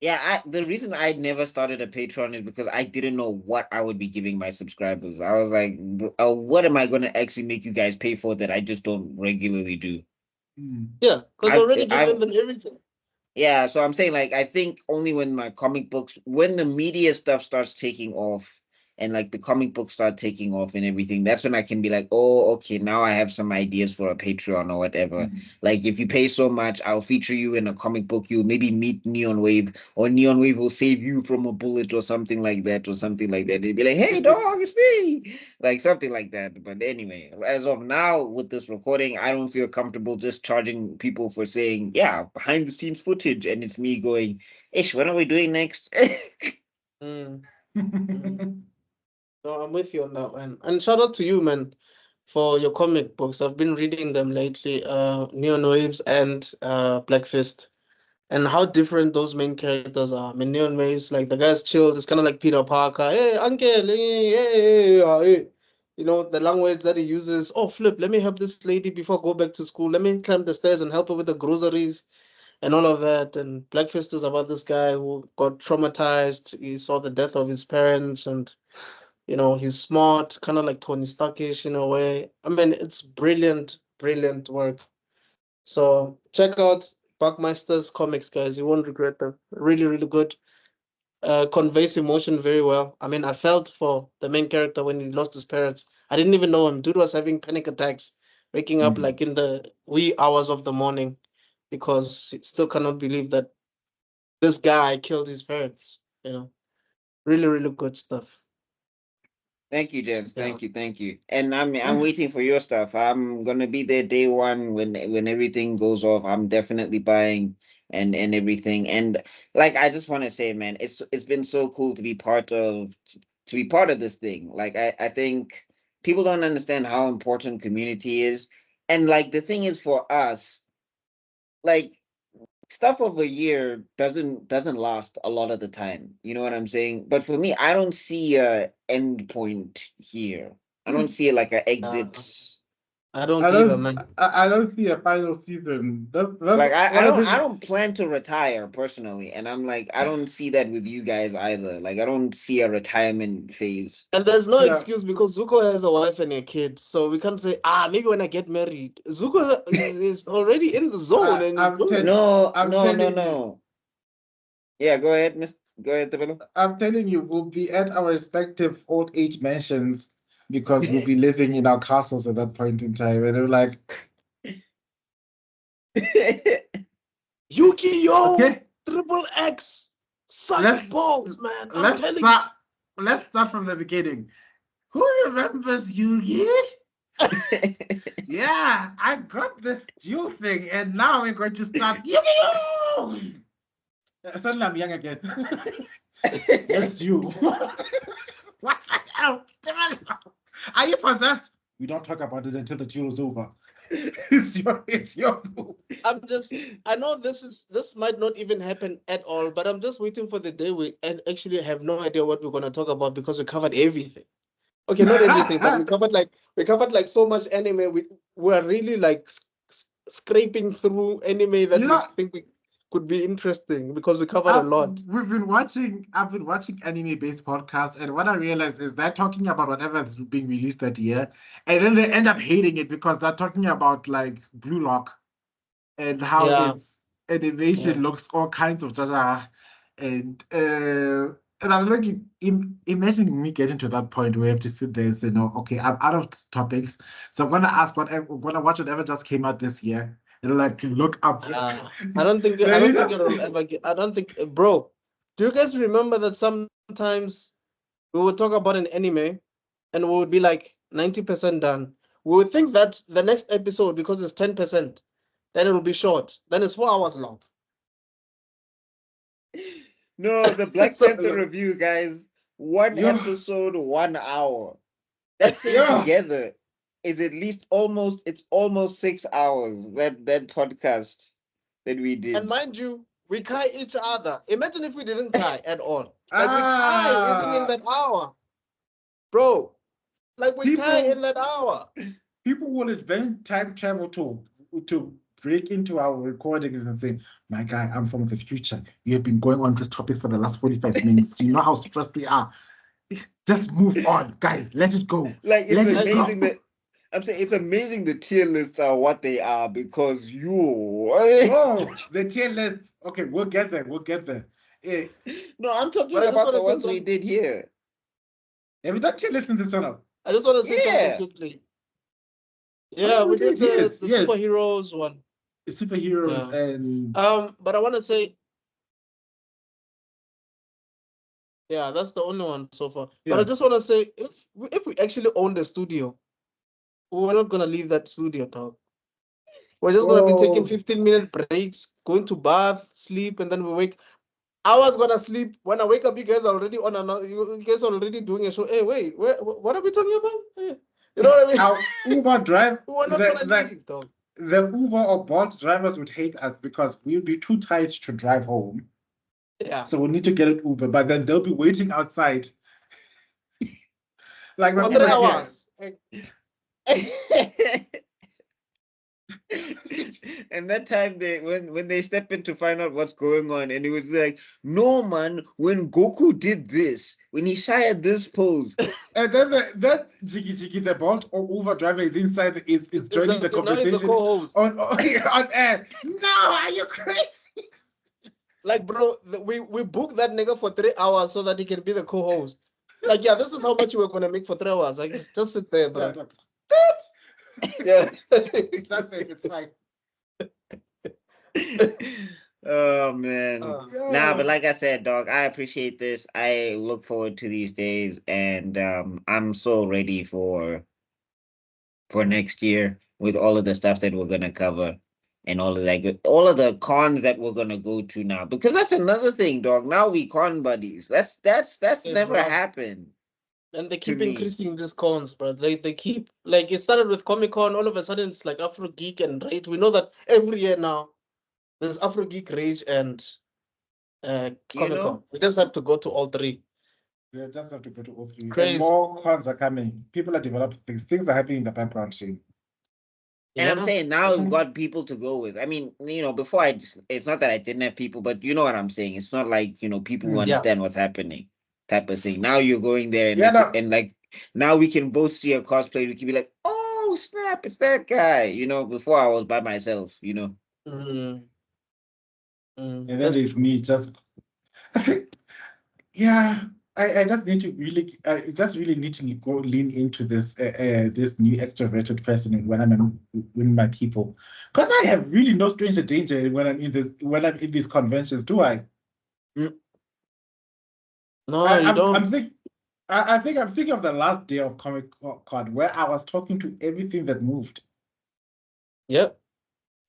Yeah, the reason I never started a Patreon is because I didn't know what I would be giving my subscribers. I was like, what am I going to actually make you guys pay for that I just don't regularly do? Yeah, because already giving them everything. Yeah, so I'm saying, like, I think only when my comic books, when the media stuff starts taking off, and like the comic books start taking off and everything, that's when I can be like, oh, okay, now I have some ideas for a Patreon or whatever. Like if you pay so much, I'll feature you in a comic book. You'll maybe meet Neon Wave, or Neon Wave will save you from a bullet or something like that. It'd be like, hey dog, it's me. Like something like that. But anyway, as of now with this recording, I don't feel comfortable just charging people for saying, yeah, behind the scenes footage, and it's me going, ish, what are we doing next? No, I'm with you on that one. And shout out to you, man, for your comic books. I've been reading them lately, Neon Waves and Black Fist, and how different those main characters are. I mean, Neon Waves, like the guy's chilled. It's kind of like Peter Parker. Hey, uncle, hey. You know, the language that he uses. Oh, flip, let me help this lady before I go back to school. Let me climb the stairs and help her with the groceries and all of that. And Black Fist is about this guy who got traumatized. He saw the death of his parents, and You know, he's smart, kind of like Tony Starkish in a way. I mean, it's brilliant, brilliant work. So check out Buckminster's comics, guys. You won't regret them. Really, really good. Conveys emotion very well. I mean, I felt for the main character when he lost his parents. I didn't even know him. Dude was having panic attacks, waking up like in the wee hours of the morning because he still cannot believe that this guy killed his parents. You know, really, really good stuff. Thank you, gents. Yeah. Thank you. And I'm waiting for your stuff. I'm gonna be there day one when everything goes off. I'm definitely buying and everything. And like I just want to say, man, it's been so cool to be part of this thing. Like I think people don't understand how important community is. And like the thing is for us, like stuff of a year doesn't last a lot of the time. You know what I'm saying? But for me, I don't see a end point here. I don't see like an exit. I don't either, man. I don't see a final season. That's Like I one of the- don't plan to retire personally, and I'm like I don't see that with you guys either. Like I don't see a retirement phase. And there's no Yeah. excuse because Zuko has a wife and a kid, so we can't say, maybe when I get married. Zuko is already in the zone and is I'm doing telling- it. I'm telling you. No. Yeah, go ahead, Miss. Go ahead, Tabelo. I'm telling you, we'll be at our respective old age mansions because we'll be living in our castles at that point in time. And we're like, Yu-Gi-Oh! okay, Triple X sucks Let's- balls, man. I'm telling you. let's start from the beginning. Who remembers Yu-Gi? Yeah, I got this dual thing, and now we're going to start Yu-Gi-Oh! Suddenly I'm young again. That's you. What the hell? Are you possessed? We don't talk about it until the duel is over. It's your move. I know this might not even happen at all, but I'm just waiting for the day we actually have no idea what we're gonna talk about because we covered everything. Okay, not everything, but we covered like so much anime. We're really like scraping through anime that we think we could be interesting because we covered a lot. I've been watching anime-based podcasts, and what I realized is they're talking about whatever is being released that year, and then they end up hating it because they're talking about like Blue Lock and how its animation looks all kinds of jaja. And I'm looking, imagine me getting to that point where I have to sit there and say, no, okay, I'm out of topics. So I'm going to watch whatever just came out this year. And like, look up. I don't think it'll ever get, bro, do you guys remember that sometimes we would talk about an anime and we would be like 90% done. We would think that the next episode, because it's 10%, then it'll be short. Then it's 4 hours long. No, the Black Panther review, guys. One episode, 1 hour. That thing together is at least almost 6 hours. That podcast that we did. And mind you, we kai each other. Imagine if we didn't kai at all. Like we kai even in that hour. Bro. Like we kai in that hour. People will invent time travel to break into our recordings and say, my guy, I'm from the future. You have been going on this topic for the last 45 minutes. Do you know how stressed we are? Just move on, guys. Let it go. Like it's amazing that I'm saying it's amazing the tier lists are what they are because the tier lists. Okay, we'll get there. No, I'm talking about the ones we did here. Have we done tier lists in this one? I just want to say something quickly. Yeah, we did the superheroes one. The superheroes and but I want to say, yeah, that's the only one so far. But I just want to say, if we actually own the studio, we're not gonna leave that studio, dog. We're just gonna be taking 15-minute breaks, going to bath, sleep, and then we wake. I was gonna sleep. When I wake up, you guys are already on another. You guys are already doing a show. Hey, wait, what are we talking about? You know what I mean? Our Uber drive. We're not gonna leave, dog. The Uber or Bolt drivers would hate us because we'll be too tired to drive home. Yeah. So we need to get an Uber, but then they'll be waiting outside. Like for 3 hours. And that time when they step in to find out what's going on, and it was like, no man, when Goku did this, when he shired this pose, and then that Jiggy, the Bolt or Uber driver is inside, is joining the Now he's a conversation co-host. on air. No, are you crazy? Like, bro, we booked that nigga for 3 hours so that he can be the co-host. Like, yeah, this is how much we're gonna make for 3 hours. Like, just sit there, bro. yeah. That's it. It's fine. Oh man. Nah, but Yeah. like I said, dog, I appreciate this. I look forward to these days, and I'm so ready for next year with all of the stuff that we're gonna cover and all of the cons that we're gonna go to now. Because that's another thing, dog. Now we con buddies. That's Yes, never bro. happened. And they To keep me. increasing these cons, bro. They keep, like, it started with Comic Con. All of a sudden, it's like Afro Geek and Rage. We know that every year now there's Afro Geek, Rage, and Comic Con. We just have to go to all three. You just have to go to all three. Crazy. And more cons are coming. People are developing things. Things are happening in the background, Shane. And I'm Yeah. saying now we've got people to go with. I mean, before it's not that I didn't have people, but you know what I'm saying. It's not like, people who Yeah. understand what's happening type of thing. Now you're going there and, Yeah, no. and like, now we can both see a cosplay. We can be like, oh, snap, it's that guy. Before I was by myself, Mm. And then That's there's true. me just, I think, yeah, I just need to really, I just really need to go lean into this this new extroverted person when I'm with my people, because I have really no stranger danger when I'm in these conventions, do I? No, you don't. I think I'm thinking of the last day of Comic Con where I was talking to everything that moved. Yep.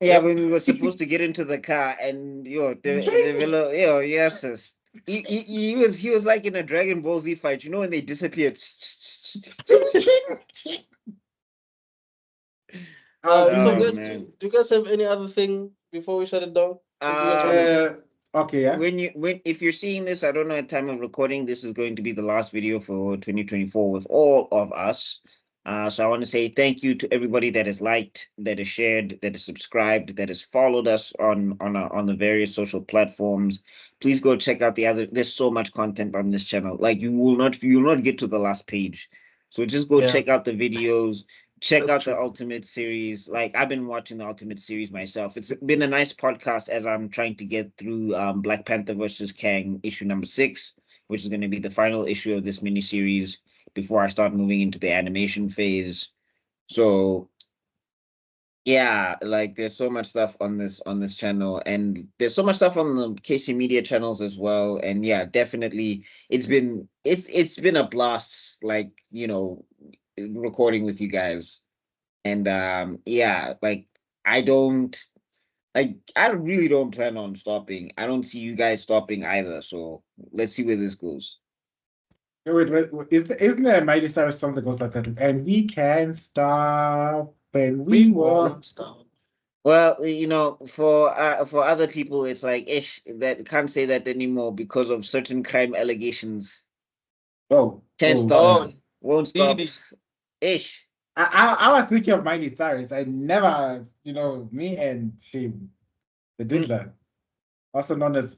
Yeah, when we were supposed to get into the car and yes. He was like in a Dragon Ball Z fight, when they disappeared. So Oh, guys, man. do you guys have any other thing before we shut it down? If you guys want to say? Okay, yeah. If you're seeing this, I don't know at time of recording, this is going to be the last video for 2024 with all of us. So I want to say thank you to everybody that has liked, that has shared, that has subscribed, that has followed us on the various social platforms. Please go check out there's so much content on this channel. Like you will not get to the last page. So just go check out the videos. Check out the Ultimate series. Like I've been watching the Ultimate series myself. It's been a nice podcast as I'm trying to get through Black Panther versus Kang issue number 6, which is going to be the final issue of this miniseries before I start moving into the animation phase. So yeah, like there's so much stuff on this channel, and there's so much stuff on the KC Media channels as well. And yeah, definitely it's been a blast, like recording with you guys. And yeah, like I really don't plan on stopping. I don't see you guys stopping either, so let's see where this goes. Wait, isn't there a Miley Cyrus song that goes like that? And we can stop when we won't stop. Well, for other people, it's like ish that can't say that anymore because of certain crime allegations. Can't stop, won't stop, ish. I was thinking of Miley Cyrus. I never, me and she, the Diddler, also known as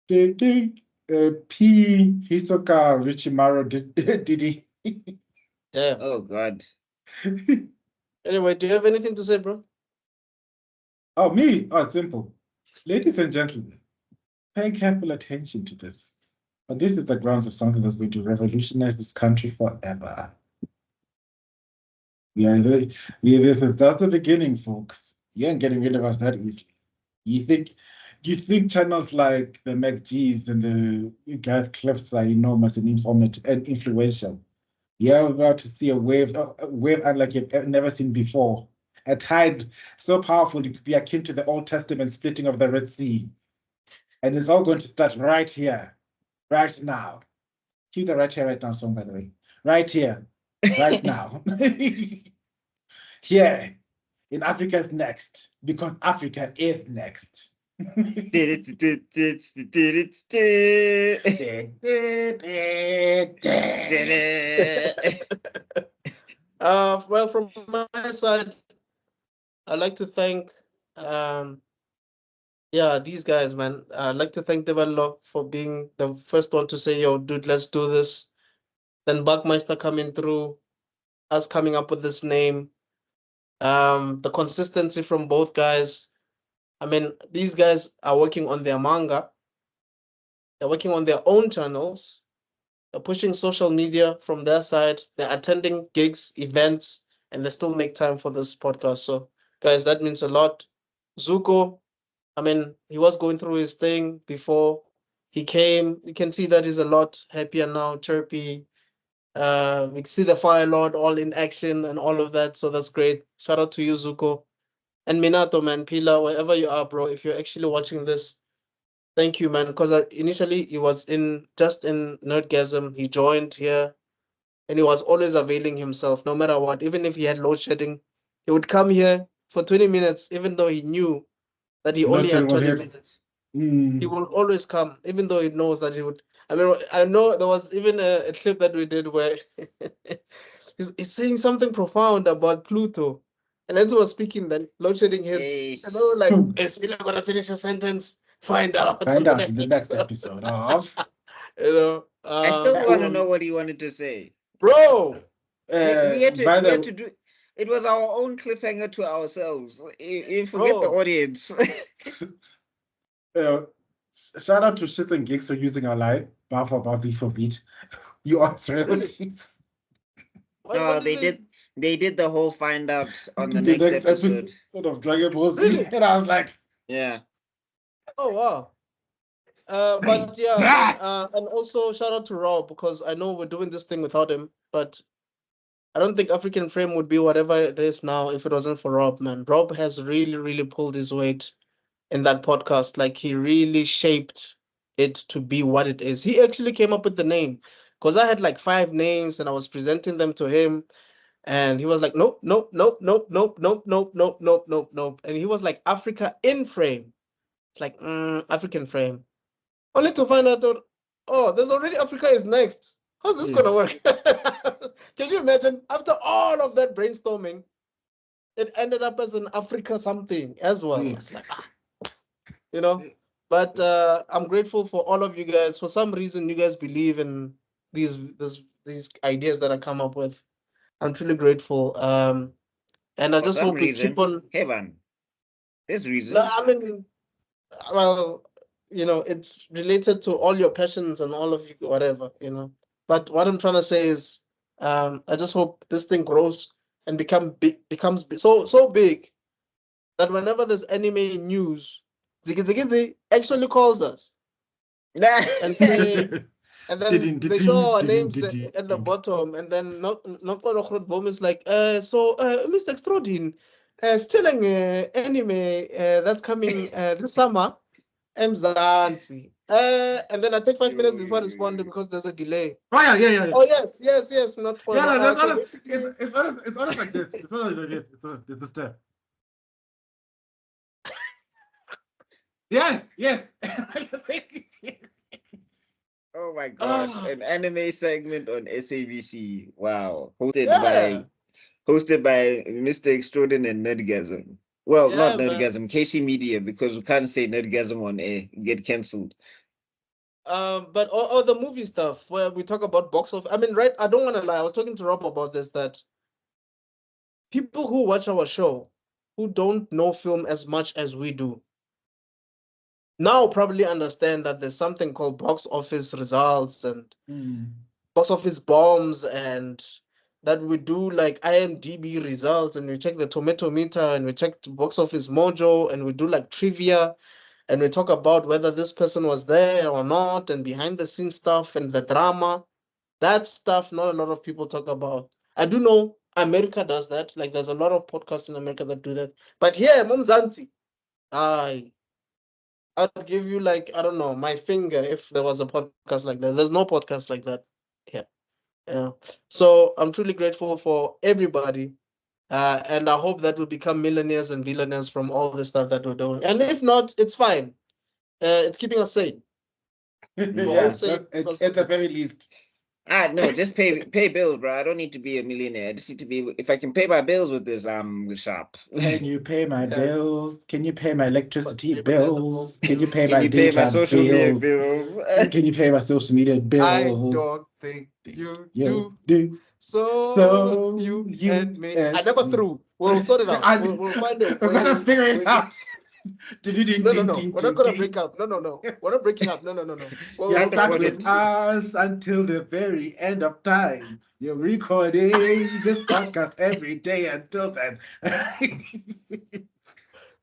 P. Hisoka Richimaru Didi. Damn. Oh God. Anyway, do you have anything to say, bro? Oh, me? Oh, simple. Ladies and gentlemen, pay careful attention to this. But this is the grounds of something that's going to revolutionize this country forever. This is just the beginning, folks. You ain't getting rid of us that easily. You think channels like the MacGs and the Gareth Cliffs are enormous and influential. You're about to see a wave unlike you've never seen before. A tide so powerful it could be akin to the Old Testament splitting of the Red Sea. And it's all going to start right here, right now. Cue the Right Here, Right Now song, by the way. Right here, right now. Here, in Africa's next, because Africa is next. Well, from my side, I'd like to thank, these guys, man. I'd like to thank Develop for being the first one to say, yo, dude, let's do this. Then Buckmeister coming through, us coming up with this name. The consistency from both guys. I mean, these guys are working on their manga. They're working on their own channels. They're pushing social media from their side. They're attending gigs, events, and they still make time for this podcast. So, guys, that means a lot. Zuko, I mean, he was going through his thing before he came. You can see that he's a lot happier now, chirpy. We can see the Fire Lord all in action and all of that. So that's great. Shout out to you, Zuko. And Minato, man, Pila, wherever you are, bro, if you're actually watching this, thank you, man. Because initially he was just in Nerdgasm. He joined here and he was always availing himself, no matter what. Even if he had load shedding, he would come here for 20 minutes, even though he knew that he only had 20 minutes. He will always come, even though he knows that he would. I mean, I know there was even a clip that we did where he's saying something profound about Pluto. And as he was speaking, then load shedding hits. And they were like, is Mila gonna finish a sentence? Find out. Find out in the next episode of. You know, I still want to know what he wanted to say. bro. We had to do. It was our own cliffhanger to ourselves. You forget the audience. Shout out to Shits and Geeks for using our line. Buff about the for beat. You are realities. No, they did the whole find out on the next episode of Dragon Ball Z. And I was like, yeah. Oh wow. But yeah, and also shout out to Rob, because I know we're doing this thing without him, but I don't think African Frame would be whatever it is now if it wasn't for Rob, man. Rob has really, really pulled his weight in that podcast. Like, he really shaped it to be what it is. He actually came up with the name, because I had like 5 names and I was presenting them to him. And he was like, nope, nope, nope, nope, nope, nope, nope, nope, nope, nope, nope. And he was like, Africa in Frame. It's like, African Frame. Only to find out that, oh, there's already Africa is next. How's this going to work? Can you imagine? After all of that brainstorming, it ended up as an Africa something as well. It's like, you know, but I'm grateful for all of you guys. For some reason, you guys believe in these ideas that I come up with. I'm truly grateful. And I just hope we keep on. Heaven. There's reason. I mean, well, you know, it's related to all your passions and all of you, whatever, you know. But what I'm trying to say is, I just hope this thing grows and becomes so big that whenever there's anime news, Ziggy actually calls us and say, and then they show our names at the bottom, and then not is like, so Mr.Extrodin telling anime that's coming this summer. Mzansi. And then I take 5 minutes before responding because there's a delay. Oh yeah. Oh yes. Not for it's honest like this. It's honest like this. It's this step. Yes. Oh my gosh, an anime segment on SABC. Wow. Hosted by Mr.Extrodin and Nerdgasm. Well, not Nerdgasm, KC Media, because we can't say Nerdgasm on air, get cancelled. But all the movie stuff where we talk about box office. I mean, right? I don't want to lie. I was talking to Rob about this, that people who watch our show, who don't know film as much as we do, now probably understand that there's something called box office results and box office bombs, and that we do like IMDb results, and we check the tomato meter, and we check the box office mojo, and we do like trivia, and we talk about whether this person was there or not, and behind the scenes stuff and the drama. That stuff not a lot of people talk about. I do know America does that. Like, there's a lot of podcasts in America that do that. But here, Mumzanti, I'd give you, like, I don't know, my finger if there was a podcast like that. There's no podcast like that here. Yeah. So I'm truly grateful for everybody. And I hope that we'll become millionaires and billionaires from all the stuff that we're doing. And if not, it's fine. It's keeping us sane. At the very least. No, just pay bills, bro. I don't need to be a millionaire. I just need to be. If I can pay my bills with this, I'm sharp. Can you pay my bills? Can you pay my electricity bills? Can you pay Can my you pay my data social media bills? bills? Can you pay my social media bills? I don't think you do. So you and me. I never threw. We'll sort it out. We'll find a way. We're gonna figure it out. No. We're not gonna break up. No. We're not breaking up. No. You'll Can't start afford with it. us until the very end of time. You're recording this podcast every day until then.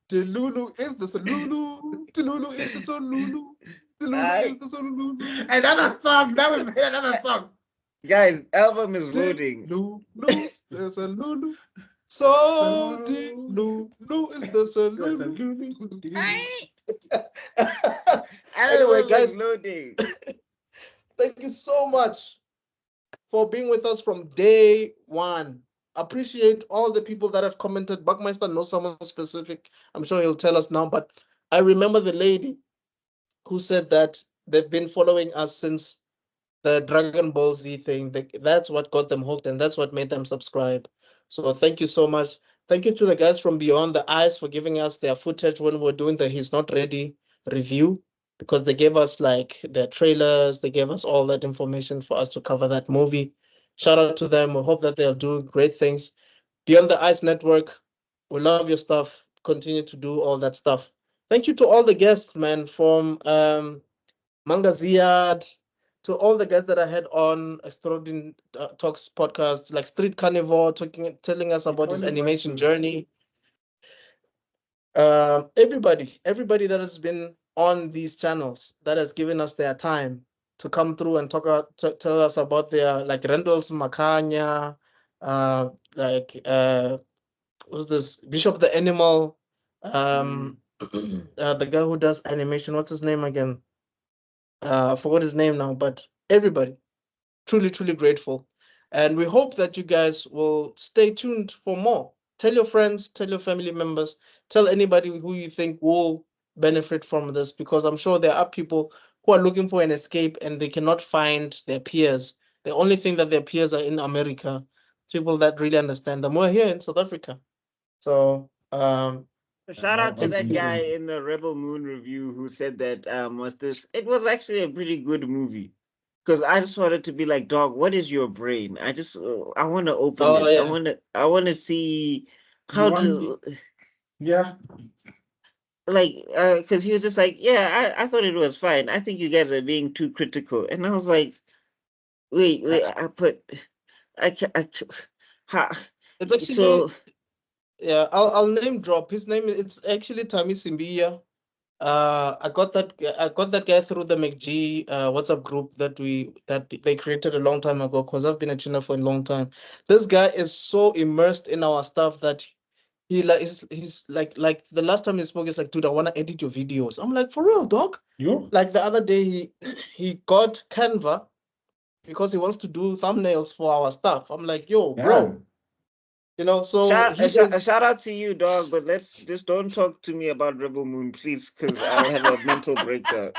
Delulu is the Solulu. Delulu is the Solulu. Delulu is the Solulu. Another song. That was another song. Guys, album is loading. Lulu is the Solulu. So Delulu is the Solulu. Anyway, guys, loading. thank you so much for being with us from day one. Appreciate all the people that have commented. Buckmeister knows someone specific. I'm sure he'll tell us now, but I remember the lady who said that they've been following us since the Dragon Ball Z thing. That's what got them hooked, and that's what made them subscribe. So thank you so much. Thank you to the guys from Beyond the Eyes for giving us their footage when we're doing the He's Not Ready review, because they gave us like their trailers, they gave us all that information for us to cover that movie. Shout out to them. We hope that they'll do great things. Beyond the Eyes Network, we love your stuff. Continue to do all that stuff. Thank you to all the guests, man, from Manga Ziad, to all the guys that I had on Extrodin Talks podcast, like Street Carnivore, telling us about his animation journey. Everybody that has been on these channels, that has given us their time to come through and tell us about their, like Randall's Makanya, who's this, Bishop the Animal, the guy who does animation, what's his name again? I forgot his name now, but everybody, truly grateful. And we hope that you guys will stay tuned for more. Tell your friends, tell your family members, tell anybody who you think will benefit from this, because I'm sure there are people who are looking for an escape and they cannot find their peers. The only thing that their peers are in America. People that really understand them. We're here in South Africa. So shout out to that guy in the Rebel Moon review who said that it was actually a pretty good movie. Because I just wanted to be like, dog, what is your brain? I want to open it. Yeah. I want to see how like, because he was just like, yeah, I thought it was fine. I think you guys are being too critical. And I was like, wait, it's actually, yeah, I'll name drop his name. It's actually Tami Simbia. I got that guy through the McG WhatsApp group that they created a long time ago, because I've been a tuner for a long time. This guy is so immersed in our stuff that he's like the last time he spoke, is like, dude, I want to edit your videos. I'm like, for real, dog? Yeah. Like the other day he got Canva because he wants to do thumbnails for our stuff. I'm like, yo, bro. You know, so shout out to you, dog, but let's just don't talk to me about Rebel Moon, please, because I'll have a mental breakdown.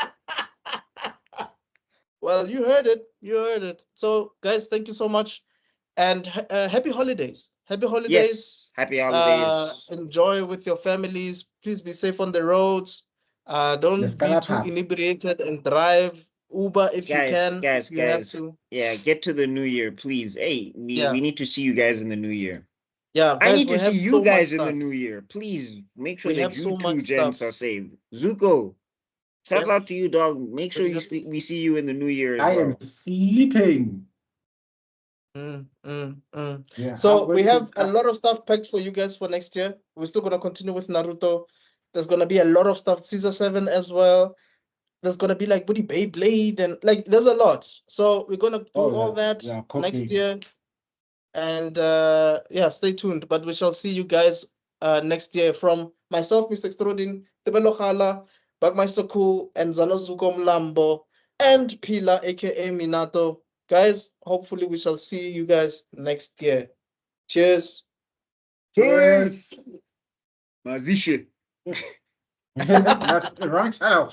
Well, you heard it. So, guys, thank you so much, and happy holidays. Happy holidays. Yes, happy holidays. Enjoy with your families. Please be safe on the roads. Don't be too inebriated and drive. Uber if you can. Guys. Yeah, get to the new year, please. Hey, we need to see you guys in the new year. Yeah, guys, I need to see you guys in the new year. Please make sure that you two gents are saved. Zuko, shout out to you, dog. Make sure we see you in the new year. I am sleeping. Yeah, so we have a lot of stuff packed for you guys for next year. We're still gonna continue with Naruto. There's gonna be a lot of stuff. Caesar 7 as well. There's gonna be like Woody Beyblade and like there's a lot. So we're gonna do all that next year. And stay tuned. But we shall see you guys next year. From myself, Mr.Extrodin, Tebelokhala, Buckmeister Cool, and Zanozuko Mlambo, and Pila, aka Minato. Guys, hopefully we shall see you guys next year. Cheers. Cheers. Mazisha. Wrong channel.